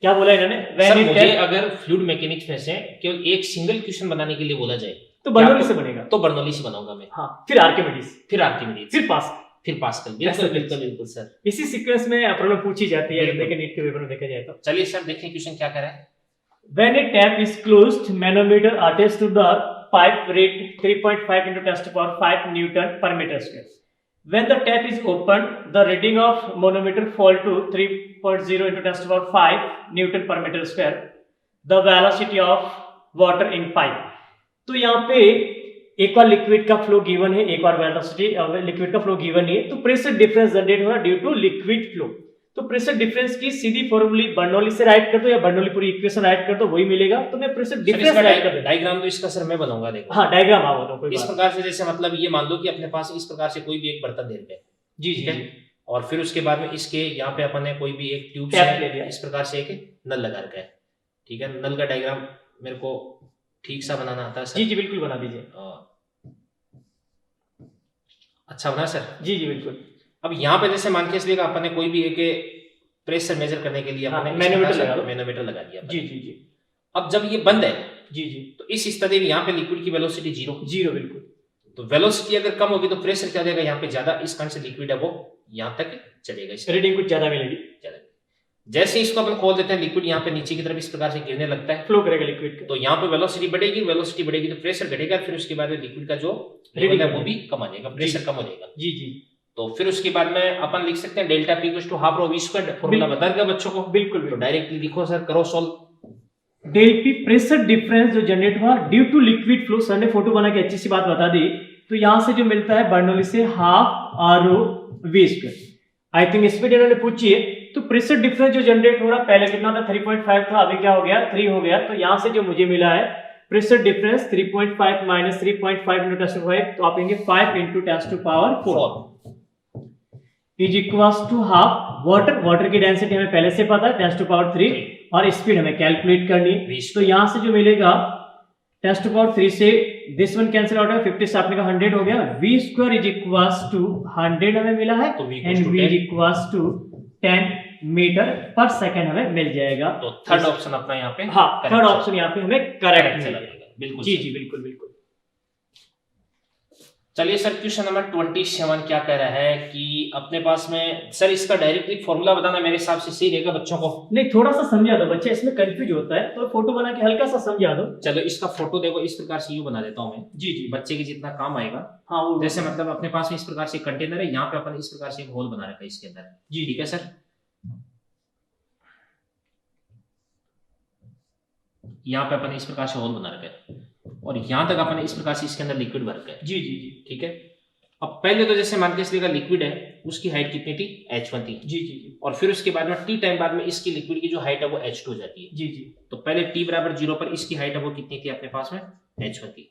क्या बोला इन्होंने, सर मुझे अगर फ्लूइड मैकेनिक्स में से केवल एक सिंगल क्वेश्चन बनाने के लिए बोला जाए तो बर्नौली से बनेगा, तो बर्नौली से बनाऊंगा मैं। हाँ, फिर आर्किमिडीज, फिर आर्किमिडीज, फिर पास्कल, फिर पास्कल। बिल्कुल बिल्कुल बिल्कुल सर, इसी सीक्वेंस में प्रॉब्लम पूछी जाती है देखिए नीट के पेपर में देखा जाए तो। चलिए सर देखिए क्वेश्चन क्या कह रहा है। When a tap is closed, manometer attached to the pipe read 3.5 into 10 to the power 5 Newton per meter square. When the tap is opened, the reading of manometer fall to 3.0 into 10 to the power 5 Newton per meter square. The velocity of water in pipe. तो यहाँ पे एक बार liquid का flow given है, एक बार velocity liquid का flow given है, तो प्रेशर डिफरेंस जनरेट होगा ड्यू टू लिक्विड फ्लो। तो प्रेशर डिफरेंस की सीधी फॉर्मूली बर्नौली से राइट कर दो या बर्नौली पूरी इक्वेशन राइट कर दो, वही मिलेगा। तो मैं प्रेशर डिफरेंस राइट कर दूं। डायग्राम तो इसका सर मैं बनाऊंगा, देखो। हाँ डायग्राम आओ तो कोई इस प्रकार से, जैसे मतलब ये मान लो कि अपने पास इस प्रकार से कोई भी एक बर्तन दे रखे हैं, जी जी, और फिर उसके बाद में इसके यहाँ पे अपन ने कोई भी एक ट्यूब से इस प्रकार से एक नल लगा रखा है, ठीक है। नल का डायग्राम मेरे को ठीक सा बनाना आता है सर। जी जी बिल्कुल बना दीजिए। अच्छा बना सर? जी जी बिल्कुल। अब यहाँ पे जैसे मान के इसलिए अपन ने कोई भी एक प्रेशर मेजर करने के लिए अपने मैनोमीटर लगा दिया। जी जी जी। अब जब ये बंद है, जी जी, तो इस स्थिति में यहाँ पे लिक्विड की वेलोसिटी जीरो बिल्कुल। तो वेलोसिटी अगर कम होगी तो प्रेशर क्या देगा, यहाँ पे ज्यादा, इस कारण से लिक्विड है वो यहाँ तक चलेगा, रीडिंग कुछ ज्यादा मिलेगी। जैसे इसको अपन खोल देते हैं, लिक्विड यहाँ पे नीचे की तरफ इस प्रकार से गिरने लगता है, फ्लो करेगा लिक्विड, तो यहाँ पे वेलोसिटी बढ़ेगी, वेलोसिटी बढ़ेगी तो प्रेशर घटेगा, फिर उसके बाद में लिक्विड का जो लेवल है वो भी कम आ जाएगा, प्रेशर कम हो जाएगा। जी जी। तो फिर उसके बाद में अपन लिख सकते हैं delta P equals to half rho V square. Formula बता दिया बच्चों को, बिल्कुल। तो डायरेक्टली लिखो सर, करो solve. Del P pressure difference जो जनरेट हुआ due to liquid flow, sir ने फोटो बना के अच्छी सी बात बता दी। तो यहाँ से जो मिलता है बर्नौली से half R O V square, I think speed इन्होंने पूछी है। तो प्रेशर डिफरेंस जो जनरेट हो रहा, पहले कितना था 3.5 था, अभी क्या हो गया 3 हो गया। तो यहाँ से जो मुझे मिला है pressure difference 3.5 minus 3.5 into 10 to 5, तो आप लेंगे 5 into 10 to power 4 is equals to half water की डेंसिटी हमें पहले से पता है 10 टू पावर 3 और स्पीड हमें कैलकुलेट करनी। तो यहाँ से जो मिलेगा 10 टू पावर 3 से दिस वन कैंसिल आउट है, 50 से आपने का 100 हो गया। v square is equals to 100 हमें मिला है, and v is equals to 10 metre per second हमें मिल जाएगा। तो थर्ड ऑप्शन अपना यहाँ पे, हाँ थर्ड ऑप्शन यहाँ पे हमें करेक्ट चला जाएगा। बिल्कुल जी जी बिल्कुल बिल्कुल। चलिए सर क्वेश्चन नंबर 27 क्या कह रहा है कि अपने पास में, सर इसका डायरेक्टली फॉर्मूला बताना मेरे हिसाब से सही रहेगा बच्चों को। नहीं, थोड़ा सा समझा दो, बच्चे इसमें कंफ्यूज होता है, तो फोटो बना के हल्का सा समझा दो। चलो इसका फोटो देखो, इस प्रकार से यूं बना देता हूं मैं। जी जी, बच्चे के जितना काम आएगा। हाँ वो जैसे मतलब अपने पास में इस प्रकार से कंटेनर है, यहाँ पे अपन इस प्रकार से एक होल बना रखा है इसके अंदर। जी ठीक है सर, यहाँ पे अपन इस प्रकार से होल बना रखा है और यहाँ तक अपन इस प्रकार से इसके अंदर लिक्विड भर रखा है। जी जी जी, ठीक है। अब पहले तो जैसे मान के चलिएगा लिक्विड है उसकी हाइट कितनी थी h1 थी जी जी जी और फिर उसके बाद में t टाइम बाद में इसकी लिक्विड की जो हाइट है वो h2 हो जाती है। जी जी तो पहले t बराबर 0 पर इसकी हाइट है वो कितनी थी अपने पास में h1 थी।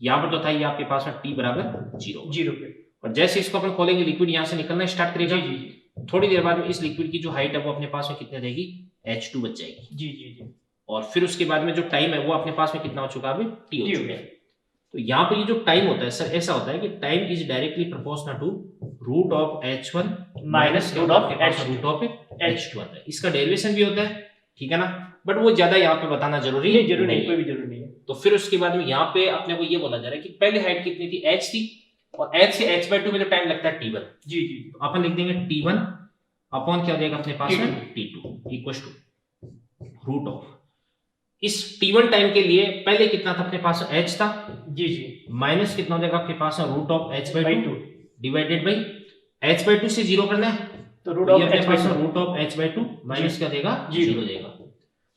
यहाँ पर तो था ये आपके पास में t बराबर 0 जीरो पे और जैसे इसको अपन खोलेंगे लिक्विड यहाँ से निकलना स्टार्ट करेगा। जी जी जी थोड़ी देर बाद में इस लिक्विड की जो हाइट है वो अपने पास में कितने रहेगी h2 बच जाएगी। जी जी जी और फिर उसके बाद में जो टाइम है वो अपने पास में कितना हो चुका है अभी t हो T हो चुका गया। है। तो यहाँ पर ये जो टाइम होता है सर ऐसा होता है कि time is directly proportional to root of h1 minus root of h2 आता है। इसका डेरिवेशन भी होता है, ठीक है ना, बट वो ज्यादा यहाँ पे बताना जरूरी नहीं जरूरी नहीं, कोई भी जरूरी नहीं है। तो फिर उसके बाद में यहाँ पे अपने को ये बोला जा रहा है कि पहले हाइट कितनी थी h थी और h से h/2 में जो टाइम लगता है t1। जी जी तो अपन लिख देंगे t1 अपॉन क्या हो जाएगा अपने पास T2 में t2 equals to root of इस t1 टाइम के लिए पहले कितना था अपने पास h था जी जी माइनस कितना हो जाएगा आपके पास root of h/2 2 divided by h/2 से 0 करना है तो रूट तो ऑफ ये अपने पास h/2 root of h/2 minus क्या देगा जी। 0 देगा।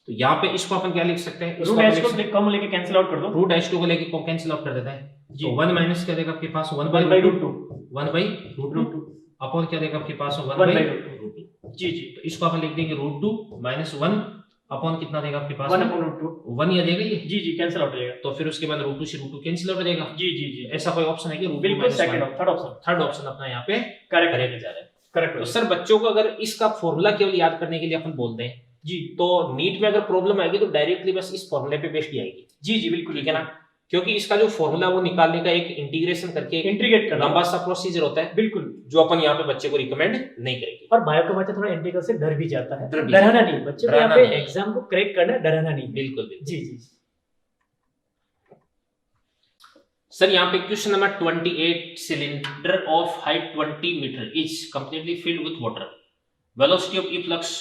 तो यहाँ पे इसको अपन क्या लिख सकते हैं रूट h को कम लेके कैंसिल आउट कर दो। रूट h2 को लेके को कैंसिल आउट कर देता है जी। तो 1 माइनस क्या देगा आपके पास 1 1 by by root 2 1 by root 2 upon क्या देगा आपके पास 1 1 बाई by रूट 2। जी जी तो इसको अपन लिख देंगे रूट 2 माइनस 1 अपॉन कितना देगा आपके पास 1 upon रूट 2 1 या देगा ये। जी जी कैंसिल आउट हो जाएगा। तो फिर उसके बाद रूट 2 से रूट 2 कैंसिल आउट हो जाएगा। जी जी जी ऐसा कोई ऑप्शन है कि रूट 2 बिल्कुल second third option third option अपना यहाँ पे करेक्ट करेक्ट जा रहा है। करेक्ट तो सर बच्चों को अगर इसका फॉर्मूला केवल याद करने के लिए अपन बोलते हैं जी तो नीट में अगर प्रॉब्लम आएगी तो डायरेक्टली बस इस फॉर्मूले पे बेस्ड ही आएगी। जी जी बिल्कुल ठीक है ना, क्योंकि इसका जो फॉर्मूला वो निकालने का एक इंटीग्रेशन करके एक इंटीग्रेट करना लंबा सा प्रोसीजर होता है बिल्कुल। जो अपन यहाँ पे बच्चे को रिकमेंड नहीं करेंगे। और बायो का बच्चा थोड़ा इंटीग्रल से डर भी जाता है, डर भी डराना नहीं बच्चे को, यहाँ डराना पे नहीं। एग्जाम को क्रैक करना है, डराना नहीं। बिल्कुल बिल्कुल। जी जी सर यहाँ पे question number 28 cylinder of height 20 metre is completely filled with water velocity of efflux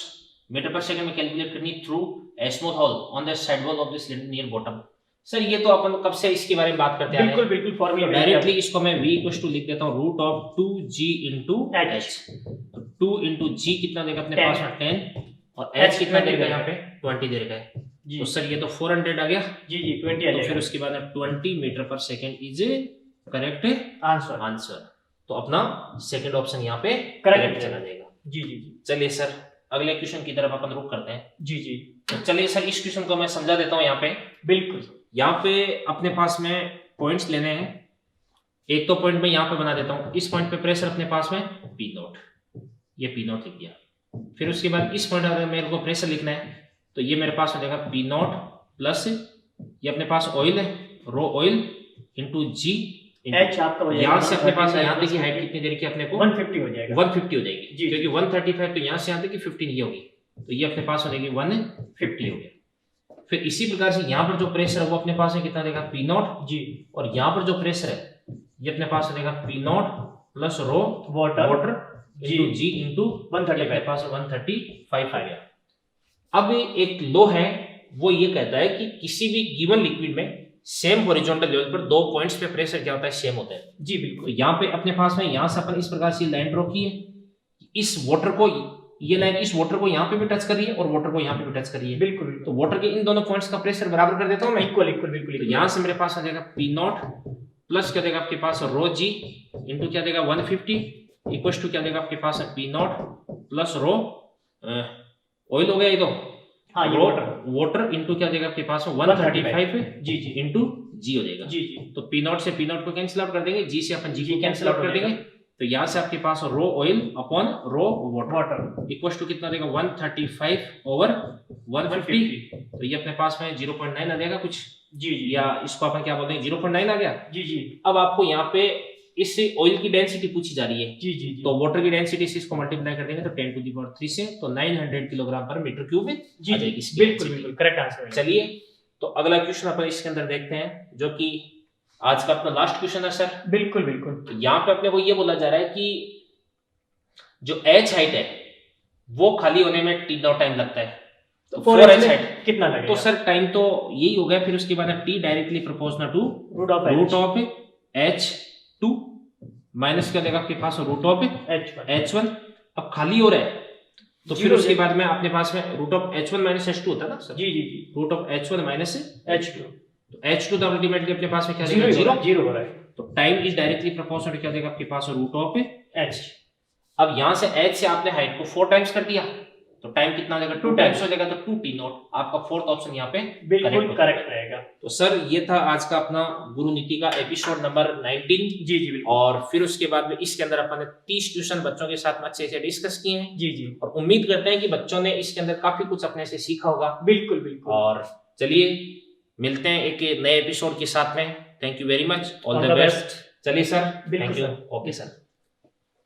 metre per second में कैलकुलेट करनी through a smooth hole on the side wall of the cylinder near bottom. Sir ये तो अपन कब से इसके बारे में बात करते आ रहे बिल्कुल हैं। बिल्कुल फॉर्मूला डायरेक्टली इसको मैं v इक्वल्स टू लिख देता हूँ root of 2g into h। तो 2 into g कितना देगा अपने 10 पास में 10 और h कितना देगा यहाँ पे 20 देगा है। जी तो सर ये तो 400 आ गया। जी जी 20 आ तो फिर जाएगा उसके बाद 20 metre per second is correct answer. Answer. तो अपना सेकंड ऑप्शन यहाँ पे Correct करेक्ट चला जाएगा। जी जी जी चलिए सर अगले क्वेश्चन की तरफ अपन रुक करते हैं। जी जी तो चलिए सर इस क्वेश्चन को मैं समझा देता हूँ। यहाँ पे बिल्कुल यहाँ पे अपने पास में पॉइंट्स लेने हैं। एक तो पॉइंट मैं यहाँ पे बना देता हूँ। इस पॉइंट पे प्रेशर अपने पास में पी नॉट, ये पी नॉट लिख दिया। फिर उसके बाद इस पॉइंट अगर मेरे को प्रेशर लिखना है तो ये मेरे पास हो जाएगा पी नॉट प्लस ये अपने पास ऑयल है रो ऑयल इंटू जी एच आपका हो जाएगा यहाँ से अपने पास यहाँ तक की हाइट कितनी देर की अपने को 150 हो जाएगा 150 हो जाएगी जी। क्योंकि 135 तो यहाँ से यहाँ तक की 15 ये होगी तो ये अपने पास हो जाएगी 150 हो गया। फिर इसी प्रकार से यहाँ पर जो प्रेशर है वो अपने पास है कितना देगा पी नॉट जी और यहाँ पर जो प्रेशर है ये अपने पास देगा P naught plus rho water water g. Into g into 135 अपने पास 135 आ गया। अब एक लो है वो ये कहता है कि किसी भी गिवन लिक्विड में सेम हॉरिजॉन्टल लेवल पर दो पॉइंट्स पे प्रेशर क्या होता है सेम होता है। जी तो बिल्कुल यहाँ पे अपने पास में यहाँ से अपन इस प्रकार से लाइन ड्रॉ की है। इस वाटर को ये लाइन इस वाटर को यहाँ पे भी टच कर रही है और वाटर को यहाँ पे भी टच कर रही है। बिल्कुल तो वाटर के इन दोनों पॉइंट्स का प्रेशर बराबर कर देता हूँ मैं। इक्वल इक्वल बिल्कुल तो यहाँ से मेरे पास आ जाएगा पी नॉट प्लस क्या देगा आपके पास रो जी इंटू क्या देगा 150 इक्वल टू क्या देगा आपके पास P naught plus rho oil हो गया ये तो हाँ ये रो वाटर वाटर इंटू क्या देगा आपके पास 135 जी जी इंटू जी हो जाएगा। जी जी तो पी नॉट से पी नॉट को कैंसिल आउट कर देंगे, जी से अपन जी जी को कैंसिल आउट कर देंगे। तो यहाँ से आपके पास rho oil upon rho water water equal to कितना देगा 135 ओवर 150। तो ये अपने पास में 0.9 आ जाएगा कुछ जी जी या इसको अपन क्या बोलते हैं 0.9 आ गया। जी जी अब आपको यहाँ पे इस ऑयल की डेंसिटी पूछी जा रही है जी जी जी तो वाटर की डेंसिटी से इसको मल्टीप्लाई कर देंगे तो 10 टू द पावर 3 से तो 900 किलोग्राम पर मीटर क्यूब में जी आ जी जाएगी इसकी बिल्कुल density। बिल्कुल करेक्ट आंसर। चलिए तो अगला क्वेश्चन अपन इसके अंदर देखते हैं जो कि आज का अपना लास्ट क्वेश्चन है सर। बिल्कुल बिल्कुल तो यहाँ पे अपने को ये बोला जा रहा है कि जो एच हाइट है वो खाली होने में टी नॉट टाइम लगता है। तो 4h हाइट कितना लगेगा? तो सर टाइम तो यही हो गया। फिर उसके बाद T directly proportional to root of h2 minus क्या देगा आपके पास रूट ऑफ h1 h1। अब खाली हो रहा है तो फिर उसके बाद में अपने पास में root of h1 minus h2 होता है ना सर। जी जी जी root of h1 minus h2 तो h2 तो अल्टीमेटली अपने पास में क्या जीरो देगा जीरो हो रहा है। तो टाइम इज डायरेक्टली प्रोपोर्शनल क्या देगा आपके पास, रूट ऑफ h। अब यहां से h से आपने हाइट को 4 टाइम्स कर दिया तो टाइम कितना देगा, 2 टाइम्स हो जाएगा, तो 2t नॉट आपका फोर्थ ऑप्शन यहाँ पे बिल्कुल correct करेक्ट रहेगा। तो सर ये था आज का अपना गुरु नीति का एपिसोड नंबर 19। जी जी बिल्कुल। और फिर उसके बाद में इसके अंदर अपन ने 30 क्वेश्चन बच्चों के साथ में अच्छे से डिस्कस किए हैं। जी जी और उम्मीद करते हैं कि बच्चों ने इसके अंदर काफी कुछ अपने से सीखा होगा। बिल्कुल बिल्कुल। और चलिए मिलते हैं एक नए एपिसोड के साथ में। Thank you very much, all All the the best. चलिए सर, बिल्कुल thank you. Sir. Okay sir.